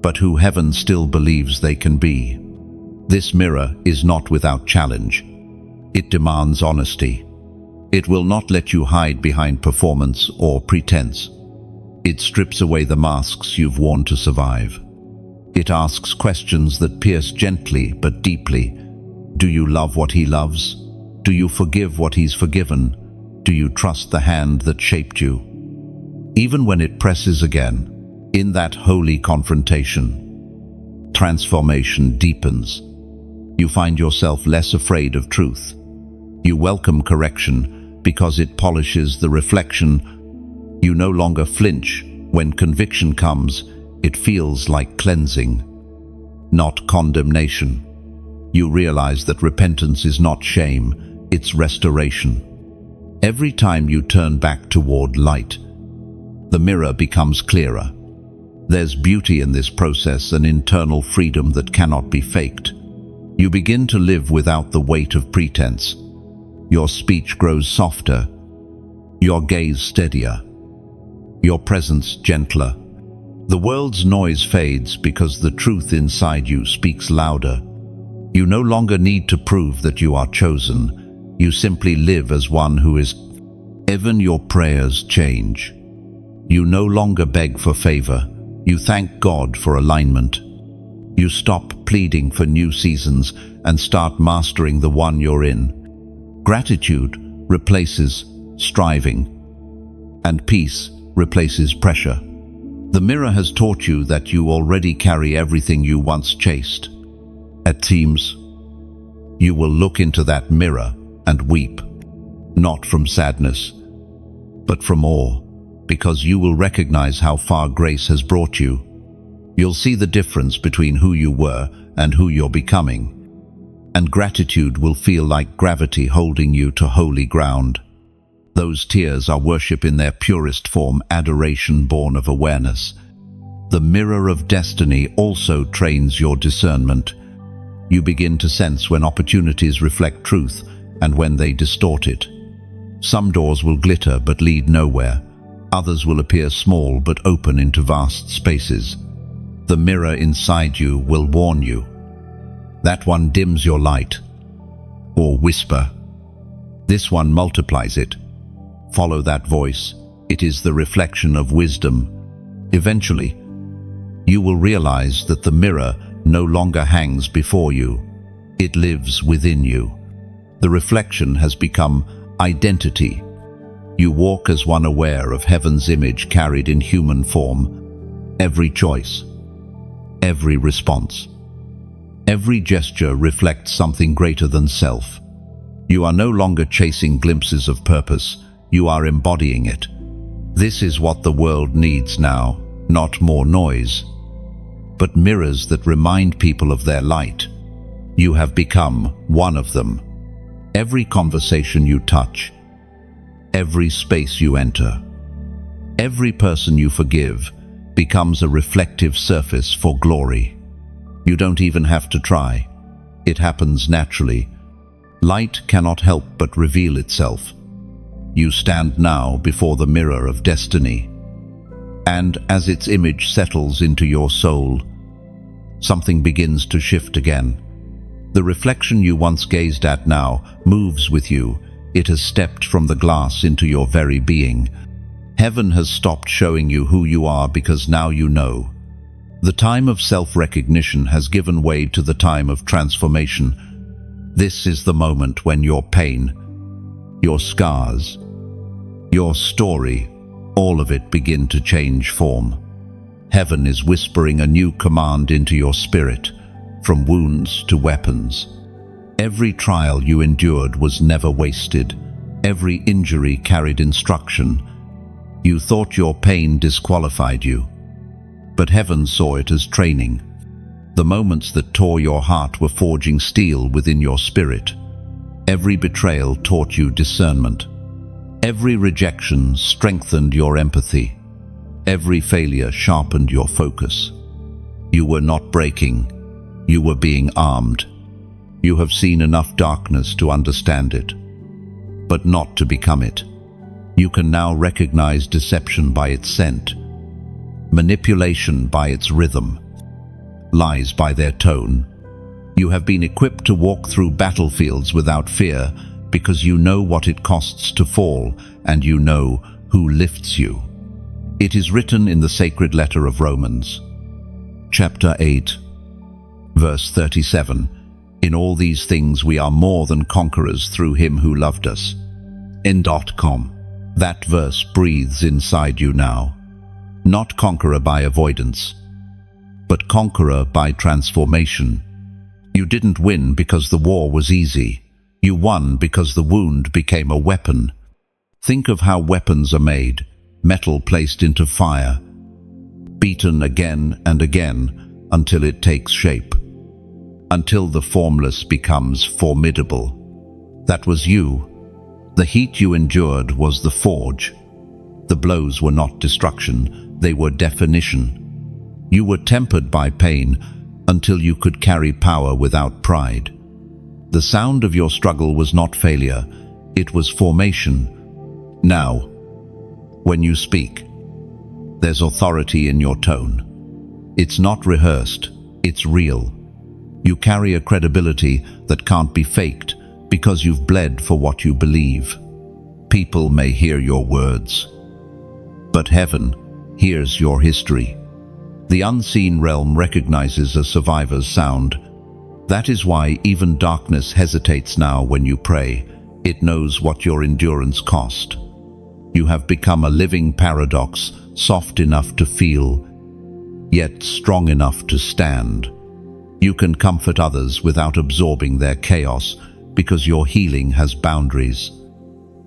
but who heaven still believes they can be. This mirror is not without challenge. It demands honesty. It will not let you hide behind performance or pretense. It strips away the masks you've worn to survive. It asks questions that pierce gently but deeply. Do you love what he loves? Do you forgive what he's forgiven? Do you trust the hand that shaped you? Even when it presses again, in that holy confrontation, transformation deepens. You find yourself less afraid of truth. You welcome correction because it polishes the reflection. You no longer flinch when conviction comes. It feels like cleansing, not condemnation. You realize that repentance is not shame, it's restoration. Every time you turn back toward light, the mirror becomes clearer. There's beauty in this process, an internal freedom that cannot be faked. You begin to live without the weight of pretense. Your speech grows softer, your gaze steadier, your presence gentler. The world's noise fades because the truth inside you speaks louder. You no longer need to prove that you are chosen. You simply live as one who is. Even your prayers change. You no longer beg for favor. You thank God for alignment. You stop pleading for new seasons and start mastering the one you're in. Gratitude replaces striving, and peace replaces pressure. The mirror has taught you that you already carry everything you once chased. At times, you will look into that mirror and weep, not from sadness, but from awe, because you will recognize how far grace has brought you. You'll see the difference between who you were and who you're becoming, and gratitude will feel like gravity holding you to holy ground. Those tears are worship in their purest form, adoration born of awareness. The mirror of destiny also trains your discernment. You begin to sense when opportunities reflect truth and when they distort it. Some doors will glitter but lead nowhere. Others will appear small but open into vast spaces. The mirror inside you will warn you. That one dims your light, or whisper. This one multiplies it. Follow that voice. It is the reflection of wisdom. Eventually, you will realize that the mirror no longer hangs before you. It lives within you. The reflection has become identity. You walk as one aware of heaven's image carried in human form. Every choice, every response, every gesture reflects something greater than self. You are no longer chasing glimpses of purpose. You are embodying it. This is what the world needs now, not more noise, but mirrors that remind people of their light. You have become one of them. Every conversation you touch, every space you enter, every person you forgive becomes a reflective surface for glory. You don't even have to try. It happens naturally. Light cannot help but reveal itself. You stand now before the mirror of destiny, and as its image settles into your soul, something begins to shift again. The reflection you once gazed at now moves with you. It has stepped from the glass into your very being. Heaven has stopped showing you who you are because now you know. The time of self-recognition has given way to the time of transformation. This is the moment when your pain, your scars, your story, all of it begin to change form. Heaven is whispering a new command into your spirit, from wounds to weapons. Every trial you endured was never wasted. Every injury carried instruction. You thought your pain disqualified you, but heaven saw it as training. The moments that tore your heart were forging steel within your spirit. Every betrayal taught you discernment. Every rejection strengthened your empathy. Every failure sharpened your focus. You were not breaking. You were being armed. You have seen enough darkness to understand it, but not to become it. You can now recognize deception by its scent, manipulation by its rhythm, lies by their tone. You have been equipped to walk through battlefields without fear because you know what it costs to fall and you know who lifts you. It is written in the sacred letter of Romans, chapter 8, verse 37, "In all these things we are more than conquerors through him who loved us." In.com. That verse breathes inside you now. Not conqueror by avoidance, but conqueror by transformation. You didn't win because the war was easy. You won because the wound became a weapon. Think of how weapons are made: metal placed into fire, beaten again and again until it takes shape, until the formless becomes formidable. That was you. The heat you endured was the forge. The blows were not destruction, they were definition. You were tempered by pain until you could carry power without pride. The sound of your struggle was not failure, it was formation. Now, when you speak, there's authority in your tone. It's not rehearsed, it's real. You carry a credibility that can't be faked because you've bled for what you believe. People may hear your words, but heaven hears your history. The unseen realm recognizes a survivor's sound. That is why even darkness hesitates now when you pray. It knows what your endurance cost. You have become a living paradox, soft enough to feel, yet strong enough to stand. You can comfort others without absorbing their chaos because your healing has boundaries.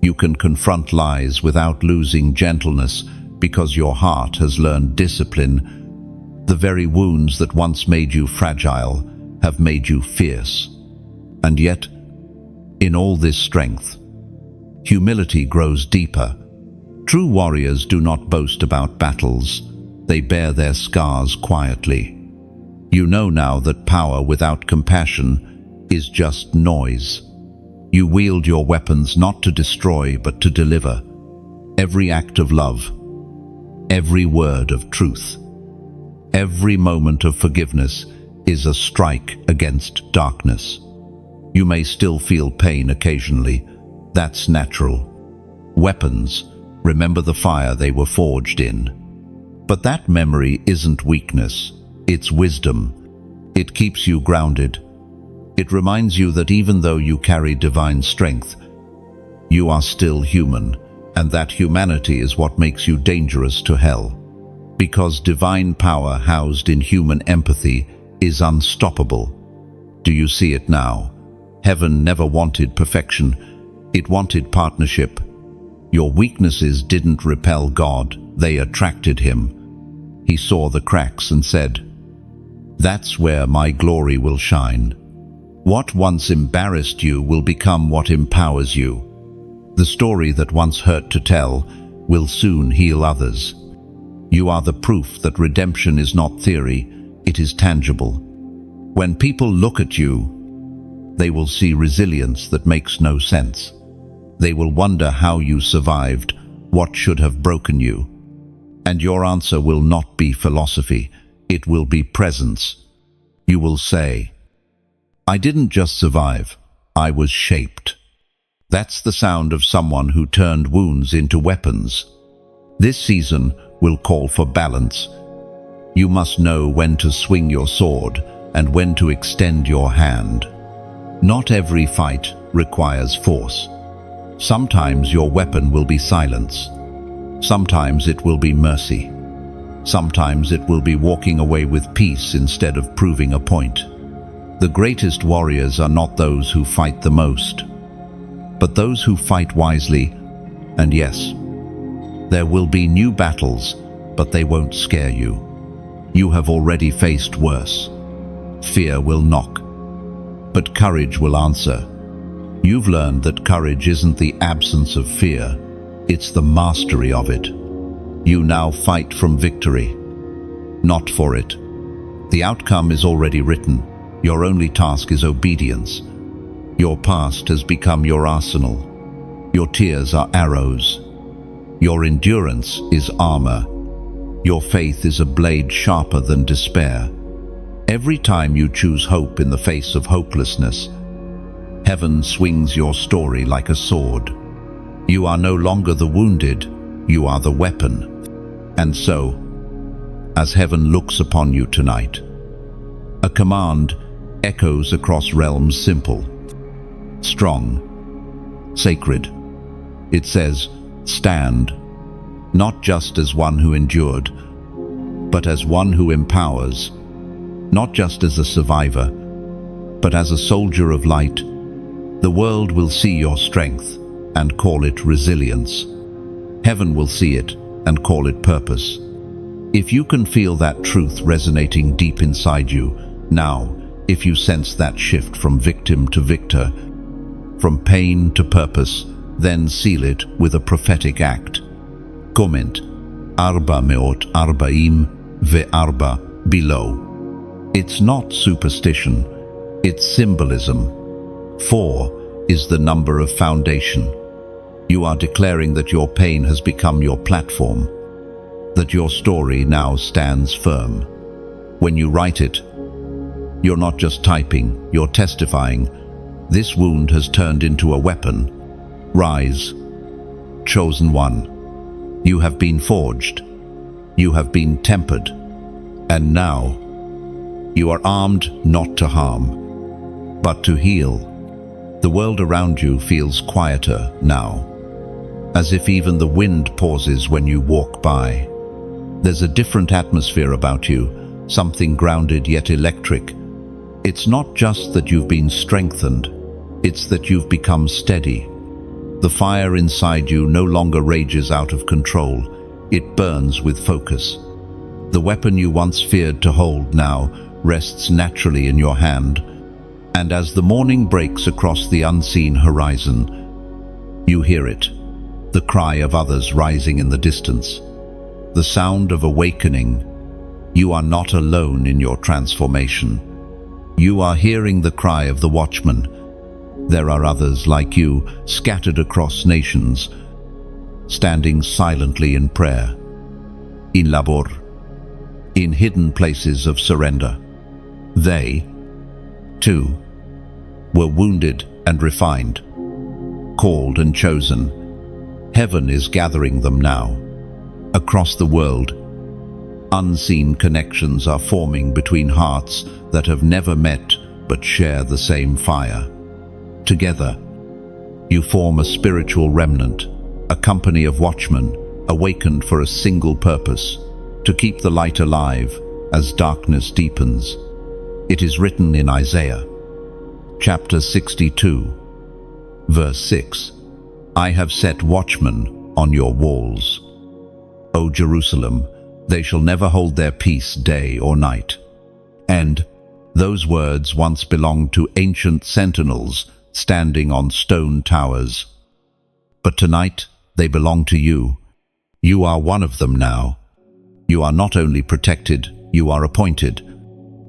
You can confront lies without losing gentleness because your heart has learned discipline. The very wounds that once made you fragile have made you fierce. And yet, in all this strength, humility grows deeper. True warriors do not boast about battles. They bear their scars quietly. You know now that power without compassion is just noise. You wield your weapons not to destroy but to deliver. Every act of love, every word of truth, every moment of forgiveness is a strike against darkness. You may still feel pain occasionally. That's natural. Weapons remember the fire they were forged in. But that memory isn't weakness, it's wisdom. It keeps you grounded. It reminds you that even though you carry divine strength, you are still human, and that humanity is what makes you dangerous to hell. Because divine power housed in human empathy is unstoppable. Do you see it now? Heaven never wanted perfection. It wanted partnership. Your weaknesses didn't repel God, they attracted him. He saw the cracks and said, "That's where my glory will shine." What once embarrassed you will become what empowers you. The story that once hurt to tell will soon heal others. You are the proof that redemption is not theory, it is tangible. When people look at you, they will see resilience that makes no sense. They will wonder how you survived, what should have broken you. And your answer will not be philosophy, it will be presence. You will say, "I didn't just survive, I was shaped." That's the sound of someone who turned wounds into weapons. This season will call for balance. You must know when to swing your sword and when to extend your hand. Not every fight requires force. Sometimes your weapon will be silence. Sometimes it will be mercy. Sometimes it will be walking away with peace instead of proving a point. The greatest warriors are not those who fight the most, but those who fight wisely. And yes, there will be new battles, but they won't scare you. You have already faced worse. Fear will knock, but courage will answer. You've learned that courage isn't the absence of fear, it's the mastery of it. You now fight from victory, not for it. The outcome is already written. Your only task is obedience. Your past has become your arsenal. Your tears are arrows. Your endurance is armor. Your faith is a blade sharper than despair. Every time you choose hope in the face of hopelessness, heaven swings your story like a sword. You are no longer the wounded, you are the weapon. And so, as heaven looks upon you tonight, a command echoes across realms, simple, strong, sacred. It says, stand, not just as one who endured, but as one who empowers, not just as a survivor, But as a soldier of light, the world will see your strength and call it resilience. Heaven will see it and call it purpose. If you can feel that truth resonating deep inside you, now, if you sense that shift from victim to victor, from pain to purpose, then seal it with a prophetic act. Comment, 444 below. It's not superstition, it's symbolism. 4 is the number of foundation. You are declaring that your pain has become your platform, that your story now stands firm. When you write it, you're not just typing, you're testifying. This wound has turned into a weapon. Rise, chosen one. You have been forged. You have been tempered. And now, you are armed not to harm, but to heal. The world around you feels quieter now, as if even the wind pauses when you walk by. There's a different atmosphere about you, something grounded yet electric. It's not just that you've been strengthened, it's that you've become steady. The fire inside you no longer rages out of control, it burns with focus. The weapon you once feared to hold now rests naturally in your hand, and as the morning breaks across the unseen horizon, you hear it, the cry of others rising in the distance, the sound of awakening. You are not alone in your transformation. You are hearing the cry of the watchman. There are others like you, scattered across nations, standing silently in prayer, in labor, in hidden places of surrender. They, too, were wounded and refined, called and chosen. Heaven is gathering them now. Across the world, unseen connections are forming between hearts that have never met but share the same fire. Together, you form a spiritual remnant, a company of watchmen awakened for a single purpose, to keep the light alive as darkness deepens. It is written in Isaiah, chapter 62, verse 6, I have set watchmen on your walls. O Jerusalem, they shall never hold their peace day or night. And those words once belonged to ancient sentinels standing on stone towers. But tonight they belong to you. You are one of them now. You are not only protected, you are appointed.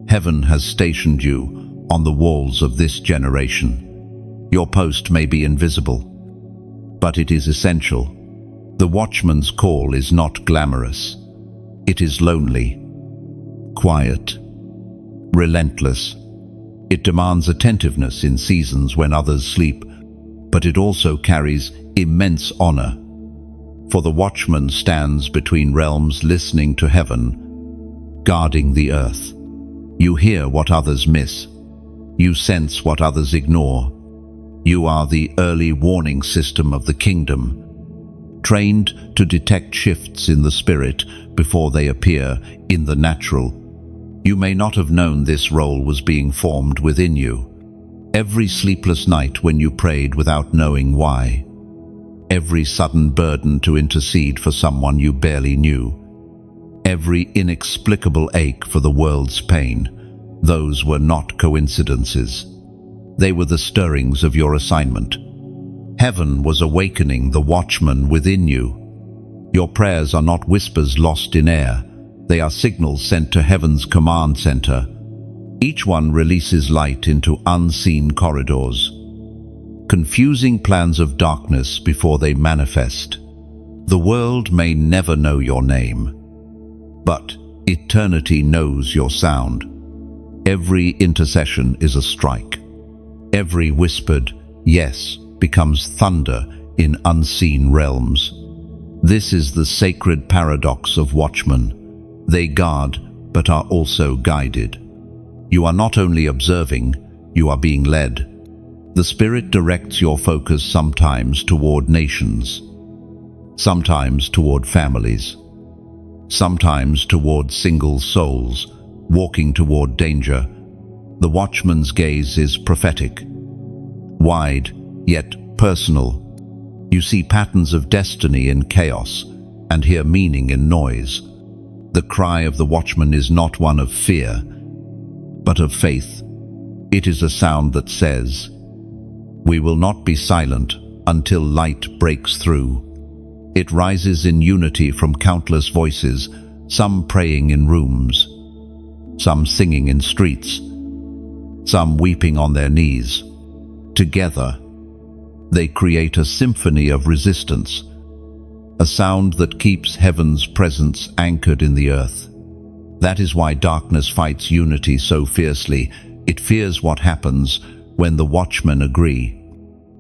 Heaven has stationed you on the walls of this generation. Your post may be invisible, but it is essential. The watchman's call is not glamorous. It is lonely, quiet, relentless. It demands attentiveness in seasons when others sleep, but it also carries immense honor. For the watchman stands between realms, listening to heaven, guarding the earth. You hear what others miss. You sense what others ignore. You are the early warning system of the kingdom, trained to detect shifts in the spirit before they appear in the natural. You may not have known this role was being formed within you. Every sleepless night when you prayed without knowing why. Every sudden burden to intercede for someone you barely knew. Every inexplicable ache for the world's pain. Those were not coincidences. They were the stirrings of your assignment. Heaven was awakening the watchman within you. Your prayers are not whispers lost in air. They are signals sent to heaven's command center. Each one releases light into unseen corridors, confusing plans of darkness before they manifest. The world may never know your name, but eternity knows your sound. Every intercession is a strike. Every whispered yes becomes thunder in unseen realms. This is the sacred paradox of watchmen. They guard, but are also guided. You are not only observing, you are being led. The Spirit directs your focus sometimes toward nations, sometimes toward families, sometimes toward single souls walking toward danger. The watchman's gaze is prophetic, wide yet personal. You see patterns of destiny in chaos and hear meaning in noise. The cry of the watchman is not one of fear, but of faith. It is a sound that says, "We will not be silent until light breaks through." It rises in unity from countless voices, some praying in rooms, some singing in streets, some weeping on their knees. Together, they create a symphony of resistance, a sound that keeps heaven's presence anchored in the earth. That is why darkness fights unity so fiercely. It fears what happens when the watchmen agree.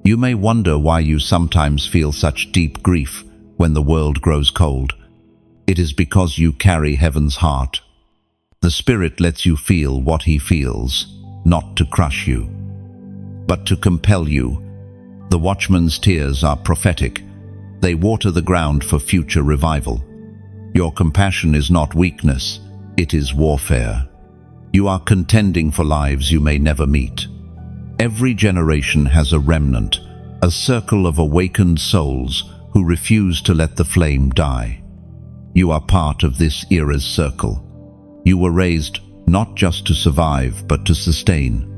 You may wonder why you sometimes feel such deep grief when the world grows cold. It is because you carry heaven's heart. The Spirit lets you feel what He feels, not to crush you, but to compel you. The watchman's tears are prophetic. They water the ground for future revival. Your compassion is not weakness, it is warfare. You are contending for lives you may never meet. Every generation has a remnant, a circle of awakened souls who refuse to let the flame die. You are part of this era's circle. You were raised not just to survive, but to sustain.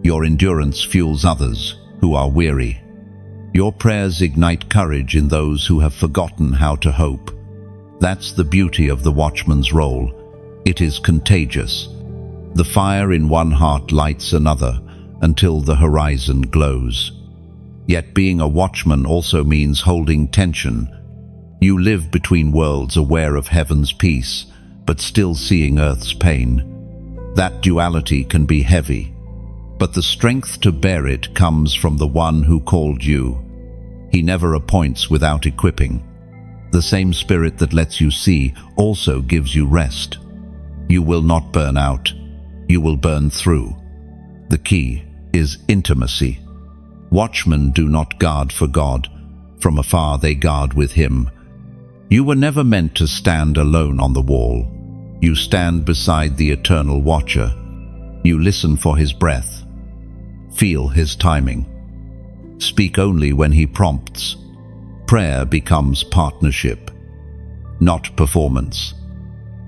Your endurance fuels others who are weary. Your prayers ignite courage in those who have forgotten how to hope. That's the beauty of the watchman's role. It is contagious. The fire in one heart lights another until the horizon glows. Yet being a watchman also means holding tension. You live between worlds, aware of heaven's peace, but still seeing earth's pain. That duality can be heavy, but the strength to bear it comes from the one who called you. He never appoints without equipping. The same Spirit that lets you see also gives you rest. You will not burn out. You will burn through. The key is intimacy. Watchmen do not guard for God. From afar they guard with Him. You were never meant to stand alone on the wall. You stand beside the eternal watcher. You listen for His breath. Feel His timing. Speak only when He prompts. Prayer becomes partnership, not performance.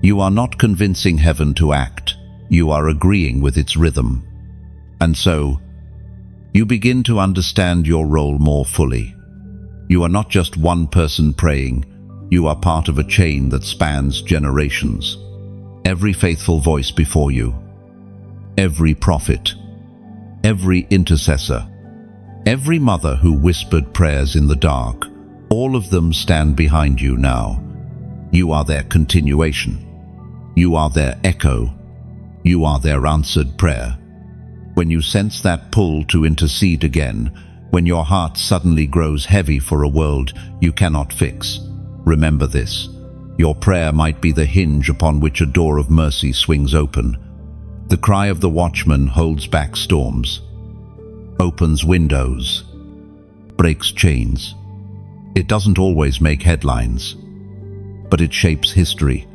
You are not convincing heaven to act. You are agreeing with its rhythm. And so, you begin to understand your role more fully. You are not just one person praying. You are part of a chain that spans generations. Every faithful voice before you, every prophet, every intercessor, every mother who whispered prayers in the dark, all of them stand behind you now. You are their continuation. You are their echo. You are their answered prayer. When you sense that pull to intercede again, when your heart suddenly grows heavy for a world you cannot fix, remember this. Your prayer might be the hinge upon which a door of mercy swings open. The cry of the watchman holds back storms, opens windows, breaks chains. It doesn't always make headlines, but it shapes history.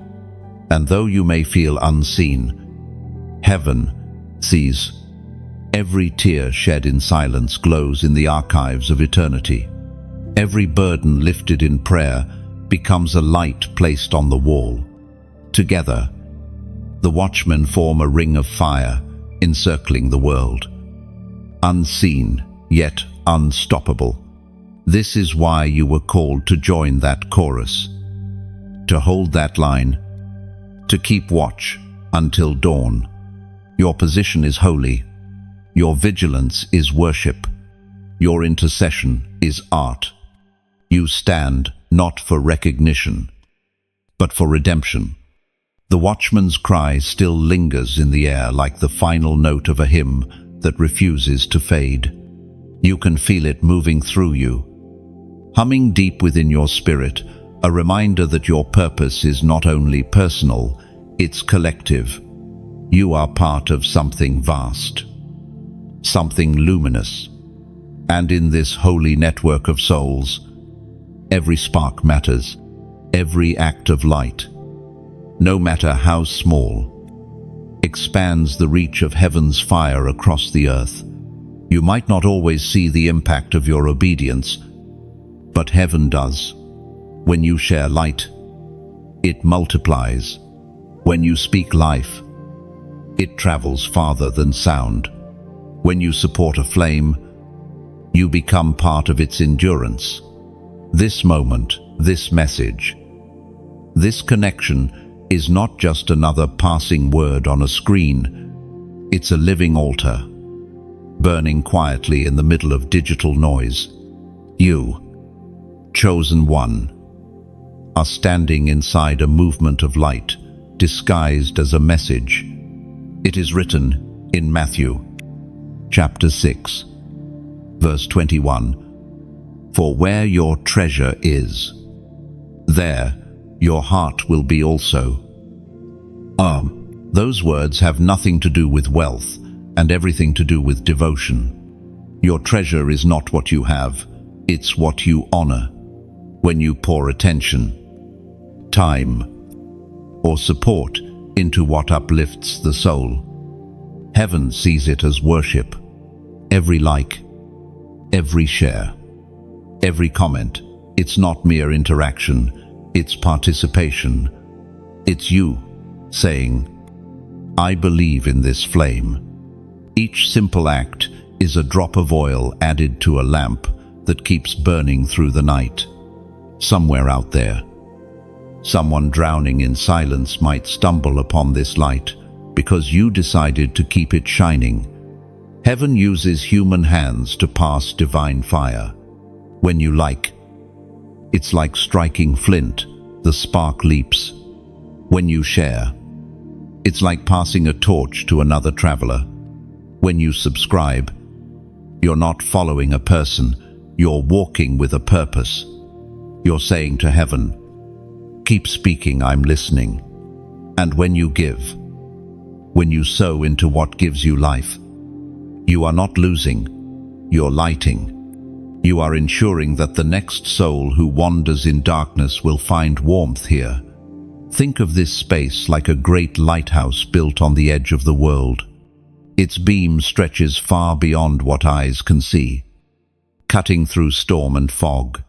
And though you may feel unseen, heaven sees. Every tear shed in silence glows in the archives of eternity. Every burden lifted in prayer becomes a light placed on the wall. Together, the watchmen form a ring of fire encircling the world. Unseen, yet unstoppable. This is why you were called to join that chorus, to hold that line, to keep watch until dawn. Your position is holy. Your vigilance is worship. Your intercession is art. You stand not for recognition, but for redemption. The watchman's cry still lingers in the air like the final note of a hymn that refuses to fade. You can feel it moving through you, humming deep within your spirit, a reminder that your purpose is not only personal, it's collective. You are part of something vast, something luminous. And in this holy network of souls, every spark matters, every act of light, no matter how small, expands the reach of heaven's fire across the earth. You might not always see the impact of your obedience, but heaven does. When you share light, it multiplies. When you speak life, it travels farther than sound. When you support a flame, you become part of its endurance. This moment, this message, this connection is not just another passing word on a screen. It's a living altar, burning quietly in the middle of digital noise. You, chosen one, are standing inside a movement of light, disguised as a message. It is written in Matthew, chapter 6, verse 21, "For where your treasure is, there your heart will be also." Those words have nothing to do with wealth and everything to do with devotion. Your treasure is not what you have, it's what you honor. When you pour attention, time, or support into what uplifts the soul, heaven sees it as worship. Every like, every share, every comment, it's not mere interaction, it's participation. It's you saying, "I believe in this flame." Each simple act is a drop of oil added to a lamp that keeps burning through the night. Somewhere out there, someone drowning in silence might stumble upon this light because you decided to keep it shining. Heaven uses human hands to pass divine fire. When you like, it's like striking flint, the spark leaps. When you share, it's like passing a torch to another traveler. When you subscribe, you're not following a person, you're walking with a purpose. You're saying to heaven, "Keep speaking, I'm listening." And when you give, when you sow into what gives you life, you are not losing, you're lighting. You are ensuring that the next soul who wanders in darkness will find warmth here. Think of this space like a great lighthouse built on the edge of the world. Its beam stretches far beyond what eyes can see, cutting through storm and fog,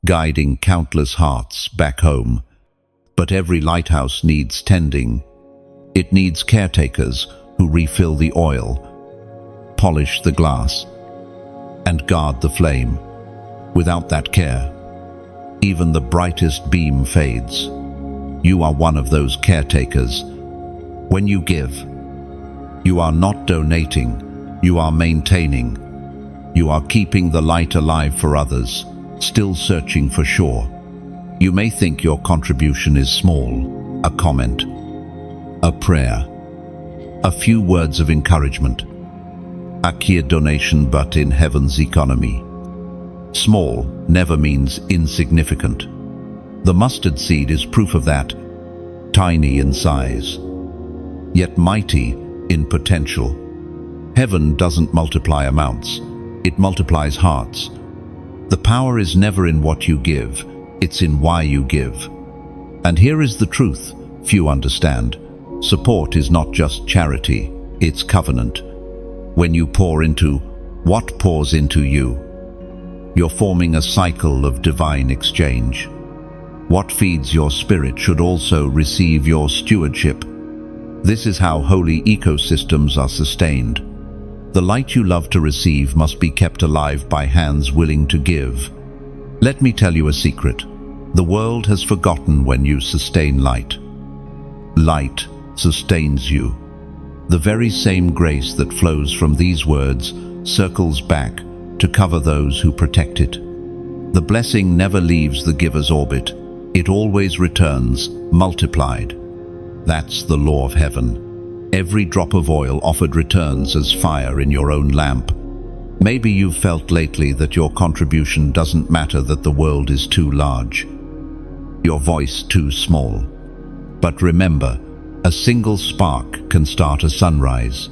guiding countless hearts back home. But every lighthouse needs tending. It needs caretakers who refill the oil, polish the glass, and guard the flame. Without that care, even the brightest beam fades. You are one of those caretakers. When you give, you are not donating, you are maintaining. You are keeping the light alive for others, still searching for shore. You may think your contribution is small, a comment, a prayer, a few words of encouragement, a key donation, but in heaven's economy, small never means insignificant. The mustard seed is proof of that, tiny in size, yet mighty in potential. Heaven doesn't multiply amounts, it multiplies hearts. The power is never in what you give, it's in why you give. And here is the truth few understand. Support is not just charity, it's covenant. When you pour into what pours into you, you're forming a cycle of divine exchange. What feeds your spirit should also receive your stewardship. This is how holy ecosystems are sustained. The light you love to receive must be kept alive by hands willing to give. Let me tell you a secret. The world has forgotten when you sustain light. Light sustains you. The very same grace that flows from these words circles back to cover those who protect it. The blessing never leaves the giver's orbit. It always returns, multiplied. That's the law of heaven. Every drop of oil offered returns as fire in your own lamp. Maybe you've felt lately that your contribution doesn't matter, that the world is too large, your voice too small. But remember, a single spark can start a sunrise.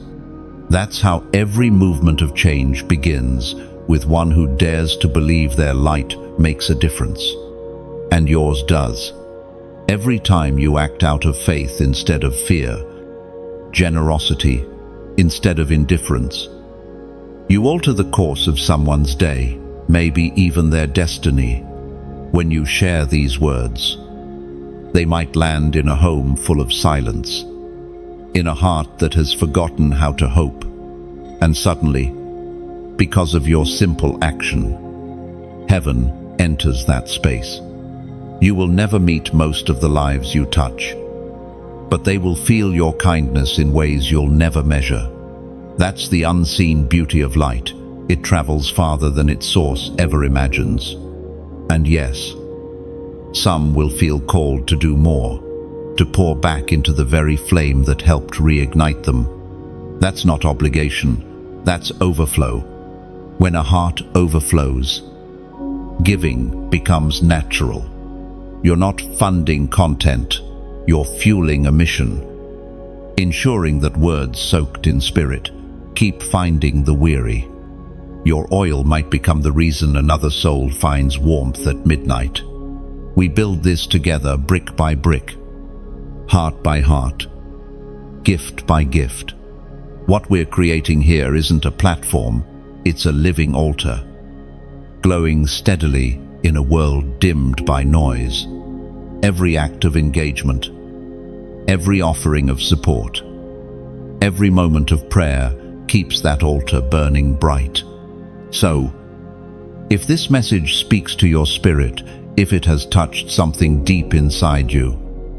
That's how every movement of change begins, with one who dares to believe their light makes a difference. And yours does. Every time you act out of faith instead of fear, generosity instead of indifference. You alter the course of someone's day, maybe even their destiny, when you share these words. They might land in a home full of silence, in a heart that has forgotten how to hope, and suddenly, because of your simple action, heaven enters that space. You will never meet most of the lives you touch, but they will feel your kindness in ways you'll never measure. That's the unseen beauty of light. It travels farther than its source ever imagines. And yes, some will feel called to do more, to pour back into the very flame that helped reignite them. That's not obligation, that's overflow. When a heart overflows, giving becomes natural. You're not funding content, you're fueling a mission, ensuring that words soaked in spirit keep finding the weary. Your oil might become the reason another soul finds warmth at midnight. We build this together, brick by brick, heart by heart, gift by gift. What we're creating here isn't a platform, it's a living altar, glowing steadily in a world dimmed by noise. Every act of engagement, every offering of support, every moment of prayer keeps that altar burning bright. So, if this message speaks to your spirit, if it has touched something deep inside you,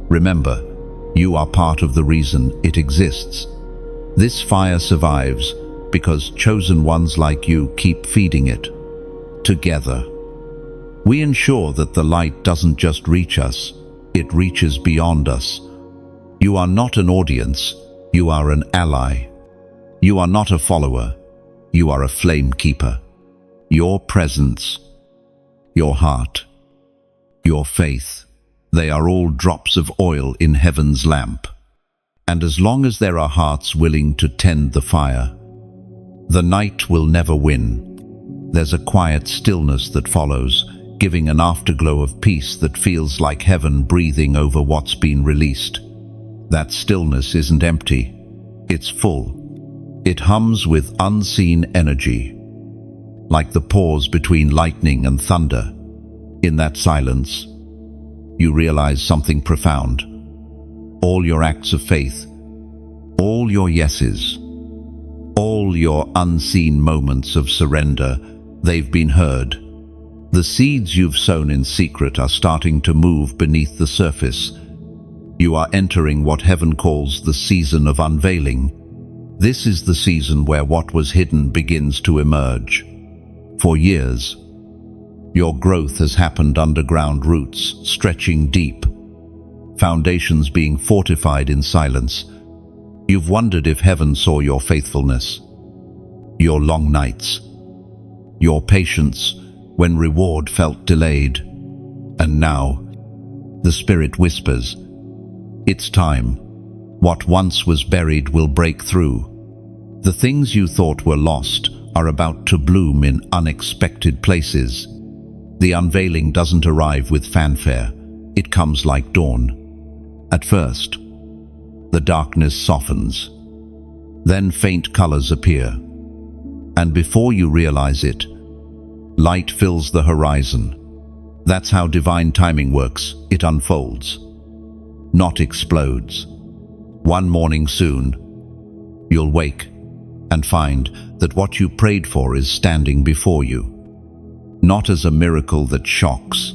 remember, you are part of the reason it exists. This fire survives because chosen ones like you keep feeding it. Together, we ensure that the light doesn't just reach us, it reaches beyond us. You are not an audience, you are an ally. You are not a follower, you are a flame keeper. Your presence, your heart, your faith, they are all drops of oil in heaven's lamp. And as long as there are hearts willing to tend the fire, the night will never win. There's a quiet stillness that follows, giving an afterglow of peace that feels like heaven breathing over what's been released. That stillness isn't empty, it's full. It hums with unseen energy, like the pause between lightning and thunder. In that silence, you realize something profound. All your acts of faith, all your yeses, all your unseen moments of surrender, they've been heard. The seeds you've sown in secret are starting to move beneath the surface. You are entering what heaven calls the season of unveiling. This is the season where what was hidden begins to emerge. For years, your growth has happened underground, roots stretching deep, foundations being fortified in silence. You've wondered if heaven saw your faithfulness, your long nights, your patience when reward felt delayed. And now, the Spirit whispers, it's time. What once was buried will break through. The things you thought were lost are about to bloom in unexpected places. The unveiling doesn't arrive with fanfare. It comes like dawn. At first, the darkness softens. Then faint colors appear. And before you realize it, light fills the horizon. That's how divine timing works. It unfolds, not explodes. One morning soon, you'll wake and find that what you prayed for is standing before you, not as a miracle that shocks,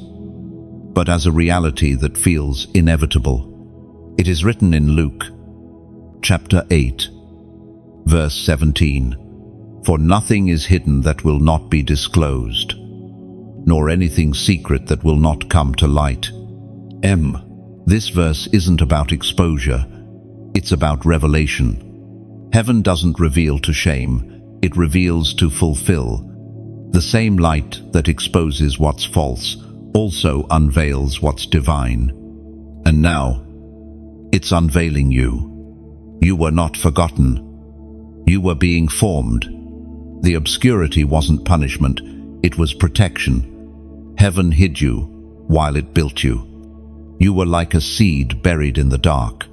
but as a reality that feels inevitable. It is written in Luke, chapter 8, verse 17, "For nothing is hidden that will not be disclosed, nor anything secret that will not come to light." This verse isn't about exposure, it's about revelation. Heaven doesn't reveal to shame, it reveals to fulfill. The same light that exposes what's false also unveils what's divine. And now, it's unveiling you. You were not forgotten. You were being formed. The obscurity wasn't punishment, it was protection. Heaven hid you while it built you. You were like a seed buried in the dark,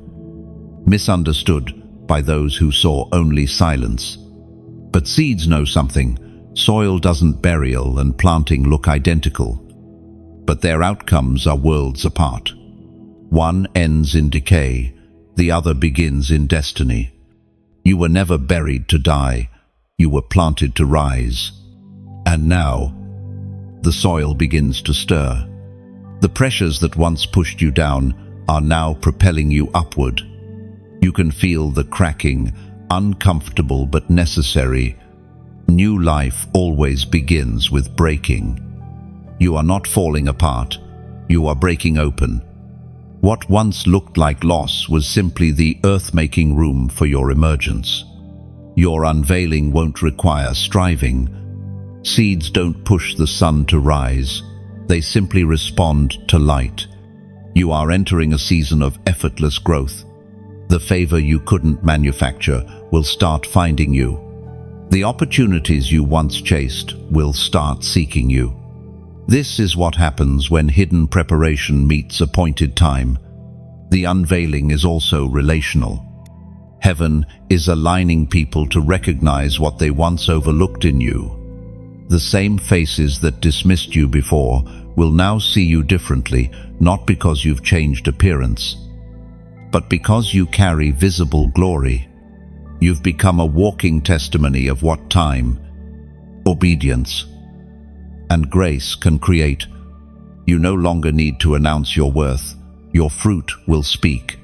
misunderstood by those who saw only silence. But seeds know something. Soil doesn't burial and planting look identical, but their outcomes are worlds apart. One ends in decay, the other begins in destiny. You were never buried to die, you were planted to rise. And now, the soil begins to stir. The pressures that once pushed you down are now propelling you upward. You can feel the cracking, uncomfortable but necessary. New life always begins with breaking. You are not falling apart, you are breaking open. What once looked like loss was simply the earth making room for your emergence. Your unveiling won't require striving. Seeds don't push the sun to rise, they simply respond to light. You are entering a season of effortless growth. The favor you couldn't manufacture will start finding you. The opportunities you once chased will start seeking you. This is what happens when hidden preparation meets appointed time. The unveiling is also relational. Heaven is aligning people to recognize what they once overlooked in you. The same faces that dismissed you before will now see you differently, not because you've changed appearance, but because you carry visible glory. You've become a walking testimony of what time, obedience, and grace can create. You no longer need to announce your worth. Your fruit will speak.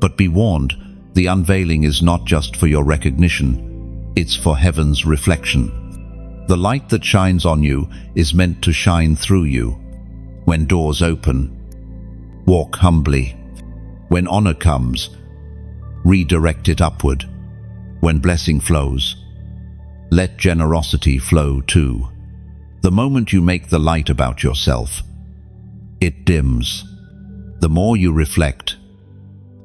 But be warned, the unveiling is not just for your recognition, it's for heaven's reflection. The light that shines on you is meant to shine through you. When doors open, walk humbly. When honor comes, redirect it upward. When blessing flows, let generosity flow too. The moment you make the light about yourself, it dims. The more you reflect,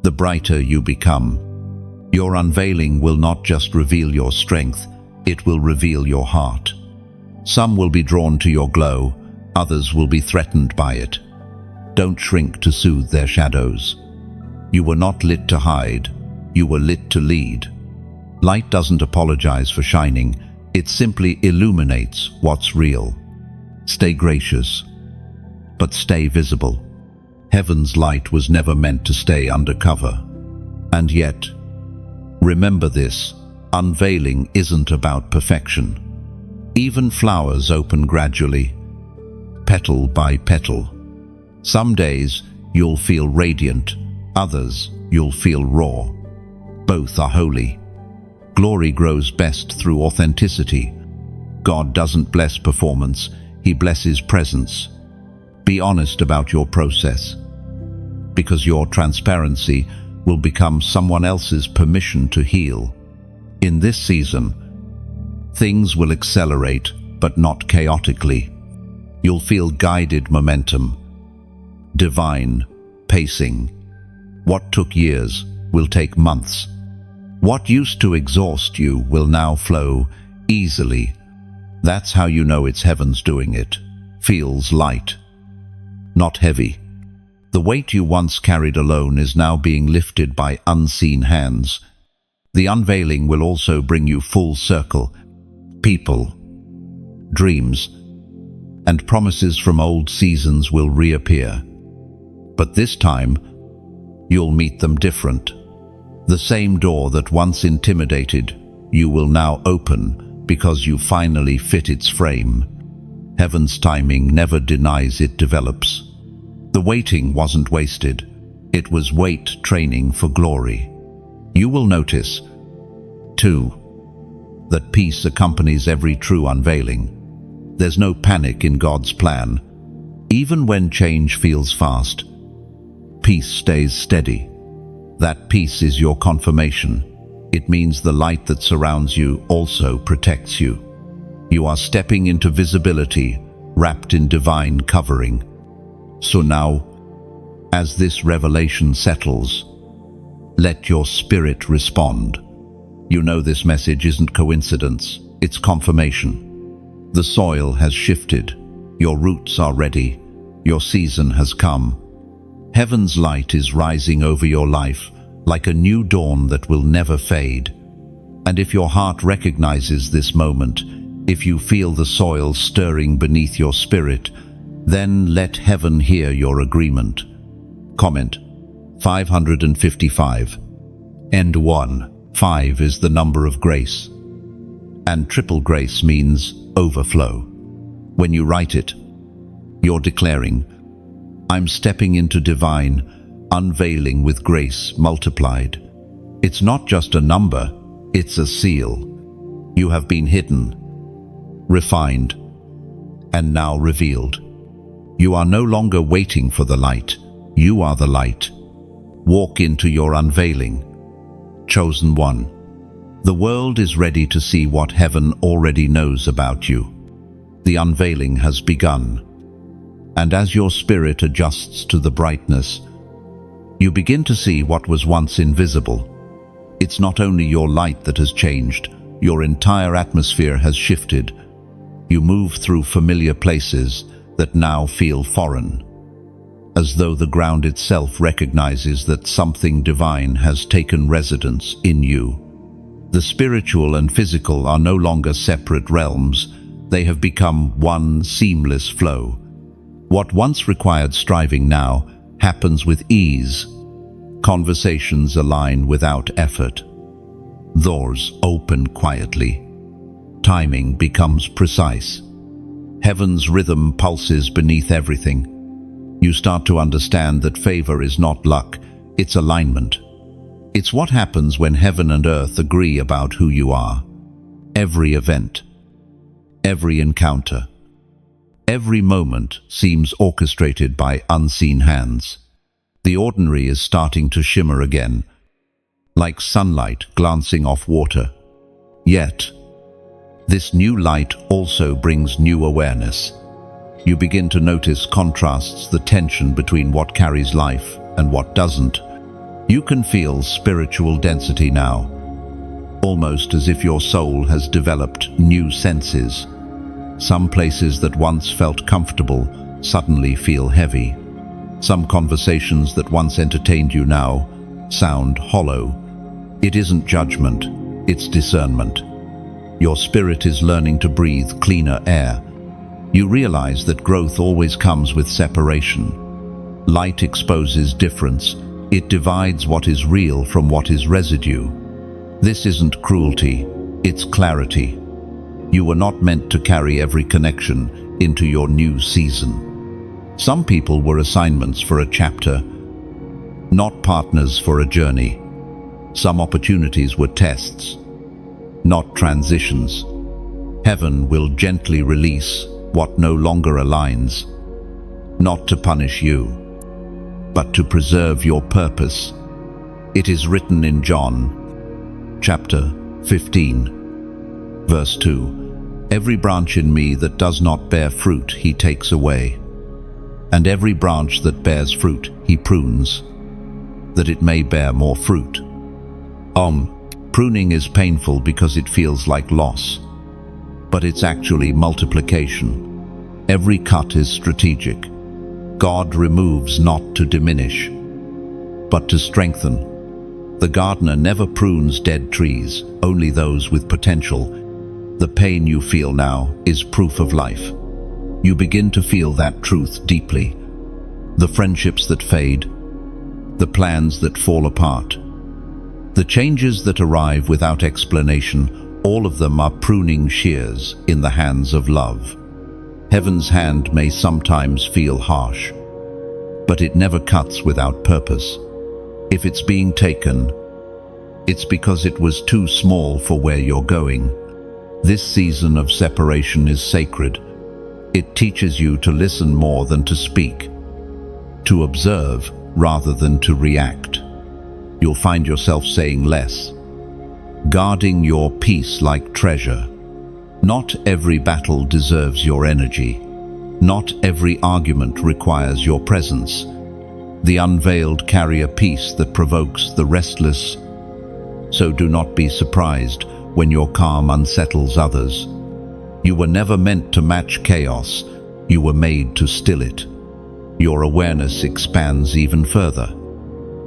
the brighter you become. Your unveiling will not just reveal your strength, it will reveal your heart. Some will be drawn to your glow, others will be threatened by it. Don't shrink to soothe their shadows. You were not lit to hide, you were lit to lead. Light doesn't apologize for shining, it simply illuminates what's real. Stay gracious, but stay visible. Heaven's light was never meant to stay undercover. And yet, remember this, unveiling isn't about perfection. Even flowers open gradually, petal by petal. Some days you'll feel radiant, others you'll feel raw. Both are holy. Glory grows best through authenticity. God doesn't bless performance, He blesses presence. Be honest about your process, because your transparency will become someone else's permission to heal. In this season, things will accelerate, but not chaotically. You'll feel guided momentum, divine pacing. What took years will take months. What used to exhaust you will now flow easily. That's how you know it's heaven's doing it. Feels light, not heavy. The weight you once carried alone is now being lifted by unseen hands. The unveiling will also bring you full circle. People, dreams, and promises from old seasons will reappear. But this time, you'll meet them different. The same door that once intimidated you will now open because you finally fit its frame. Heaven's timing never denies it develops. The waiting wasn't wasted. It was weight training for glory. You will notice, too, that peace accompanies every true unveiling. There's no panic in God's plan. Even when change feels fast, peace stays steady. That peace is your confirmation. It means the light that surrounds you also protects you. You are stepping into visibility, wrapped in divine covering. So now, as this revelation settles, let your spirit respond. You know this message isn't coincidence, it's confirmation. The soil has shifted, your roots are ready, your season has come. Heaven's light is rising over your life, like a new dawn that will never fade. And if your heart recognizes this moment, if you feel the soil stirring beneath your spirit, then let heaven hear your agreement. Comment 555. End 1. 5 is the number of grace. And triple grace means overflow. When you write it, you're declaring, I'm stepping into divine, unveiling with grace multiplied. It's not just a number, it's a seal. You have been hidden, refined, and now revealed. You are no longer waiting for the light. You are the light. Walk into your unveiling. Chosen one. The world is ready to see what heaven already knows about you. The unveiling has begun. And as your spirit adjusts to the brightness, you begin to see what was once invisible. It's not only your light that has changed, your entire atmosphere has shifted. You move through familiar places that now feel foreign, as though the ground itself recognizes that something divine has taken residence in you. The spiritual and physical are no longer separate realms. They have become one seamless flow. What once required striving now happens with ease. Conversations align without effort. Doors open quietly. Timing becomes precise. Heaven's rhythm pulses beneath everything. You start to understand that favor is not luck, it's alignment. It's what happens when heaven and earth agree about who you are. Every event, every encounter, every moment seems orchestrated by unseen hands. The ordinary is starting to shimmer again, like sunlight glancing off water. Yet, this new light also brings new awareness. You begin to notice contrasts, the tension between what carries life and what doesn't. You can feel spiritual density now, almost as if your soul has developed new senses. Some places that once felt comfortable suddenly feel heavy. Some conversations that once entertained you now sound hollow. It isn't judgment, it's discernment. Your spirit is learning to breathe cleaner air. You realize that growth always comes with separation. Light exposes difference. It divides what is real from what is residue. This isn't cruelty, it's clarity. You were not meant to carry every connection into your new season. Some people were assignments for a chapter, not partners for a journey. Some opportunities were tests, not transitions. Heaven will gently release what no longer aligns, not to punish you, but to preserve your purpose. It is written in John, chapter 15, verse 2, "Every branch in me that does not bear fruit, he takes away. And every branch that bears fruit, he prunes, that it may bear more fruit." Pruning is painful because it feels like loss, but it's actually multiplication. Every cut is strategic. God removes not to diminish, but to strengthen. The gardener never prunes dead trees, only those with potential. The pain you feel now is proof of life. You begin to feel that truth deeply. The friendships that fade, the plans that fall apart, the changes that arrive without explanation, all of them are pruning shears in the hands of love. Heaven's hand may sometimes feel harsh, but it never cuts without purpose. If it's being taken, it's because it was too small for where you're going. This season of separation is sacred. It teaches you to listen more than to speak, to observe rather than to react. You'll find yourself saying less, guarding your peace like treasure. Not every battle deserves your energy. Not every argument requires your presence. The unveiled carry a peace that provokes the restless. So do not be surprised when your calm unsettles others. You were never meant to match chaos. You were made to still it. Your awareness expands even further.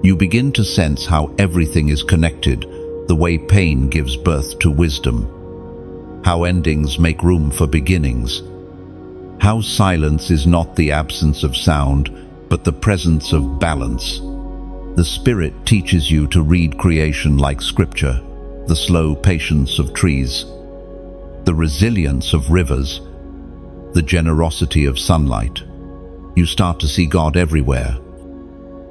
You begin to sense how everything is connected, the way pain gives birth to wisdom, how endings make room for beginnings, how silence is not the absence of sound, but the presence of balance. The Spirit teaches you to read creation like scripture, the slow patience of trees, the resilience of rivers, the generosity of sunlight. You start to see God everywhere,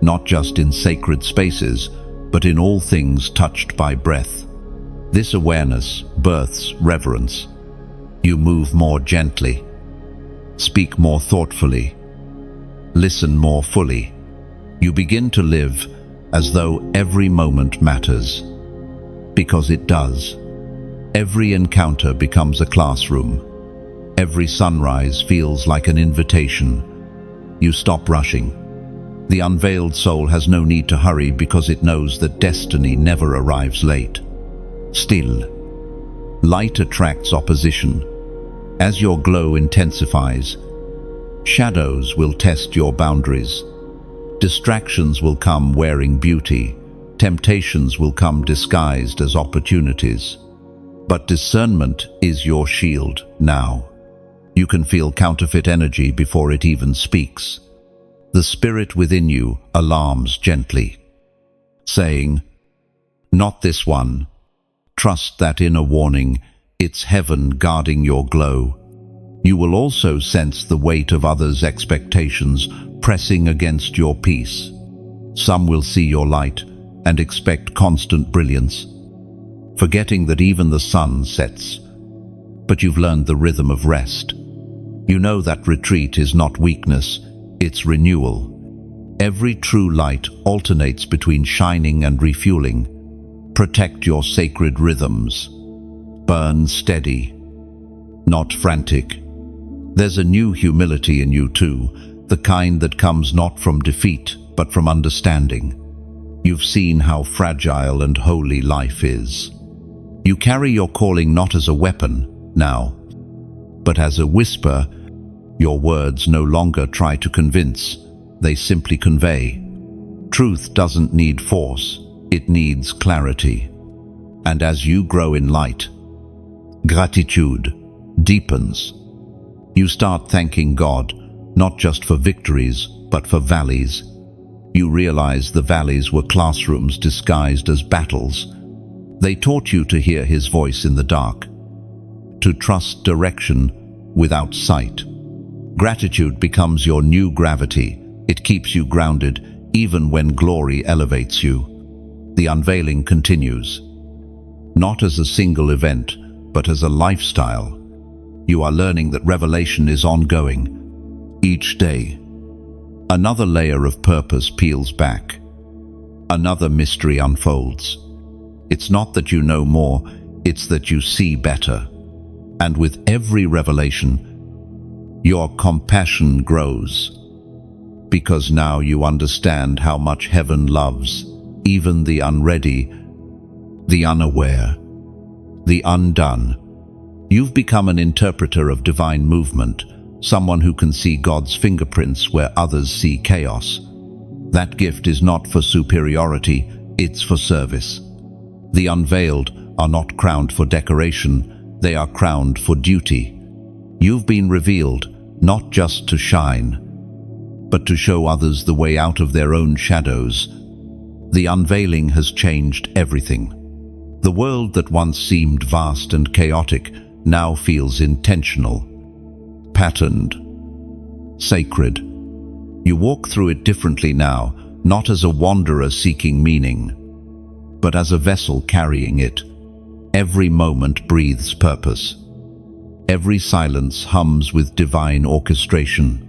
not just in sacred spaces, but in all things touched by breath. This awareness births reverence. You move more gently, speak more thoughtfully, listen more fully. You begin to live as though every moment matters, because it does. Every encounter becomes a classroom. Every sunrise feels like an invitation. You stop rushing. The unveiled soul has no need to hurry because it knows that destiny never arrives late. Still, light attracts opposition. As your glow intensifies, shadows will test your boundaries. Distractions will come wearing beauty. Temptations will come disguised as opportunities. But discernment is your shield now. You can feel counterfeit energy before it even speaks. The Spirit within you alarms gently, saying, "Not this one." Trust that inner warning. It's heaven guarding your glow. You will also sense the weight of others' expectations pressing against your peace. Some will see your light and expect constant brilliance, forgetting that even the sun sets. But you've learned the rhythm of rest. You know that retreat is not weakness, it's renewal. Every true light alternates between shining and refueling. Protect your sacred rhythms. Burn steady, not frantic. There's a new humility in you too, the kind that comes not from defeat, but from understanding. You've seen how fragile and holy life is. You carry your calling not as a weapon now, but as a whisper. Your words no longer try to convince, they simply convey. Truth doesn't need force, it needs clarity. And as you grow in light, gratitude deepens. You start thanking God, not just for victories, but for valleys. You realize the valleys were classrooms disguised as battles. They taught you to hear His voice in the dark, to trust direction without sight. Gratitude becomes your new gravity. It keeps you grounded even when glory elevates you. The unveiling continues, not as a single event, but as a lifestyle. You are learning that revelation is ongoing. Each day, another layer of purpose peels back. Another mystery unfolds. It's not that you know more, it's that you see better. And with every revelation, your compassion grows, because now you understand how much heaven loves even the unready, the unaware, the undone. You've become an interpreter of divine movement, someone who can see God's fingerprints where others see chaos. That gift is not for superiority, it's for service. The unveiled are not crowned for decoration, they are crowned for duty. You've been revealed not just to shine, but to show others the way out of their own shadows. The unveiling has changed everything. The world that once seemed vast and chaotic now feels intentional, patterned, sacred. You walk through it differently now, not as a wanderer seeking meaning, but as a vessel carrying it. Every moment breathes purpose. Every silence hums with divine orchestration.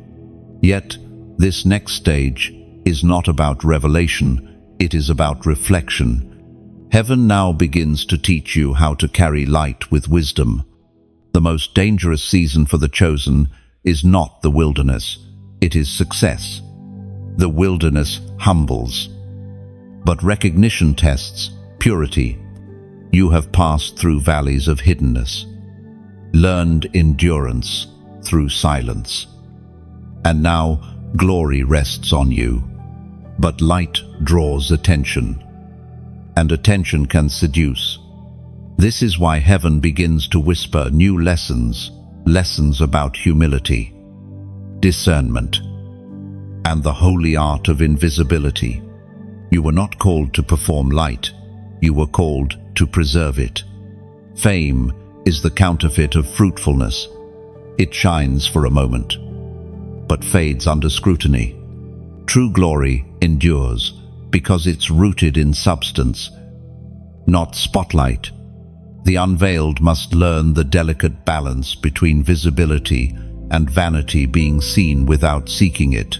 Yet, this next stage is not about revelation, it is about reflection. Heaven now begins to teach you how to carry light with wisdom. The most dangerous season for the chosen is not the wilderness, it is success. The wilderness humbles, but recognition tests purity. You have passed through valleys of hiddenness, learned endurance through silence. And now glory rests on you. But light draws attention, and attention can seduce. This is why heaven begins to whisper new lessons about humility, discernment, and the holy art of invisibility. You were not called to perform light, you were called to preserve it. Fame is the counterfeit of fruitfulness. It shines for a moment, but fades under scrutiny. True glory endures because it's rooted in substance, not spotlight. The unveiled must learn the delicate balance between visibility and vanity, being seen without seeking it,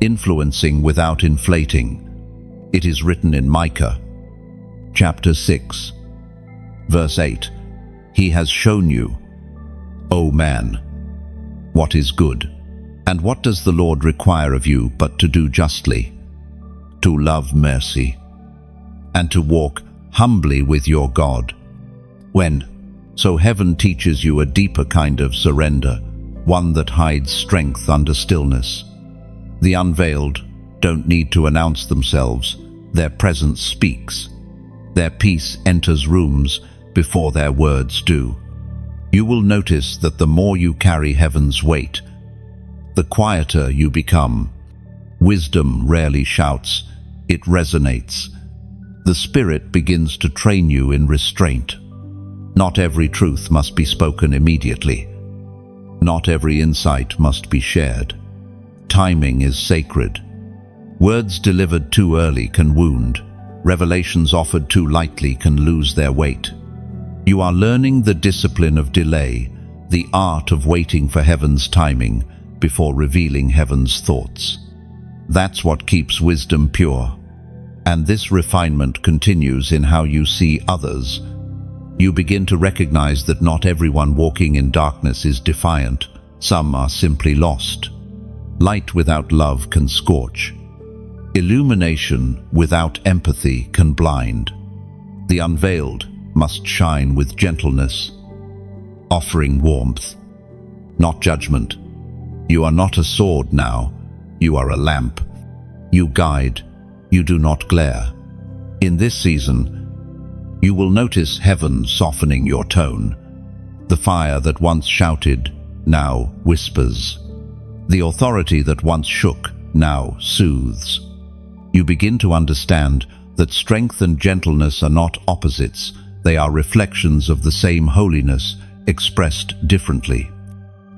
influencing without inflating. It is written in Micah, chapter 6, verse 8, "He has shown you, O man, what is good. And what does the Lord require of you but to do justly, to love mercy, and to walk humbly with your God?" So heaven teaches you a deeper kind of surrender, one that hides strength under stillness. The unveiled don't need to announce themselves. Their presence speaks. Their peace enters rooms before their words do. You will notice that the more you carry heaven's weight, the quieter you become. Wisdom rarely shouts, it resonates. The Spirit begins to train you in restraint. Not every truth must be spoken immediately. Not every insight must be shared. Timing is sacred. Words delivered too early can wound. Revelations offered too lightly can lose their weight. You are learning the discipline of delay, the art of waiting for heaven's timing before revealing heaven's thoughts. That's what keeps wisdom pure. And this refinement continues in how you see others. You begin to recognize that not everyone walking in darkness is defiant. Some are simply lost. Light without love can scorch. Illumination without empathy can blind. The unveiled must shine with gentleness, offering warmth, not judgment. You are not a sword now, you are a lamp. You guide, you do not glare. In this season, you will notice heaven softening your tone. The fire that once shouted now whispers. The authority that once shook now soothes. You begin to understand that strength and gentleness are not opposites. They are reflections of the same holiness, expressed differently.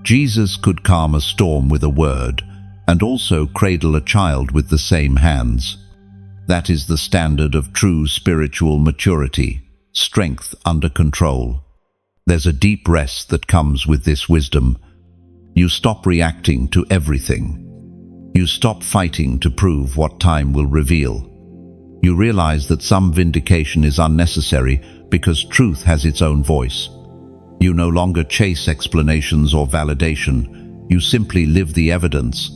Jesus could calm a storm with a word, and also cradle a child with the same hands. That is the standard of true spiritual maturity, strength under control. There's a deep rest that comes with this wisdom. You stop reacting to everything. You stop fighting to prove what time will reveal. You realize that some vindication is unnecessary because truth has its own voice. You no longer chase explanations or validation. You simply live the evidence.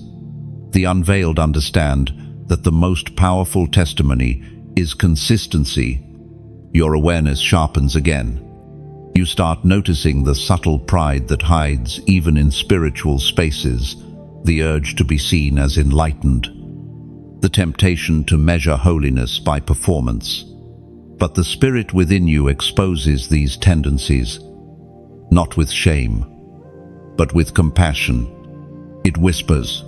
The unveiled understand that the most powerful testimony is consistency. Your awareness sharpens again. You start noticing the subtle pride that hides even in spiritual spaces, the urge to be seen as enlightened, the temptation to measure holiness by performance. But the Spirit within you exposes these tendencies, not with shame, but with compassion. It whispers,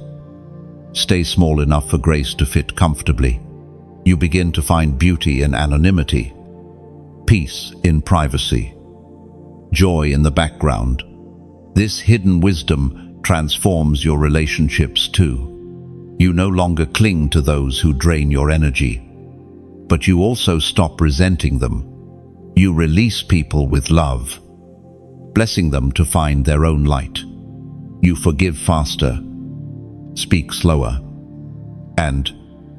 "Stay small enough for grace to fit comfortably." You begin to find beauty in anonymity, peace in privacy, joy in the background. This hidden wisdom transforms your relationships too. You no longer cling to those who drain your energy, but you also stop resenting them. You release people with love, blessing them to find their own light. You forgive faster, speak slower, and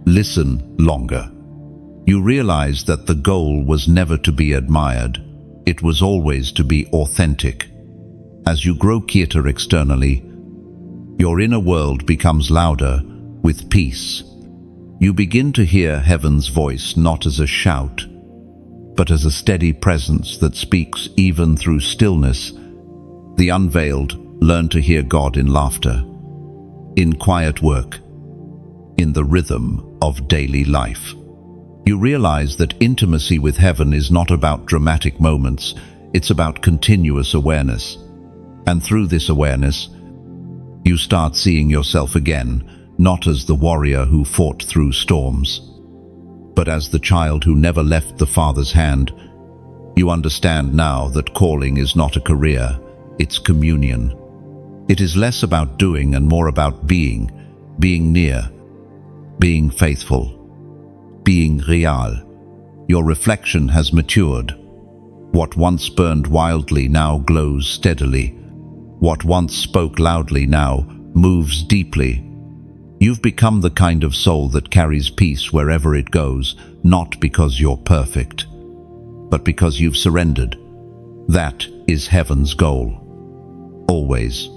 listen longer. You realize that the goal was never to be admired. It was always to be authentic. As you grow quieter externally, your inner world becomes louder with peace. You begin to hear heaven's voice not as a shout, but as a steady presence that speaks even through stillness. The unveiled learn to hear God in laughter, in quiet work, in the rhythm of daily life. You realize that intimacy with heaven is not about dramatic moments, it's about continuous awareness. And through this awareness, you start seeing yourself again, not as the warrior who fought through storms, but as the child who never left the Father's hand. You understand now that calling is not a career, it's communion. It is less about doing and more about being near, being faithful, being real. Your reflection has matured. What once burned wildly now glows steadily. What once spoke loudly now moves deeply. You've become the kind of soul that carries peace wherever it goes, not because you're perfect, but because you've surrendered. That is heaven's goal. Always.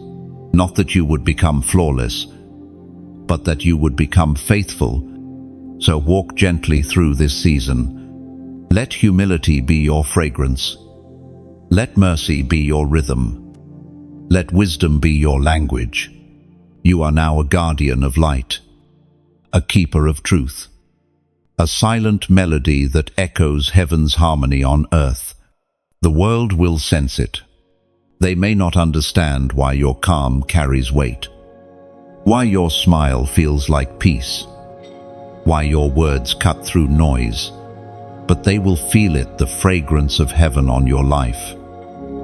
Not that you would become flawless, but that you would become faithful. So walk gently through this season. Let humility be your fragrance. Let mercy be your rhythm. Let wisdom be your language. You are now a guardian of light, a keeper of truth, a silent melody that echoes heaven's harmony on earth. The world will sense it. They may not understand why your calm carries weight, why your smile feels like peace, why your words cut through noise, but they will feel it, the fragrance of heaven on your life.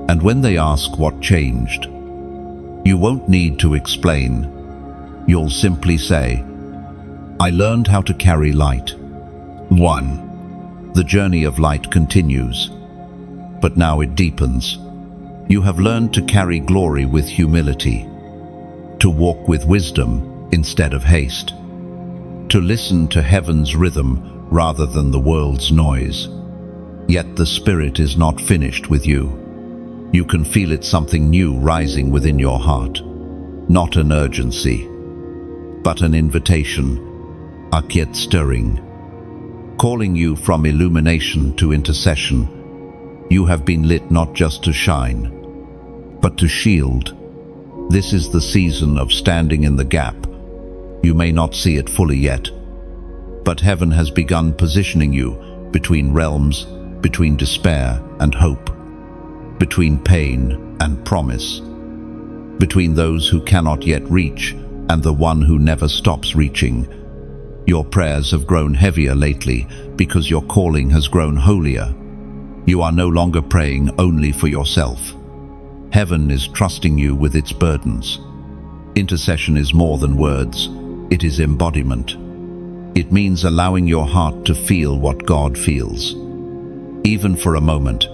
And when they ask what changed, you won't need to explain. You'll simply say, I learned how to carry light. 1. The journey of light continues, but now it deepens. You have learned to carry glory with humility, to walk with wisdom instead of haste, to listen to heaven's rhythm rather than the world's noise. Yet the Spirit is not finished with you. You can feel it, something new rising within your heart. Not an urgency, but an invitation, a quiet stirring, calling you from illumination to intercession. You have been lit not just to shine, but to shield. This is the season of standing in the gap. You may not see it fully yet, but heaven has begun positioning you between realms, between despair and hope, between pain and promise, between those who cannot yet reach and the one who never stops reaching. Your prayers have grown heavier lately because your calling has grown holier. You are no longer praying only for yourself. Heaven is trusting you with its burdens. Intercession is more than words, it is embodiment. It means allowing your heart to feel what God feels. Even for a moment,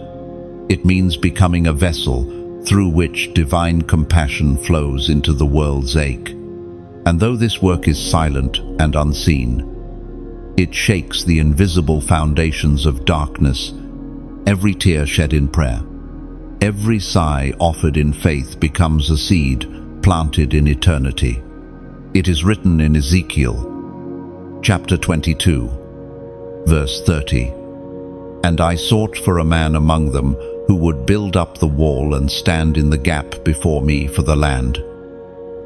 it means becoming a vessel through which divine compassion flows into the world's ache. And though this work is silent and unseen, it shakes the invisible foundations of darkness. Every tear shed in prayer, every sigh offered in faith becomes a seed planted in eternity. It is written in Ezekiel, chapter 22, verse 30. And I sought for a man among them who would build up the wall and stand in the gap before me for the land,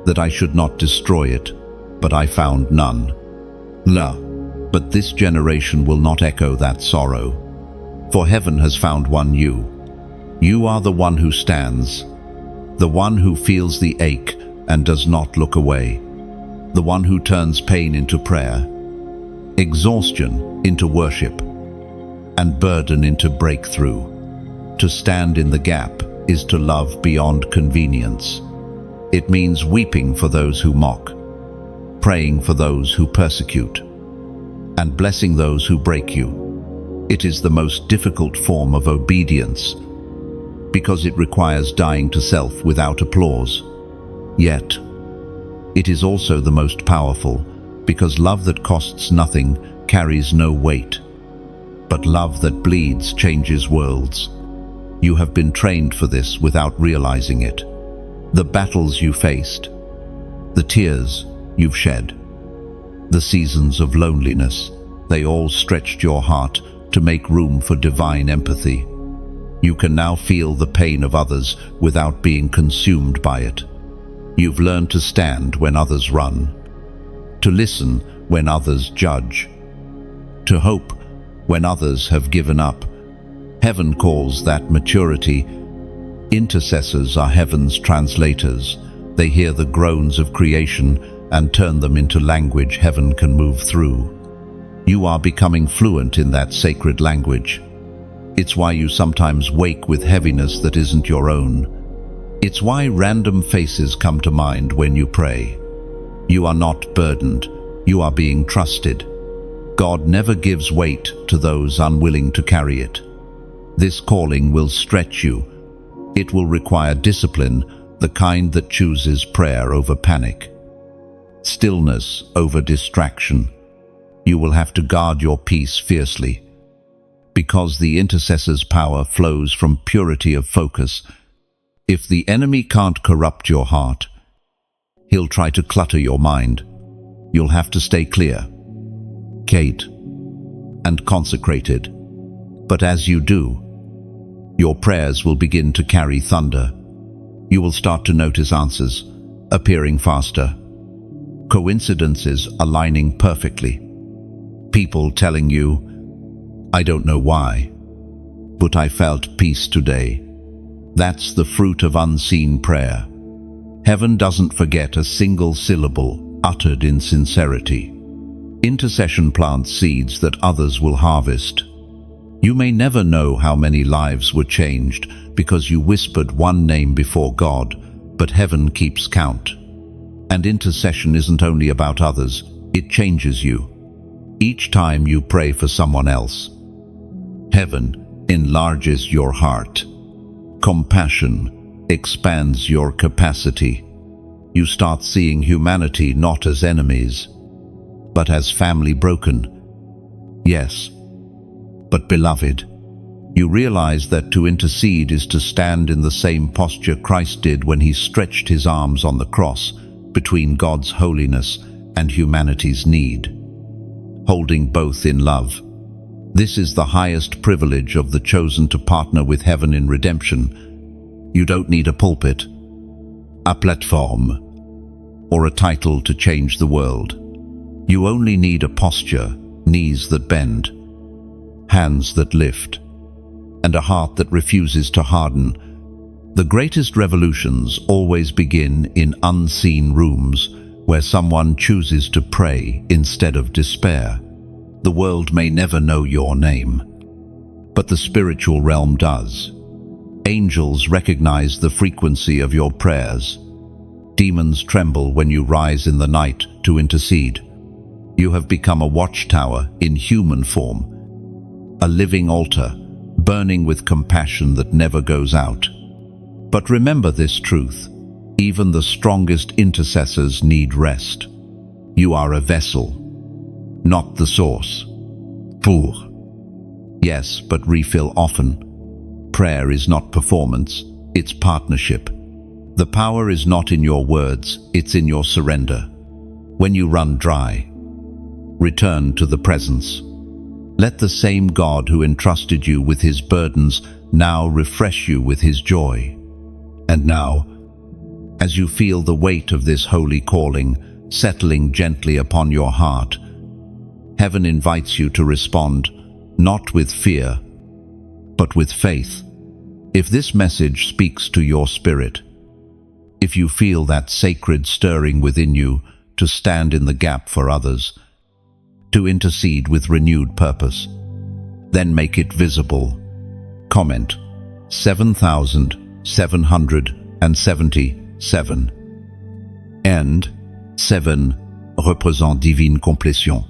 that I should not destroy it, but I found none. But this generation will not echo that sorrow, for heaven has found one you. You are the one who stands, the one who feels the ache and does not look away, the one who turns pain into prayer, exhaustion into worship, and burden into breakthrough. To stand in the gap is to love beyond convenience. It means weeping for those who mock, praying for those who persecute, and blessing those who break you. It is the most difficult form of obedience because it requires dying to self without applause. Yet, it is also the most powerful because love that costs nothing carries no weight. But love that bleeds changes worlds. You have been trained for this without realizing it. The battles you faced, the tears you've shed, the seasons of loneliness, they all stretched your heart to make room for divine empathy. You can now feel the pain of others without being consumed by it. You've learned to stand when others run, to listen when others judge, to hope when others have given up. Heaven calls that maturity. Intercessors are heaven's translators. They hear the groans of creation and turn them into language heaven can move through. You are becoming fluent in that sacred language. It's why you sometimes wake with heaviness that isn't your own. It's why random faces come to mind when you pray. You are not burdened. You are being trusted. God never gives weight to those unwilling to carry it. This calling will stretch you. It will require discipline, the kind that chooses prayer over panic, stillness over distraction. You will have to guard your peace fiercely, because the intercessor's power flows from purity of focus. If the enemy can't corrupt your heart, he'll try to clutter your mind. You'll have to stay clear, Kate, and consecrated. But as you do, your prayers will begin to carry thunder. You will start to notice answers appearing faster, coincidences aligning perfectly, people telling you, "I don't know why, but I felt peace today." That's the fruit of unseen prayer. Heaven doesn't forget a single syllable uttered in sincerity. Intercession plants seeds that others will harvest. You may never know how many lives were changed because you whispered one name before God, but heaven keeps count. And intercession isn't only about others, it changes you. Each time you pray for someone else, heaven enlarges your heart. Compassion expands your capacity. You start seeing humanity not as enemies, but as family broken. Yes, but beloved, you realize that to intercede is to stand in the same posture Christ did when he stretched his arms on the cross between God's holiness and humanity's need, holding both in love. This is the highest privilege of the chosen to partner with heaven in redemption. You don't need a pulpit, a platform, or a title to change the world. You only need a posture, knees that bend, hands that lift, and a heart that refuses to harden. The greatest revolutions always begin in unseen rooms where someone chooses to pray instead of despair. The world may never know your name, but the spiritual realm does. Angels recognize the frequency of your prayers. Demons tremble when you rise in the night to intercede. You have become a watchtower in human form, a living altar, burning with compassion that never goes out. But remember this truth: even the strongest intercessors need rest. You are a vessel, not the source. Pour. Yes, but refill often. Prayer is not performance, it's partnership. The power is not in your words, it's in your surrender. When you run dry, return to the presence. Let the same God who entrusted you with his burdens now refresh you with his joy. And now, as you feel the weight of this holy calling settling gently upon your heart, heaven invites you to respond, not with fear, but with faith. If this message speaks to your spirit, if you feel that sacred stirring within you to stand in the gap for others, to intercede with renewed purpose, then make it visible. Comment 7777. And 7 represent divine complétion.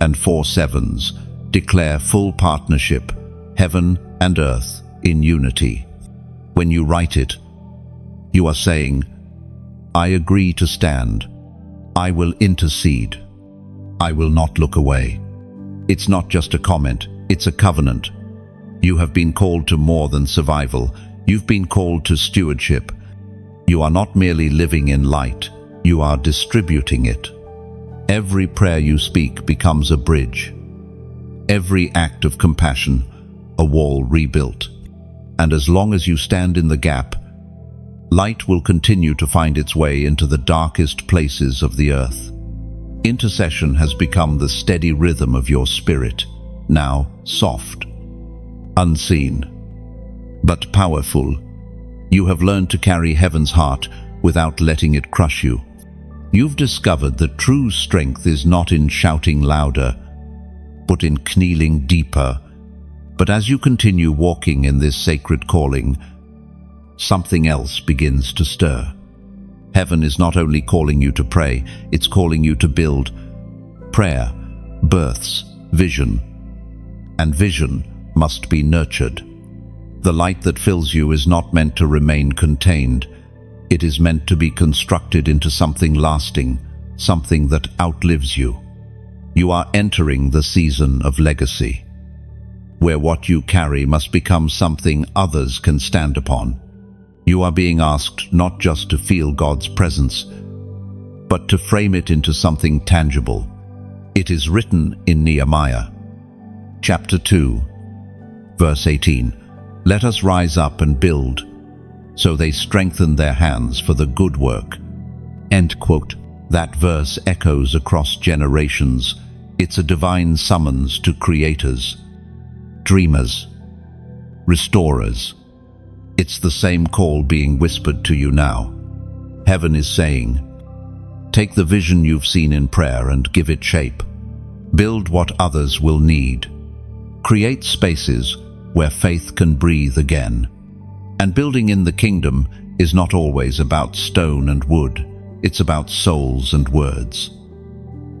And 4 sevens declare full partnership, heaven and earth in unity. When you write it, you are saying, I agree to stand. I will intercede. I will not look away. It's not just a comment, it's a covenant. You have been called to more than survival. You've been called to stewardship. You are not merely living in light, you are distributing it. Every prayer you speak becomes a bridge. Every act of compassion, a wall rebuilt. And as long as you stand in the gap, light will continue to find its way into the darkest places of the earth. Intercession has become the steady rhythm of your spirit, now soft, unseen, but powerful. You have learned to carry heaven's heart without letting it crush you. You've discovered that true strength is not in shouting louder, but in kneeling deeper. But as you continue walking in this sacred calling, something else begins to stir. Heaven is not only calling you to pray, it's calling you to build. Prayer births vision, and vision must be nurtured. The light that fills you is not meant to remain contained. It is meant to be constructed into something lasting, something that outlives you. You are entering the season of legacy, where what you carry must become something others can stand upon. You are being asked not just to feel God's presence, but to frame it into something tangible. It is written in Nehemiah, chapter 2, verse 18, "Let us rise up and build." So they strengthened their hands for the good work. End quote. That verse echoes across generations. It's a divine summons to creators, dreamers, restorers. It's the same call being whispered to you now. Heaven is saying, take the vision you've seen in prayer and give it shape. Build what others will need. Create spaces where faith can breathe again. And building in the kingdom is not always about stone and wood. It's about souls and words,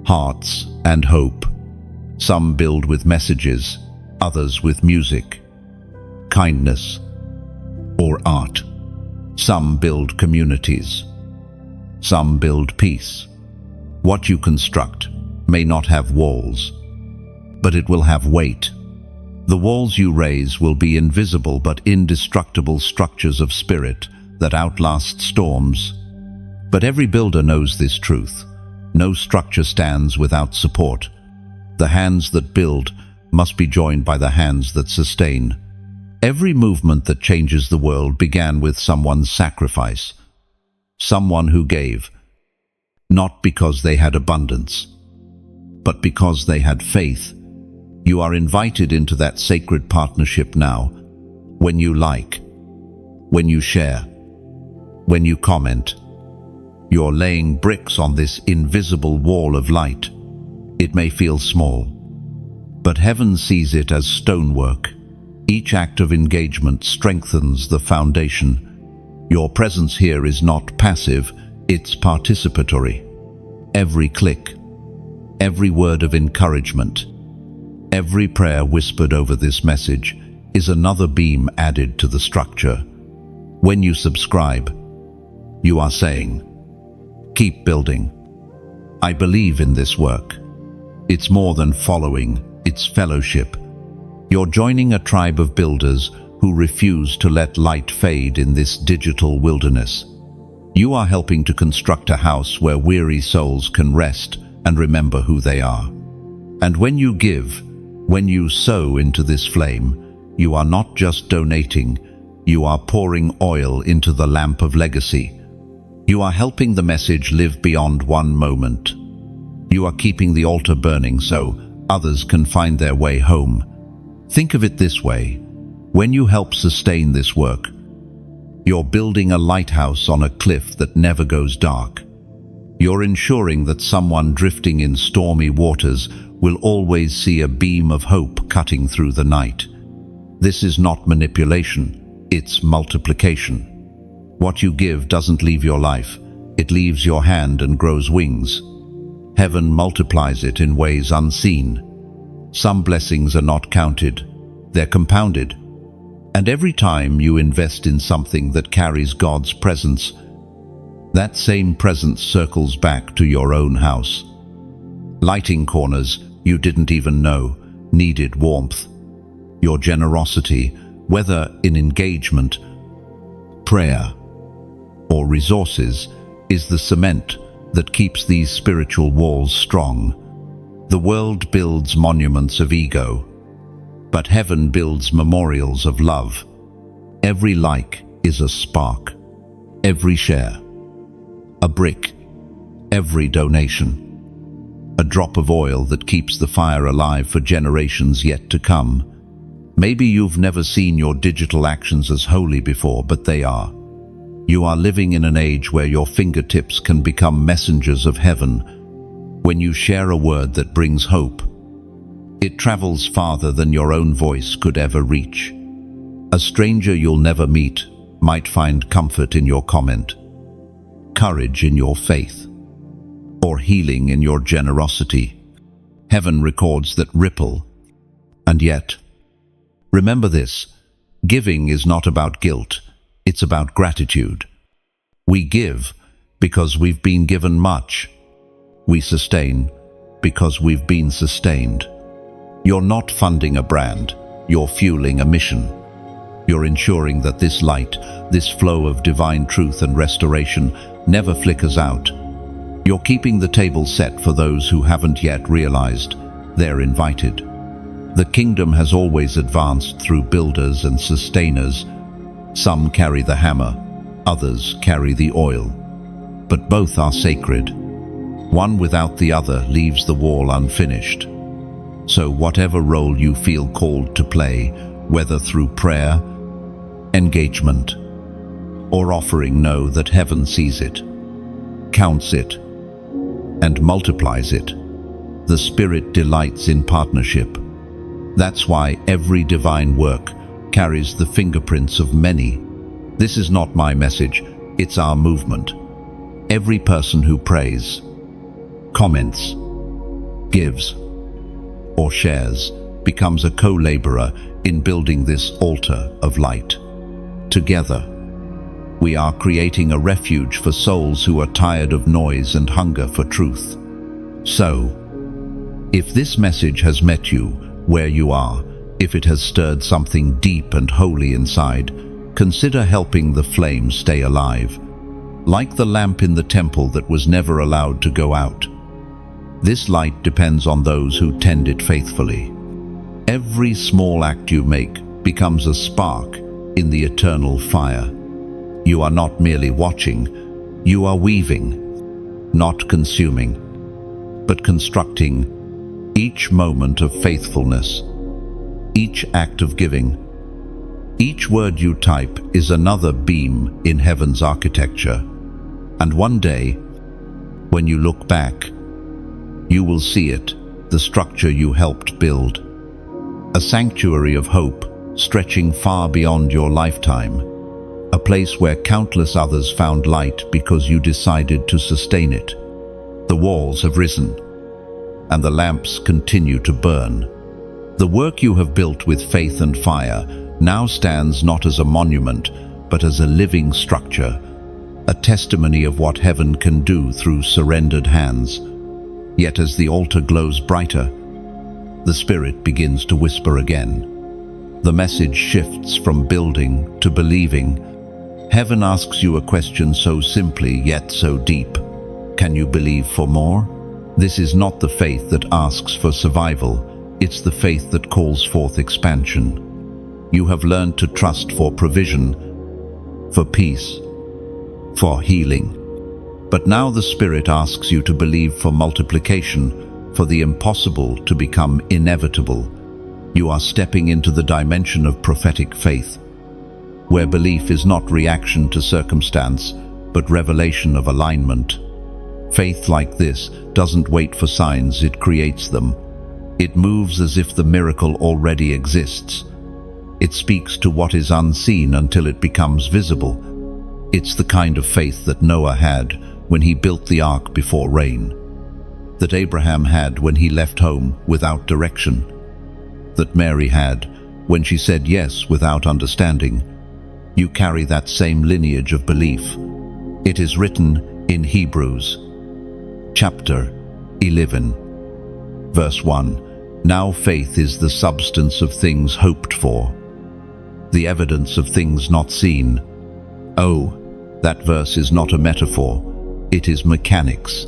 hearts and hope. Some build with messages, others with music, kindness, or art. Some build communities. Some build peace. What you construct may not have walls, but it will have weight. The walls you raise will be invisible but indestructible structures of spirit that outlast storms. But every builder knows this truth. No structure stands without support. The hands that build must be joined by the hands that sustain. Every movement that changes the world began with someone's sacrifice. Someone who gave, not because they had abundance, but because they had faith. You are invited into that sacred partnership now. When you like, when you share, when you comment, you're laying bricks on this invisible wall of light. It may feel small, but heaven sees it as stonework. Each act of engagement strengthens the foundation. Your presence here is not passive, it's participatory. Every click, every word of encouragement, every prayer whispered over this message is another beam added to the structure. When you subscribe, you are saying, keep building. I believe in this work. It's more than following, it's fellowship. You're joining a tribe of builders who refuse to let light fade in this digital wilderness. You are helping to construct a house where weary souls can rest and remember who they are. And when you give, when you sow into this flame, you are not just donating, you are pouring oil into the lamp of legacy. You are helping the message live beyond one moment. You are keeping the altar burning so others can find their way home. Think of it this way. When you help sustain this work, you're building a lighthouse on a cliff that never goes dark. You're ensuring that someone drifting in stormy waters will always see a beam of hope cutting through the night. This is not manipulation, it's multiplication. What you give doesn't leave your life, it leaves your hand and grows wings. Heaven multiplies it in ways unseen. Some blessings are not counted, they're compounded. And every time you invest in something that carries God's presence, that same presence circles back to your own house. Lighting corners you didn't even know needed warmth. Your generosity, whether in engagement, prayer, or resources, is the cement that keeps these spiritual walls strong. The world builds monuments of ego, but heaven builds memorials of love. Every like is a spark, every share, a brick, every donation, a drop of oil that keeps the fire alive for generations yet to come. Maybe you've never seen your digital actions as holy before, but they are. You are living in an age where your fingertips can become messengers of heaven. When you share a word that brings hope, it travels farther than your own voice could ever reach. A stranger you'll never meet might find comfort in your comment, courage in your faith, or healing in your generosity. Heaven records that ripple. And yet, remember this, giving is not about guilt, it's about gratitude. We give because we've been given much. We sustain because we've been sustained. You're not funding a brand, you're fueling a mission. You're ensuring that this light, this flow of divine truth and restoration never flickers out. You're keeping the table set for those who haven't yet realized they're invited. The kingdom has always advanced through builders and sustainers. Some carry the hammer, others carry the oil. But both are sacred. One without the other leaves the wall unfinished. So whatever role you feel called to play, whether through prayer, engagement, or offering, know that heaven sees it, counts it, and multiplies it. The Spirit delights in partnership. That's why every divine work carries the fingerprints of many. This is not my message, it's our movement. Every person who prays, comments, gives, or shares becomes a co-laborer in building this altar of light. Together, we are creating a refuge for souls who are tired of noise and hunger for truth. So, if this message has met you where you are, if it has stirred something deep and holy inside, consider helping the flame stay alive, like the lamp in the temple that was never allowed to go out. This light depends on those who tend it faithfully. Every small act you make becomes a spark in the eternal fire. You are not merely watching, you are weaving, not consuming, but constructing each moment of faithfulness, each act of giving. Each word you type is another beam in heaven's architecture. And one day, when you look back, you will see it, the structure you helped build. A sanctuary of hope stretching far beyond your lifetime. A place where countless others found light because you decided to sustain it. The walls have risen, and the lamps continue to burn. The work you have built with faith and fire now stands not as a monument, but as a living structure, a testimony of what heaven can do through surrendered hands. Yet as the altar glows brighter, the Spirit begins to whisper again. The message shifts from building to believing. Heaven asks you a question so simply yet so deep. Can you believe for more? This is not the faith that asks for survival, it's the faith that calls forth expansion. You have learned to trust for provision, for peace, for healing. But now the Spirit asks you to believe for multiplication, for the impossible to become inevitable. You are stepping into the dimension of prophetic faith, where belief is not reaction to circumstance, but revelation of alignment. Faith like this doesn't wait for signs, it creates them. It moves as if the miracle already exists. It speaks to what is unseen until it becomes visible. It's the kind of faith that Noah had when he built the ark before rain, that Abraham had when he left home without direction, that Mary had when she said yes without understanding. You carry that same lineage of belief. It is written in Hebrews, chapter 11, verse 1. Now faith is the substance of things hoped for, the evidence of things not seen. Oh, that verse is not a metaphor, it is mechanics.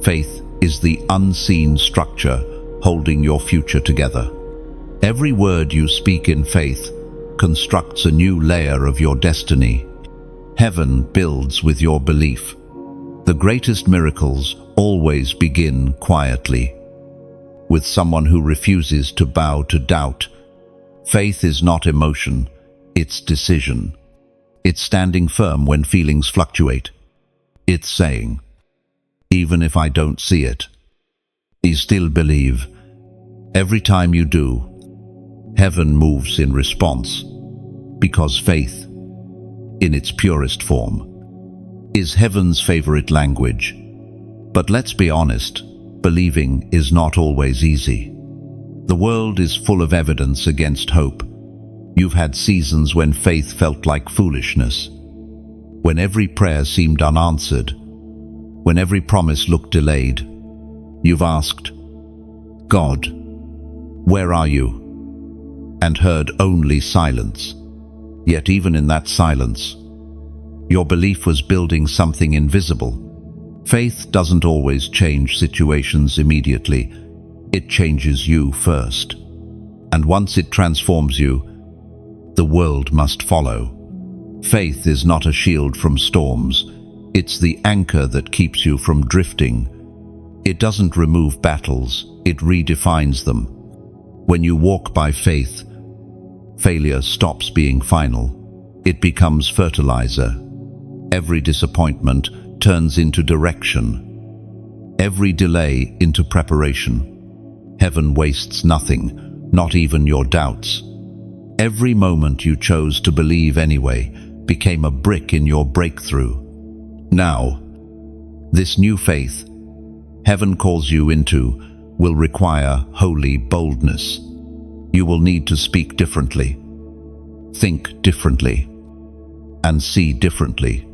Faith is the unseen structure holding your future together. Every word you speak in faith constructs a new layer of your destiny. Heaven builds with your belief. The greatest miracles always begin quietly, with someone who refuses to bow to doubt. Faith is not emotion, it's decision. It's standing firm when feelings fluctuate. It's saying, even if I don't see it, I still believe. Every time you do, heaven moves in response, because faith, in its purest form, is heaven's favorite language. But let's be honest, believing is not always easy. The world is full of evidence against hope. You've had seasons when faith felt like foolishness, when every prayer seemed unanswered, when every promise looked delayed. You've asked, God, where are you? And heard only silence. Yet even in that silence, your belief was building something invisible. Faith doesn't always change situations immediately. It changes you first. And once it transforms you, the world must follow. Faith is not a shield from storms. It's the anchor that keeps you from drifting. It doesn't remove battles, it redefines them. When you walk by faith, failure stops being final. It becomes fertilizer. Every disappointment turns into direction. Every delay into preparation. Heaven wastes nothing, not even your doubts. Every moment you chose to believe anyway became a brick in your breakthrough. Now, this new faith heaven calls you into will require holy boldness. You will need to speak differently, think differently, and see differently.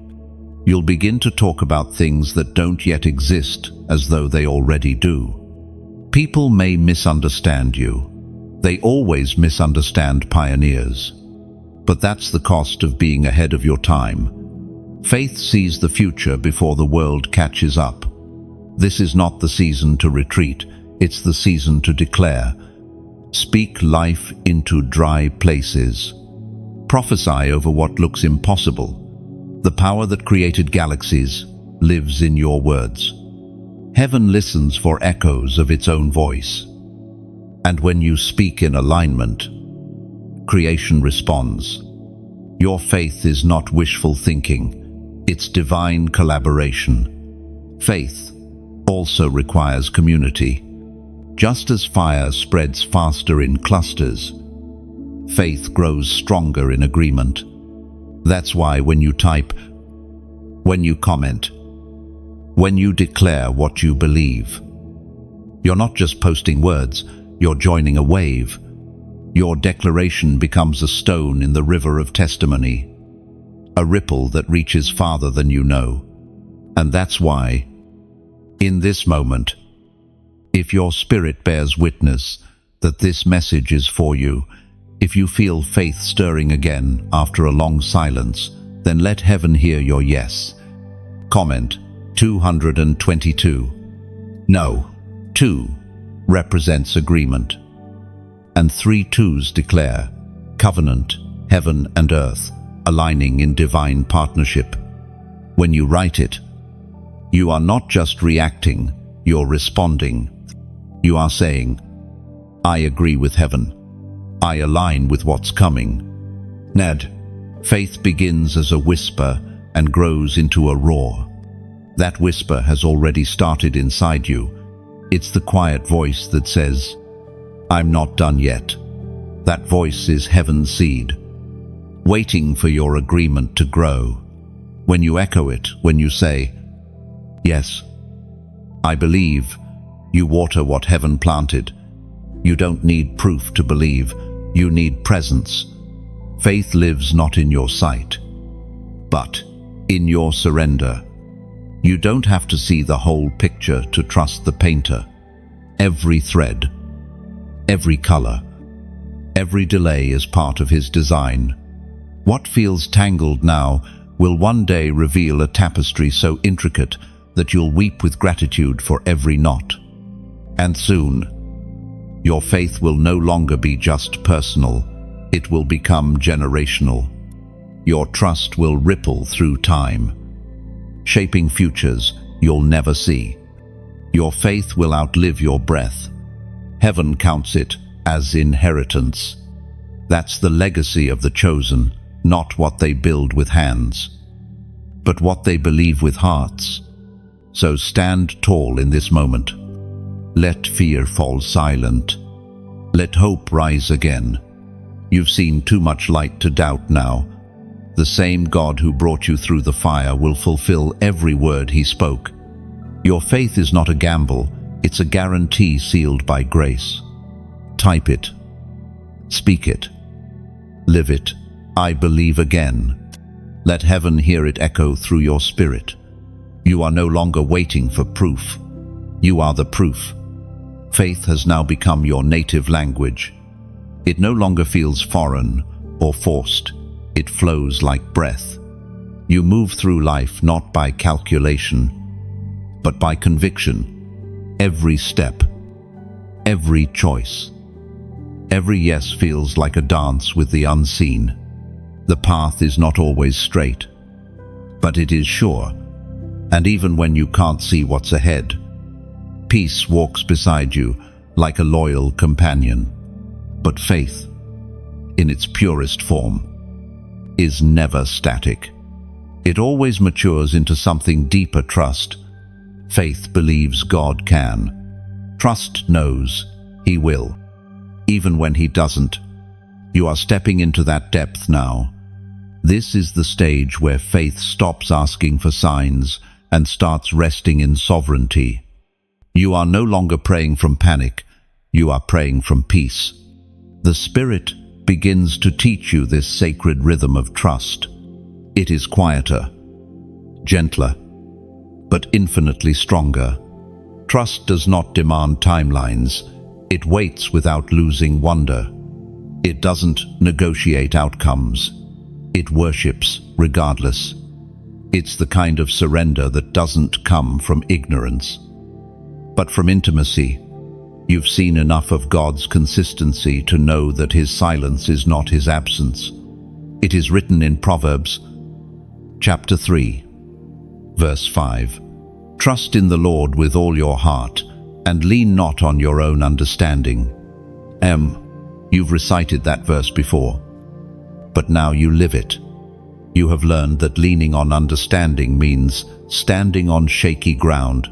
You'll begin to talk about things that don't yet exist as though they already do. People may misunderstand you. They always misunderstand pioneers. But that's the cost of being ahead of your time. Faith sees the future before the world catches up. This is not the season to retreat, it's the season to declare. Speak life into dry places. Prophesy over what looks impossible. The power that created galaxies lives in your words. Heaven listens for echoes of its own voice. And when you speak in alignment, creation responds. Your faith is not wishful thinking, it's divine collaboration. Faith also requires community. Just as fire spreads faster in clusters, faith grows stronger in agreement. That's why when you type, when you comment, when you declare what you believe, you're not just posting words, you're joining a wave. Your declaration becomes a stone in the river of testimony, a ripple that reaches farther than you know. And that's why, in this moment, if your spirit bears witness that this message is for you, if you feel faith stirring again after a long silence, then let heaven hear your yes. Comment 222. No, 2 represents agreement. And 3 twos declare covenant, heaven and earth, aligning in divine partnership. When you write it, you are not just reacting, you're responding. You are saying, I agree with heaven. I align with what's coming. Ned, faith begins as a whisper and grows into a roar. That whisper has already started inside you. It's the quiet voice that says, I'm not done yet. That voice is heaven's seed, waiting for your agreement to grow. When you echo it, when you say, yes, I believe, you water what heaven planted. You don't need proof to believe, you need presence. Faith lives not in your sight, but in your surrender. You don't have to see the whole picture to trust the painter. Every thread, every color, every delay is part of his design. What feels tangled now will one day reveal a tapestry so intricate that you'll weep with gratitude for every knot. And soon, your faith will no longer be just personal, it will become generational. Your trust will ripple through time, shaping futures you'll never see. Your faith will outlive your breath. Heaven counts it as inheritance. That's the legacy of the chosen, not what they build with hands, but what they believe with hearts. So stand tall in this moment. Let fear fall silent. Let hope rise again. You've seen too much light to doubt now. The same God who brought you through the fire will fulfill every word he spoke. Your faith is not a gamble, it's a guarantee sealed by grace. Type it. Speak it. Live it. I believe again. Let heaven hear it echo through your spirit. You are no longer waiting for proof. You are the proof. Faith has now become your native language. It no longer feels foreign or forced. It flows like breath. You move through life not by calculation, but by conviction. Every step, every choice, every yes feels like a dance with the unseen. The path is not always straight, but it is sure. And even when you can't see what's ahead, peace walks beside you like a loyal companion. But faith, in its purest form, is never static. It always matures into something deeper. Trust. Faith believes God can. Trust knows He will, even when He doesn't. You are stepping into that depth now. This is the stage where faith stops asking for signs and starts resting in sovereignty. You are no longer praying from panic. You are praying from peace. The Spirit begins to teach you this sacred rhythm of trust. It is quieter, gentler, but infinitely stronger. Trust does not demand timelines. It waits without losing wonder. It doesn't negotiate outcomes. It worships regardless. It's the kind of surrender that doesn't come from ignorance, but from intimacy. You've seen enough of God's consistency to know that His silence is not His absence. It is written in Proverbs, chapter 3, verse 5. Trust in the Lord with all your heart, and lean not on your own understanding. You've recited that verse before, but now you live it. You have learned that leaning on understanding means standing on shaky ground,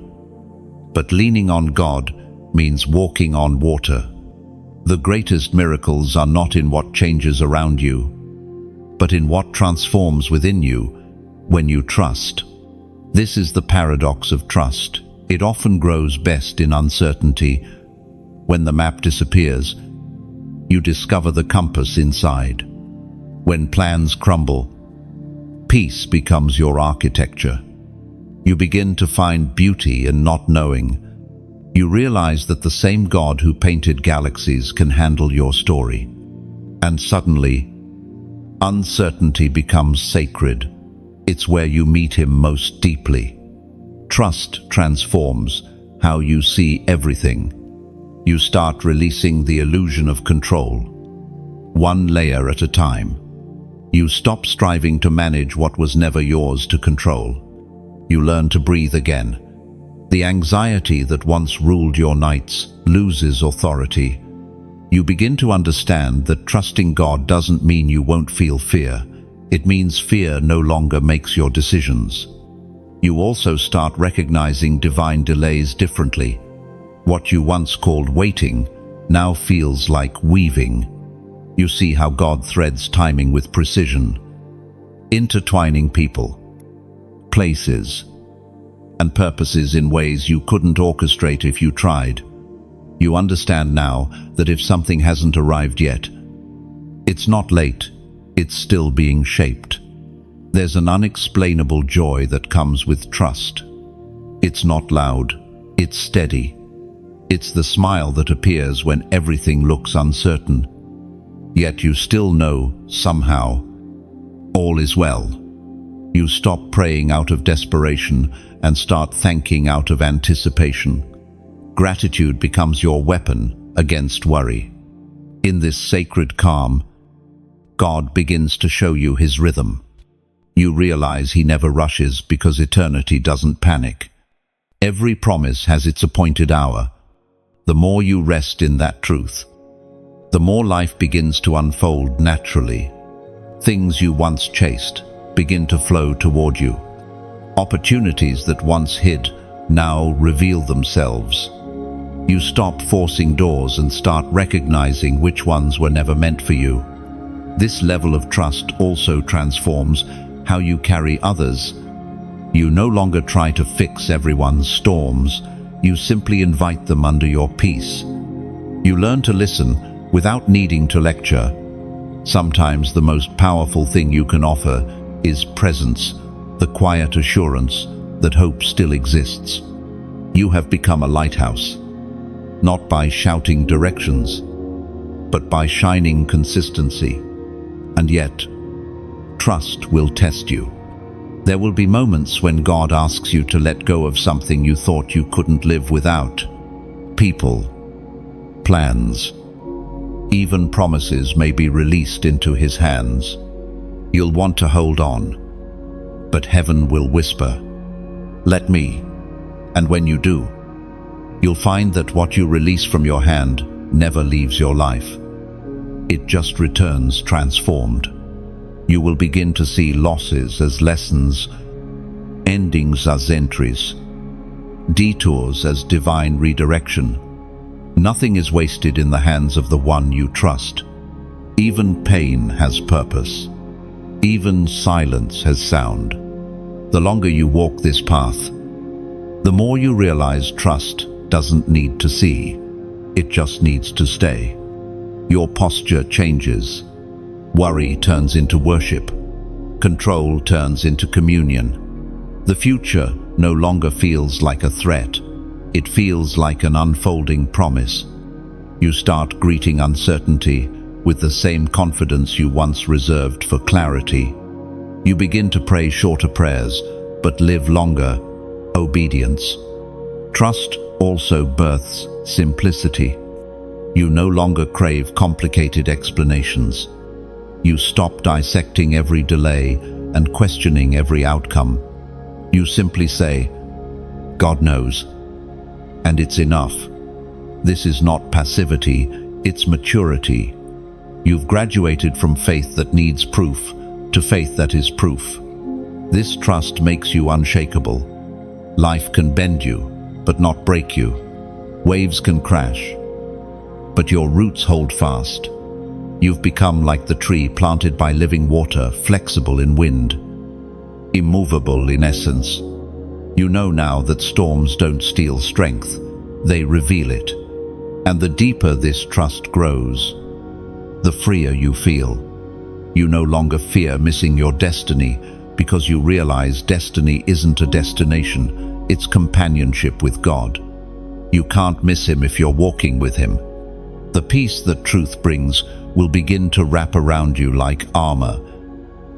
but leaning on God means walking on water. The greatest miracles are not in what changes around you, but in what transforms within you when you trust. This is the paradox of trust. It often grows best in uncertainty. When the map disappears, you discover the compass inside. When plans crumble, peace becomes your architecture. You begin to find beauty in not knowing. You realize that the same God who painted galaxies can handle your story. And suddenly, uncertainty becomes sacred. It's where you meet Him most deeply. Trust transforms how you see everything. You start releasing the illusion of control, one layer at a time. You stop striving to manage what was never yours to control. You learn to breathe again. The anxiety that once ruled your nights loses authority. You begin to understand that trusting God doesn't mean you won't feel fear. It means fear no longer makes your decisions. You also start recognizing divine delays differently. What you once called waiting now feels like weaving. You see how God threads timing with precision, intertwining people, places, and purposes in ways you couldn't orchestrate if you tried. You understand now that if something hasn't arrived yet, it's not late, it's still being shaped. There's an unexplainable joy that comes with trust. It's not loud, it's steady. It's the smile that appears when everything looks uncertain. Yet you still know, somehow, all is well. You stop praying out of desperation and start thanking out of anticipation. Gratitude becomes your weapon against worry. In this sacred calm, God begins to show you His rhythm. You realize He never rushes because eternity doesn't panic. Every promise has its appointed hour. The more you rest in that truth, the more life begins to unfold naturally. Things you once chased begin to flow toward you. Opportunities that once hid now reveal themselves. You stop forcing doors and start recognizing which ones were never meant for you. This level of trust also transforms how you carry others. You no longer try to fix everyone's storms. You simply invite them under your peace. You learn to listen without needing to lecture. Sometimes the most powerful thing you can offer is presence, the quiet assurance that hope still exists. You have become a lighthouse, not by shouting directions, but by shining consistency. And yet, trust will test you. There will be moments when God asks you to let go of something you thought you couldn't live without. People, plans, even promises may be released into His hands. You'll want to hold on, but heaven will whisper, "Let me." And when you do, you'll find that what you release from your hand never leaves your life. It just returns transformed. You will begin to see losses as lessons, endings as entries, detours as divine redirection. Nothing is wasted in the hands of the one you trust. Even pain has purpose. Even silence has sound. The longer you walk this path, the more you realize trust doesn't need to see. It just needs to stay. Your posture changes. Worry turns into worship. Control turns into communion. The future no longer feels like a threat. It feels like an unfolding promise. You start greeting uncertainty with the same confidence you once reserved for clarity. You begin to pray shorter prayers, but live longer. Obedience. Trust also births simplicity. You no longer crave complicated explanations. You stop dissecting every delay and questioning every outcome. You simply say, "God knows," and it's enough. This is not passivity, it's maturity. You've graduated from faith that needs proof to faith that is proof. This trust makes you unshakable. Life can bend you, but not break you. Waves can crash, but your roots hold fast. You've become like the tree planted by living water, flexible in wind, immovable in essence. You know now that storms don't steal strength, they reveal it. And the deeper this trust grows, the freer you feel. You no longer fear missing your destiny because you realize destiny isn't a destination, it's companionship with God. You can't miss Him if you're walking with Him. The peace that truth brings will begin to wrap around you like armor.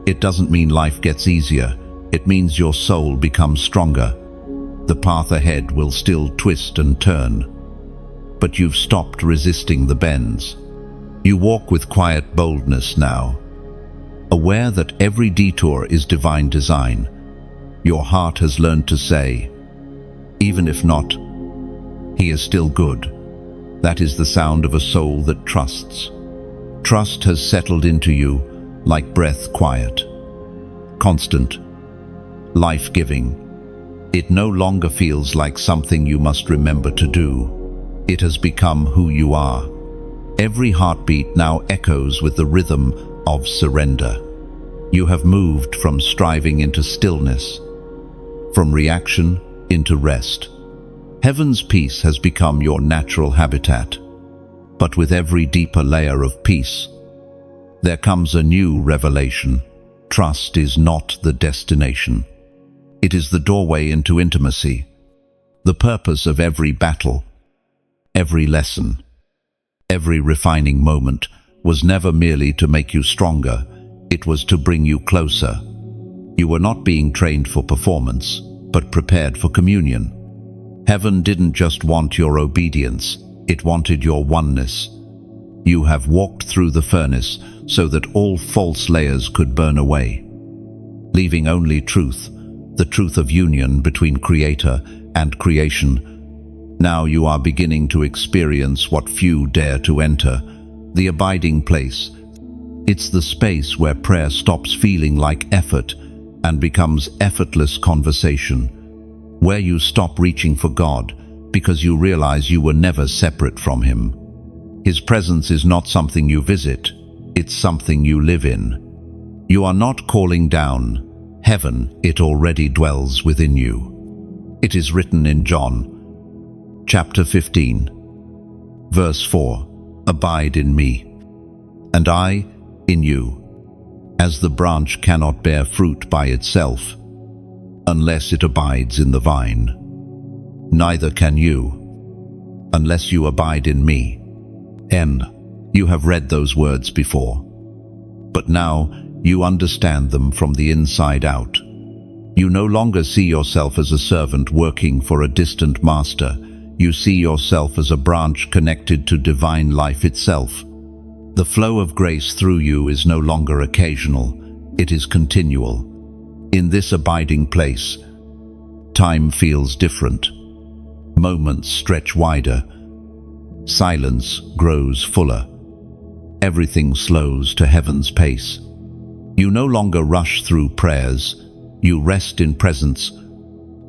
It doesn't mean life gets easier, it means your soul becomes stronger. The path ahead will still twist and turn, but you've stopped resisting the bends. You walk with quiet boldness now, aware that every detour is divine design. Your heart has learned to say, even if not, He is still good. That is the sound of a soul that trusts. Trust has settled into you like breath, quiet, constant, life-giving. It no longer feels like something you must remember to do. It has become who you are. Every heartbeat now echoes with the rhythm of surrender. You have moved from striving into stillness, from reaction into rest. Heaven's peace has become your natural habitat. But with every deeper layer of peace, there comes a new revelation. Trust is not the destination. It is the doorway into intimacy. The purpose of every battle, every lesson, every refining moment was never merely to make you stronger, it was to bring you closer. You were not being trained for performance, but prepared for communion. Heaven didn't just want your obedience, it wanted your oneness. You have walked through the furnace so that all false layers could burn away, leaving only truth, the truth of union between Creator and creation. Now you are beginning to experience what few dare to enter, the abiding place. It's the space where prayer stops feeling like effort and becomes effortless conversation, where you stop reaching for God because you realize you were never separate from Him. His presence is not something you visit, it's something you live in. You are not calling down heaven, it already dwells within you. It is written in John, chapter 15, verse 4, "Abide in me, and I in you. As the branch cannot bear fruit by itself, unless it abides in the vine, neither can you, unless you abide in me." You have read those words before, but now you understand them from the inside out. You no longer see yourself as a servant working for a distant master. You see yourself as a branch connected to divine life itself. The flow of grace through you is no longer occasional, it is continual. In this abiding place, time feels different. Moments stretch wider. Silence grows fuller. Everything slows to heaven's pace. You no longer rush through prayers, you rest in presence.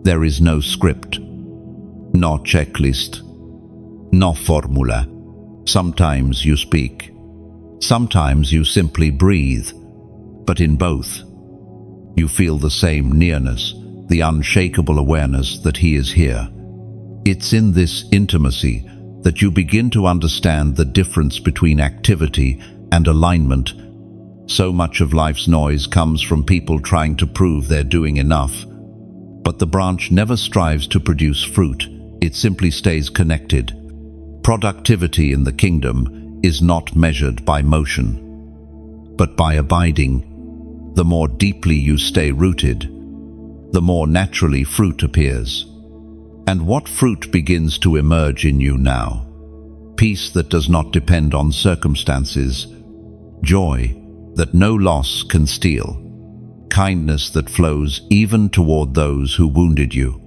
There is no script, no checklist, no formula. Sometimes you speak, sometimes you simply breathe, but in both, you feel the same nearness, the unshakable awareness that He is here. It's in this intimacy that you begin to understand the difference between activity and alignment. So much of life's noise comes from people trying to prove they're doing enough. But the branch never strives to produce fruit, it simply stays connected. Productivity in the kingdom is not measured by motion, but by abiding. The more deeply you stay rooted, the more naturally fruit appears. And what fruit begins to emerge in you now? Peace that does not depend on circumstances, joy that no loss can steal, kindness that flows even toward those who wounded you,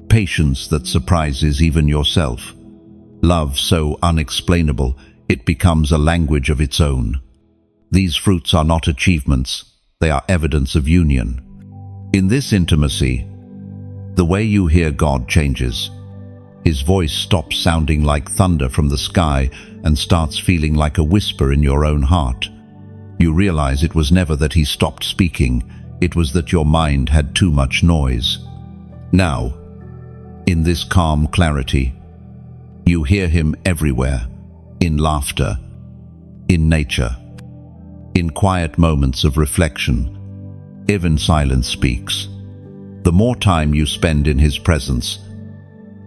patience that surprises even yourself, love so unexplainable it becomes a language of its own. These fruits are not achievements, they are evidence of union. In this intimacy, the way you hear God changes. His voice stops sounding like thunder from the sky and starts feeling like a whisper in your own heart. You realize it was never that He stopped speaking, it was that your mind had too much noise. Now, in this calm clarity, you hear Him everywhere, in laughter, in nature, in quiet moments of reflection. Even silence speaks. The more time you spend in His presence,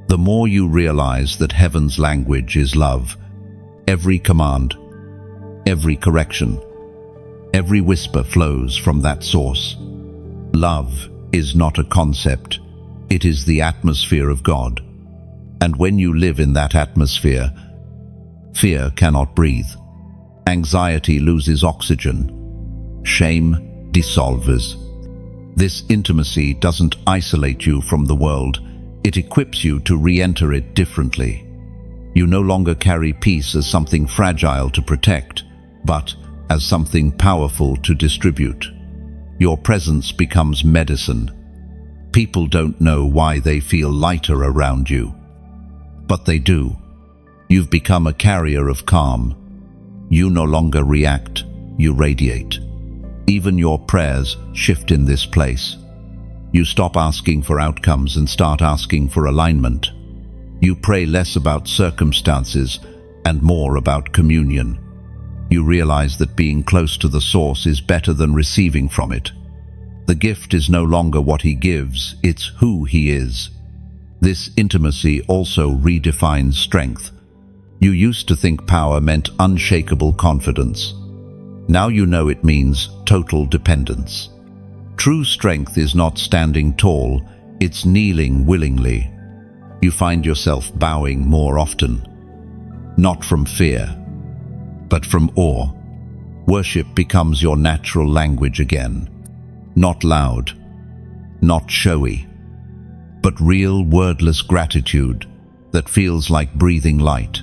the more you realize that heaven's language is love. Every command, every correction, every whisper flows from that source. Love is not a concept, it is the atmosphere of God. And when you live in that atmosphere, fear cannot breathe. Anxiety loses oxygen. Shame dissolves. This intimacy doesn't isolate you from the world, it equips you to re-enter it differently. You no longer carry peace as something fragile to protect, but as something powerful to distribute. Your presence becomes medicine. People don't know why they feel lighter around you, but they do. You've become a carrier of calm. You no longer react, you radiate. Even your prayers shift in this place. You stop asking for outcomes and start asking for alignment. You pray less about circumstances and more about communion. You realize that being close to the source is better than receiving from it. The gift is no longer what He gives, it's who He is. This intimacy also redefines strength. You used to think power meant unshakable confidence. Now you know it means total dependence. True strength is not standing tall, it's kneeling willingly. You find yourself bowing more often, not from fear, but from awe. Worship becomes your natural language again, not loud, not showy, but real, wordless gratitude that feels like breathing light.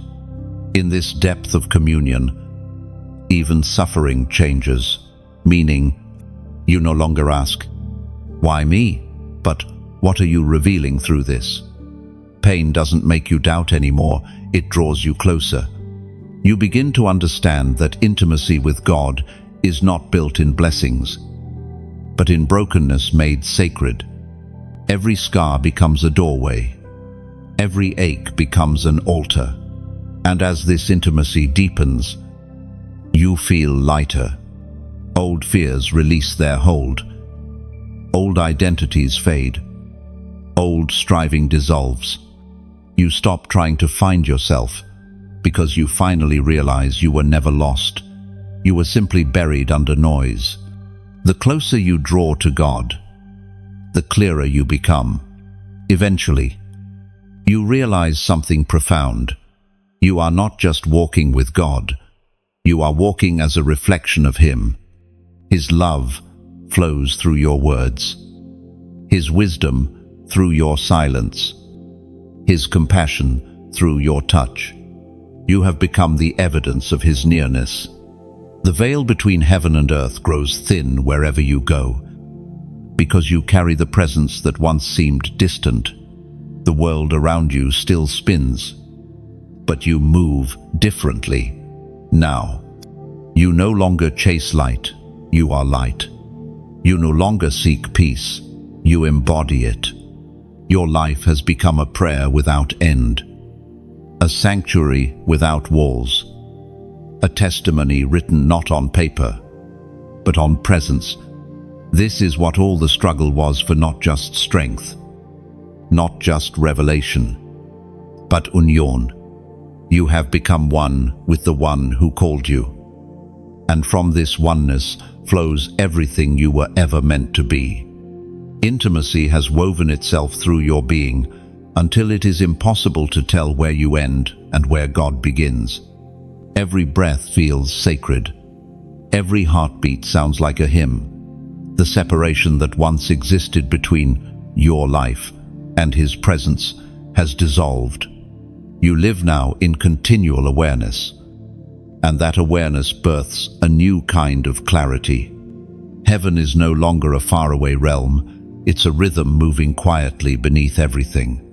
In this depth of communion, even suffering changes, meaning you no longer ask, "Why me?" but "What are you revealing through this?" Pain doesn't make you doubt anymore, it draws you closer. You begin to understand that intimacy with God is not built in blessings, but in brokenness made sacred. Every scar becomes a doorway. Every ache becomes an altar. And as this intimacy deepens, you feel lighter. Old fears release their hold. Old identities fade. Old striving dissolves. You stop trying to find yourself because you finally realize you were never lost. You were simply buried under noise. The closer you draw to God, the clearer you become. Eventually, you realize something profound. You are not just walking with God, you are walking as a reflection of Him. His love flows through your words, His wisdom through your silence, His compassion through your touch. You have become the evidence of His nearness. The veil between heaven and earth grows thin wherever you go, because you carry the presence that once seemed distant. The world around you still spins, but you move differently now. You no longer chase light, you are light. You no longer seek peace, you embody it. Your life has become a prayer without end, a sanctuary without walls, a testimony written not on paper, but on presence. This is what all the struggle was for, not just strength, not just revelation, but union. You have become one with the one who called you. And from this oneness flows everything you were ever meant to be. Intimacy has woven itself through your being until it is impossible to tell where you end and where God begins. Every breath feels sacred. Every heartbeat sounds like a hymn. The separation that once existed between your life and His presence has dissolved. You live now in continual awareness, and that awareness births a new kind of clarity. Heaven is no longer a faraway realm, it's a rhythm moving quietly beneath everything.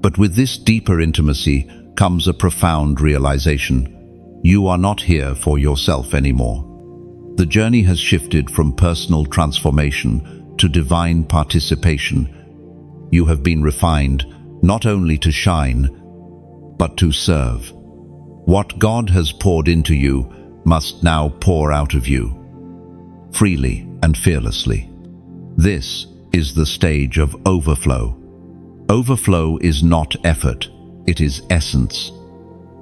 But with this deeper intimacy comes a profound realization. You are not here for yourself anymore. The journey has shifted from personal transformation to divine participation. You have been refined not only to shine, but to serve. What God has poured into you must now pour out of you, freely and fearlessly. This is the stage of overflow. Overflow is not effort, it is essence.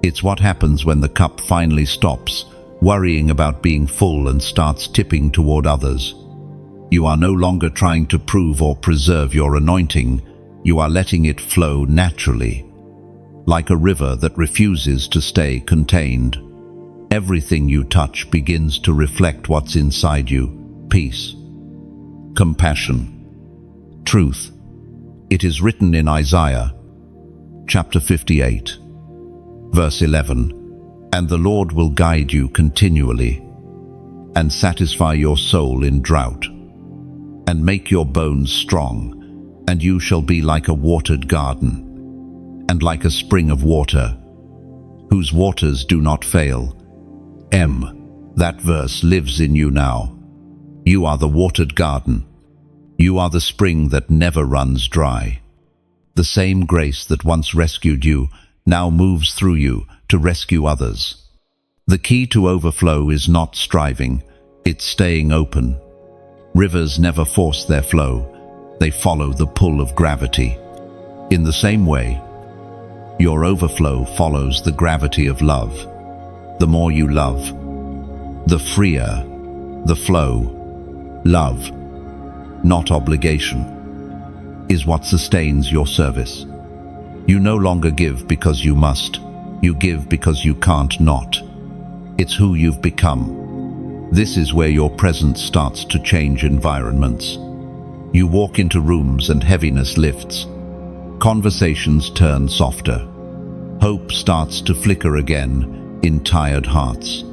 It's what happens when the cup finally stops worrying about being full and starts tipping toward others. You are no longer trying to prove or preserve your anointing, you are letting it flow naturally. Like a river that refuses to stay contained. Everything you touch begins to reflect what's inside you: peace, compassion, truth. It is written in Isaiah, chapter 58, verse 11, "And the Lord will guide you continually, and satisfy your soul in drought, and make your bones strong, and you shall be like a watered garden, and like a spring of water, whose waters do not fail." That verse lives in you now. You are the watered garden. You are the spring that never runs dry. The same grace that once rescued you now moves through you to rescue others. The key to overflow is not striving, it's staying open. Rivers never force their flow, they follow the pull of gravity. In the same way, your overflow follows the gravity of love. The more you love, the freer the flow. Love, not obligation, is what sustains your service. You no longer give because you must, you give because you can't not. It's who you've become. This is where your presence starts to change environments. You walk into rooms and heaviness lifts. Conversations turn softer. Hope starts to flicker again in tired hearts.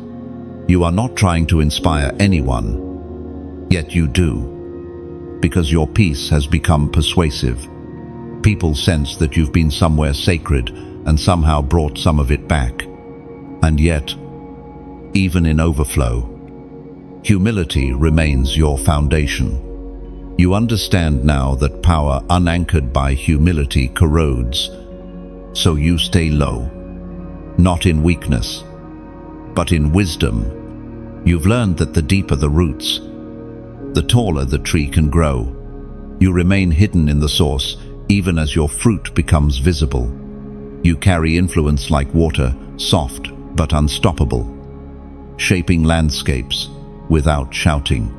You are not trying to inspire anyone, yet you do, because your peace has become persuasive. People sense that you've been somewhere sacred and somehow brought some of it back. And yet, even in overflow, humility remains your foundation. You understand now that power unanchored by humility corrodes, so you stay low, not in weakness, but in wisdom. You've learned that the deeper the roots, the taller the tree can grow. You remain hidden in the source, even as your fruit becomes visible. You carry influence like water, soft but unstoppable, shaping landscapes without shouting.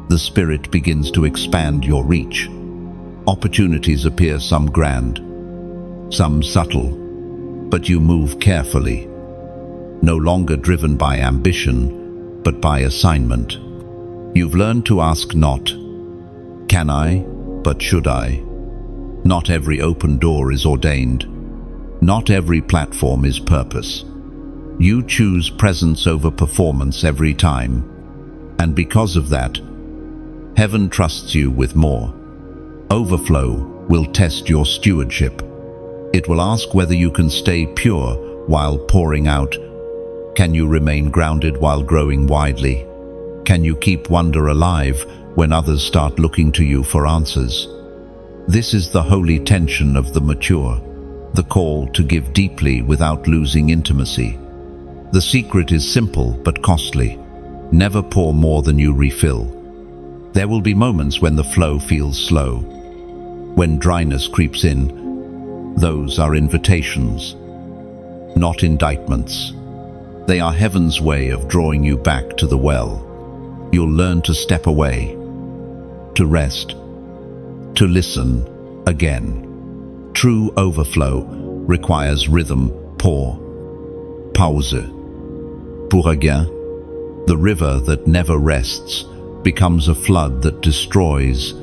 The Spirit begins to expand your reach. Opportunities appear, some grand, some subtle, but you move carefully, no longer driven by ambition, but by assignment. You've learned to ask not, can I, but should I? Not every open door is ordained. Not every platform is purpose. You choose presence over performance every time. And because of that, heaven trusts you with more. Overflow will test your stewardship. It will ask whether you can stay pure while pouring out. Can you remain grounded while growing widely? Can you keep wonder alive when others start looking to you for answers? This is the holy tension of the mature, the call to give deeply without losing intimacy. The secret is simple but costly. Never pour more than you refill. There will be moments when the flow feels slow, when dryness creeps in. Those are invitations, not indictments. They are heaven's way of drawing you back to the well. You'll learn to step away, to rest, to listen again. True overflow requires rhythm, pour, pause. Pour again, the river that never rests becomes a flood that destroys,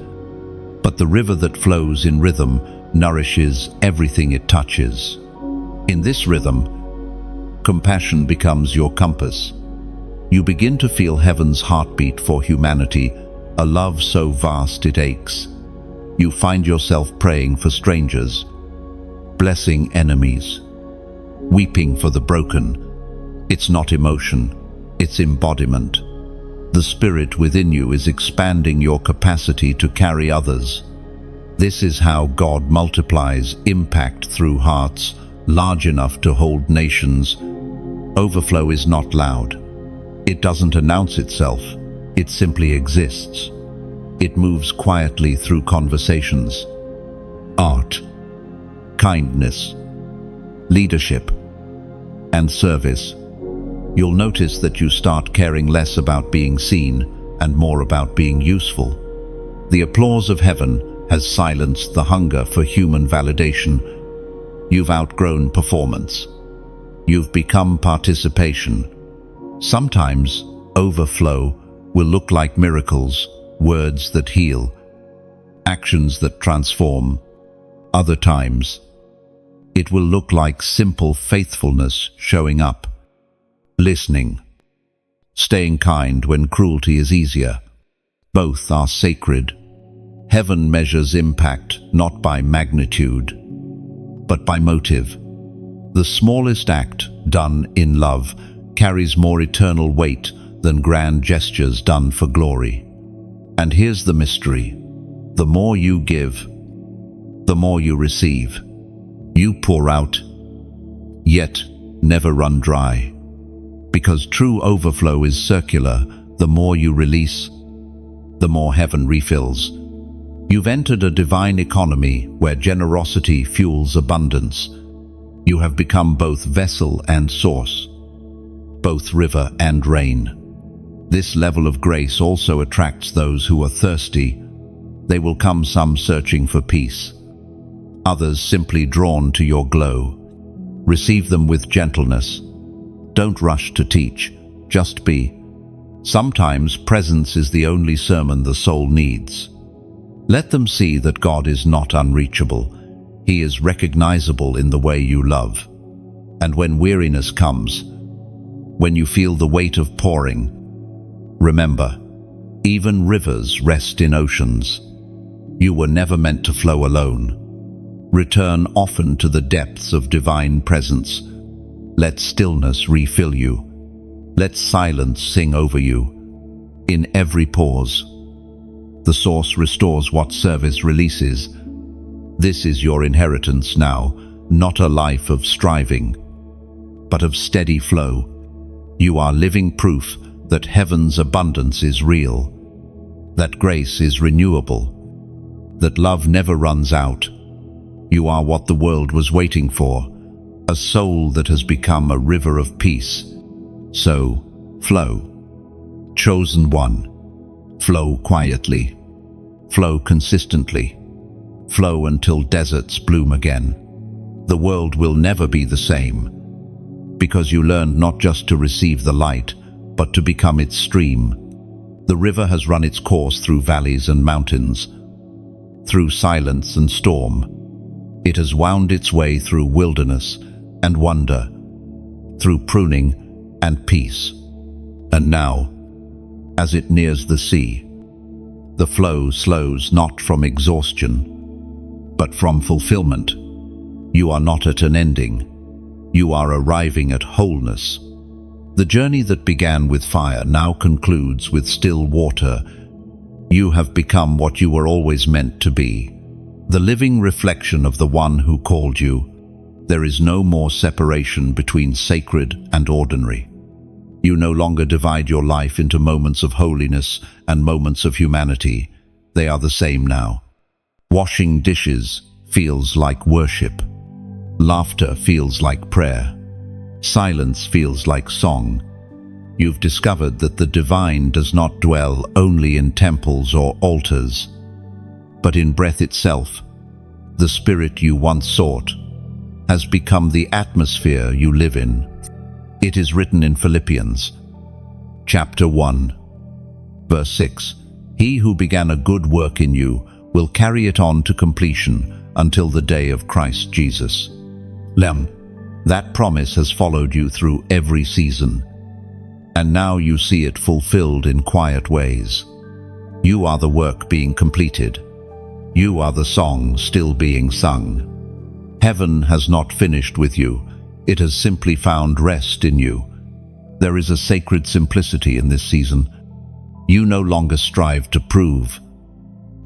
but the river that flows in rhythm nourishes everything it touches. In this rhythm, compassion becomes your compass. You begin to feel heaven's heartbeat for humanity, a love so vast it aches. You find yourself praying for strangers, blessing enemies, weeping for the broken. It's not emotion, it's embodiment. The Spirit within you is expanding your capacity to carry others. This is how God multiplies impact through hearts large enough to hold nations. Overflow is not loud. It doesn't announce itself. It simply exists. It moves quietly through conversations, art, kindness, leadership, and service. You'll notice that you start caring less about being seen and more about being useful. The applause of heaven has silenced the hunger for human validation. You've outgrown performance. You've become participation. Sometimes overflow will look like miracles, words that heal, actions that transform. Other times, it will look like simple faithfulness showing up, listening, staying kind when cruelty is easier. Both are sacred. Heaven measures impact not by magnitude, but by motive. The smallest act done in love carries more eternal weight than grand gestures done for glory. And here's the mystery. The more you give, the more you receive. You pour out, yet never run dry. Because true overflow is circular, the more you release, the more heaven refills. You've entered a divine economy where generosity fuels abundance. You have become both vessel and source, both river and rain. This level of grace also attracts those who are thirsty. They will come, some searching for peace, others simply drawn to your glow. Receive them with gentleness. Don't rush to teach, just be. Sometimes presence is the only sermon the soul needs. Let them see that God is not unreachable. He is recognizable in the way you love. And when weariness comes, when you feel the weight of pouring, remember, even rivers rest in oceans. You were never meant to flow alone. Return often to the depths of divine presence. Let stillness refill you. Let silence sing over you. In every pause, the source restores what service releases. This is your inheritance now, not a life of striving, but of steady flow. You are living proof that heaven's abundance is real, that grace is renewable, that love never runs out. You are what the world was waiting for, a soul that has become a river of peace. So, flow. Chosen one. Flow quietly. Flow consistently. Flow until deserts bloom again. The world will never be the same, because you learned not just to receive the light, but to become its stream. The river has run its course through valleys and mountains, through silence and storm. It has wound its way through wilderness and wonder, through pruning and peace. And now, as it nears the sea, the flow slows not from exhaustion, but from fulfillment. You are not at an ending. You are arriving at wholeness. The journey that began with fire now concludes with still water. You have become what you were always meant to be, the living reflection of the one who called you. There is no more separation between sacred and ordinary. You no longer divide your life into moments of holiness and moments of humanity. They are the same now. Washing dishes feels like worship. Laughter feels like prayer. Silence feels like song. You've discovered that the divine does not dwell only in temples or altars, but in breath itself. The spirit you once sought has become the atmosphere you live in. It is written in Philippians, chapter 1, verse 6, "He who began a good work in you will carry it on to completion until the day of Christ Jesus." That promise has followed you through every season, and now you see it fulfilled in quiet ways. You are the work being completed. You are the song still being sung. Heaven has not finished with you. It has simply found rest in you. There is a sacred simplicity in this season. You no longer strive to prove,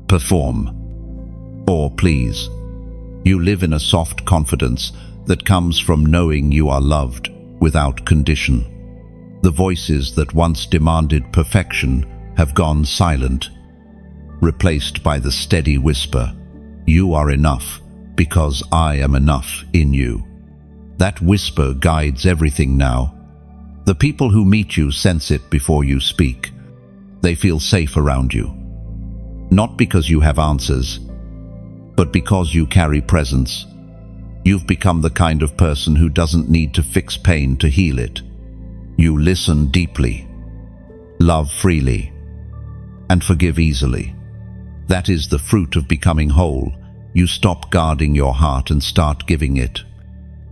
perform, or please. You live in a soft confidence that comes from knowing you are loved without condition. The voices that once demanded perfection have gone silent, replaced by the steady whisper, "You are enough because I am enough in you." That whisper guides everything now. The people who meet you sense it before you speak. They feel safe around you. Not because you have answers, but because you carry presence. You've become the kind of person who doesn't need to fix pain to heal it. You listen deeply, love freely, and forgive easily. That is the fruit of becoming whole. You stop guarding your heart and start giving it.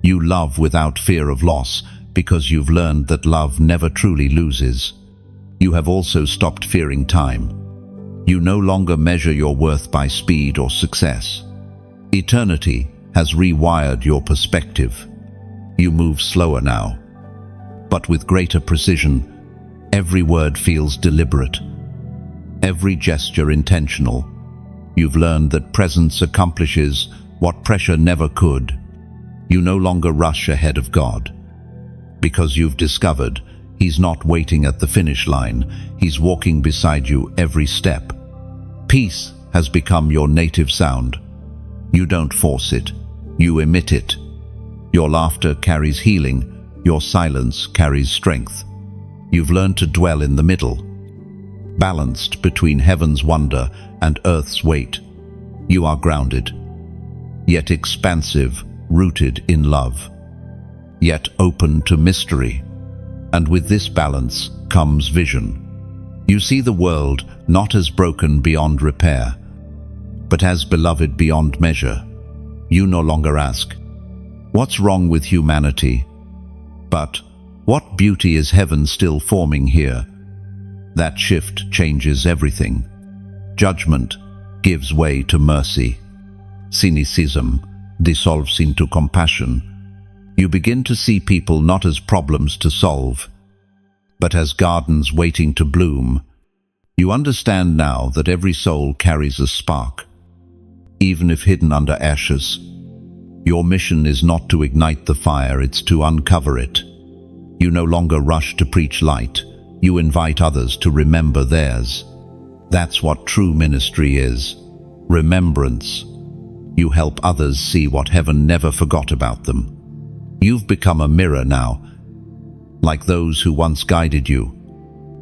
You love without fear of loss because you've learned that love never truly loses. You have also stopped fearing time. You no longer measure your worth by speed or success. Eternity has rewired your perspective. You move slower now, but with greater precision. Every word feels deliberate, every gesture intentional. You've learned that presence accomplishes what pressure never could. You no longer rush ahead of God, because you've discovered He's not waiting at the finish line. He's walking beside you every step. Peace has become your native sound. You don't force it, you emit it. Your laughter carries healing, your silence carries strength. You've learned to dwell in the middle, balanced between heaven's wonder and earth's weight. You are grounded, yet expansive, rooted in love, yet open to mystery. And with this balance comes vision. You see the world not as broken beyond repair, but as beloved beyond measure. You no longer ask, "What's wrong with humanity?" but, "What beauty is heaven still forming here?" That shift changes everything. Judgment gives way to mercy. Cynicism dissolves into compassion. You begin to see people not as problems to solve, but as gardens waiting to bloom. You understand now that every soul carries a spark, even if hidden under ashes. Your mission is not to ignite the fire, it's to uncover it. You no longer rush to preach light. You invite others to remember theirs. That's what true ministry is. Remembrance. You help others see what heaven never forgot about them. You've become a mirror now, like those who once guided you.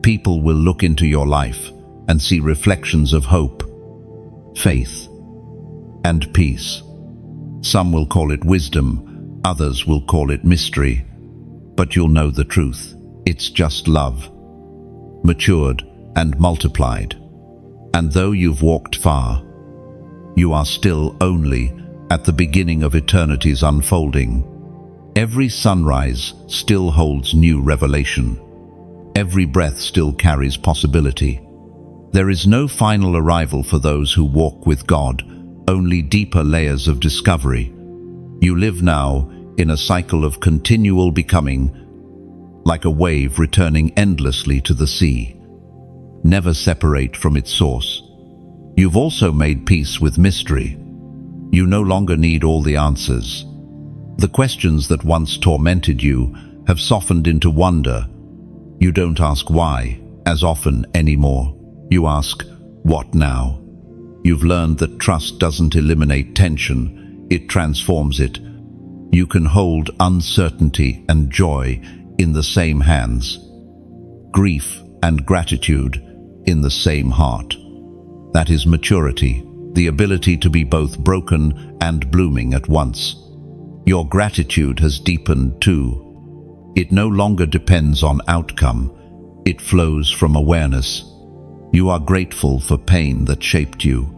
People will look into your life and see reflections of hope, faith, and peace. Some will call it wisdom, others will call it mystery, but you'll know the truth. It's just love, matured and multiplied. And though you've walked far, you are still only at the beginning of eternity's unfolding. Every sunrise still holds new revelation. Every breath still carries possibility. There is no final arrival for those who walk with God, only deeper layers of discovery. You live now in a cycle of continual becoming, like a wave returning endlessly to the sea. Never separate from its source. You've also made peace with mystery. You no longer need all the answers. The questions that once tormented you have softened into wonder. You don't ask why as often anymore. You ask, "What now?" You've learned that trust doesn't eliminate tension, it transforms it. You can hold uncertainty and joy in the same hands, grief and gratitude in the same heart. That is maturity, the ability to be both broken and blooming at once. Your gratitude has deepened too. It no longer depends on outcome, it flows from awareness. You are grateful for pain that shaped you,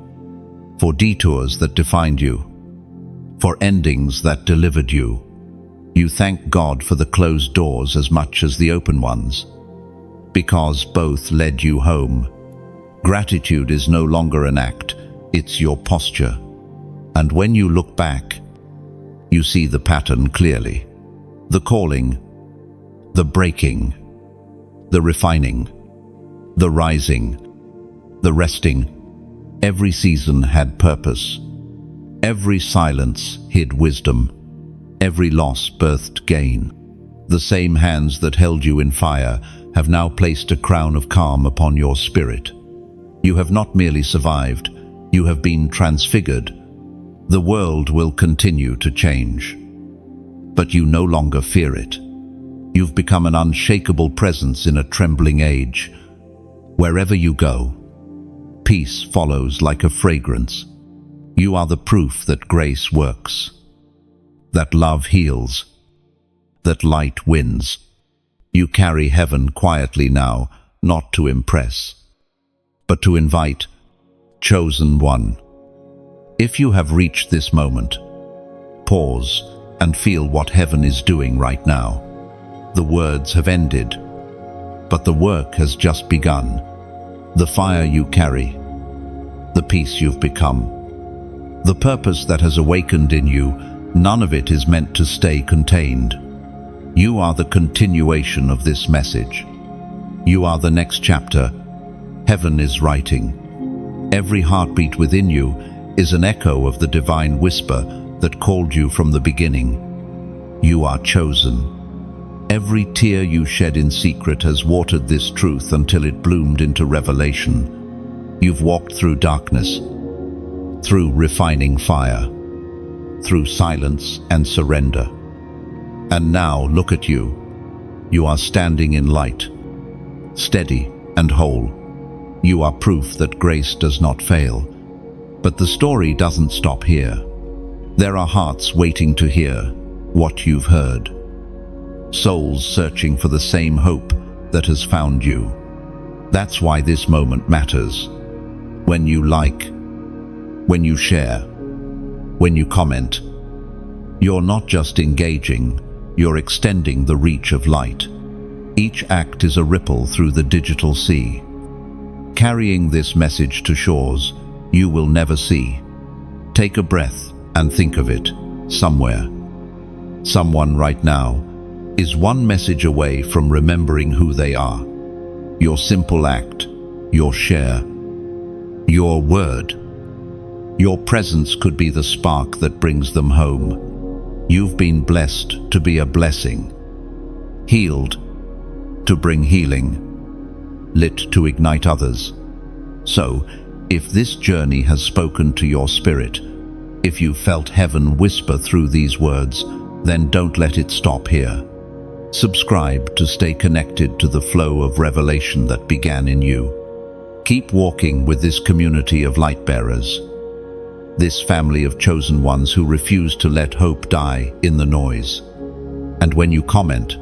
for detours that defined you, for endings that delivered you. You thank God for the closed doors as much as the open ones, because both led you home. Gratitude is no longer an act, it's your posture. And when you look back, you see the pattern clearly. The calling, the breaking, the refining, the rising, the resting. Every season had purpose. Every silence hid wisdom. Every loss birthed gain. The same hands that held you in fire have now placed a crown of calm upon your spirit. You have not merely survived, you have been transfigured. The world will continue to change, but you no longer fear it. You've become an unshakable presence in a trembling age. Wherever you go, peace follows like a fragrance. You are the proof that grace works, that love heals, that light wins. You carry heaven quietly now, not to impress, but to invite. Chosen one. If you have reached this moment, pause and feel what heaven is doing right now. The words have ended, but the work has just begun. The fire you carry, the peace you've become, the purpose that has awakened in you, none of it is meant to stay contained. You are the continuation of this message. You are the next chapter. Heaven is writing. Every heartbeat within you is an echo of the divine whisper that called you from the beginning. You are chosen. Every tear you shed in secret has watered this truth until it bloomed into revelation. You've walked through darkness, through refining fire, through silence and surrender. And now look at you. You are standing in light, steady and whole. You are proof that grace does not fail. But the story doesn't stop here. There are hearts waiting to hear what you've heard. Souls searching for the same hope that has found you. That's why this moment matters. When you like, when you share, When you comment, you're not just engaging, you're extending the reach of light. Each act is a ripple through the digital sea, carrying this message to shores you will never see. Take a breath and think of it. Somewhere, someone right now is one message away from remembering who they are. Your simple act, your share, your word, your presence could be the spark that brings them home. You've been blessed to be a blessing, healed to bring healing, lit to ignite others. So, if this journey has spoken to your spirit, if you felt heaven whisper through these words, then don't let it stop here. Subscribe to stay connected to the flow of revelation that began in you. Keep walking with this community of light bearers, this family of chosen ones who refuse to let hope die in the noise. And when you comment,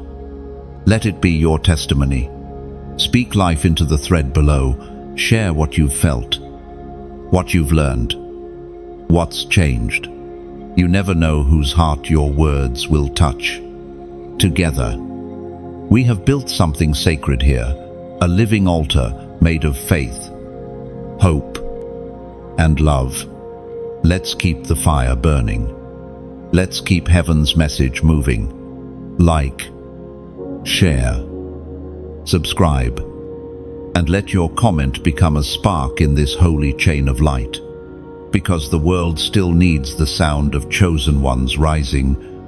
let it be your testimony. Speak life into the thread below. Share what you've felt, what you've learned, what's changed. You never know whose heart your words will touch. Together, we have built something sacred here, a living altar made of faith, hope, and love. Let's keep the fire burning. Let's keep heaven's message moving. Like, share, subscribe, and let your comment become a spark in this holy chain of light. Because the world still needs the sound of chosen ones rising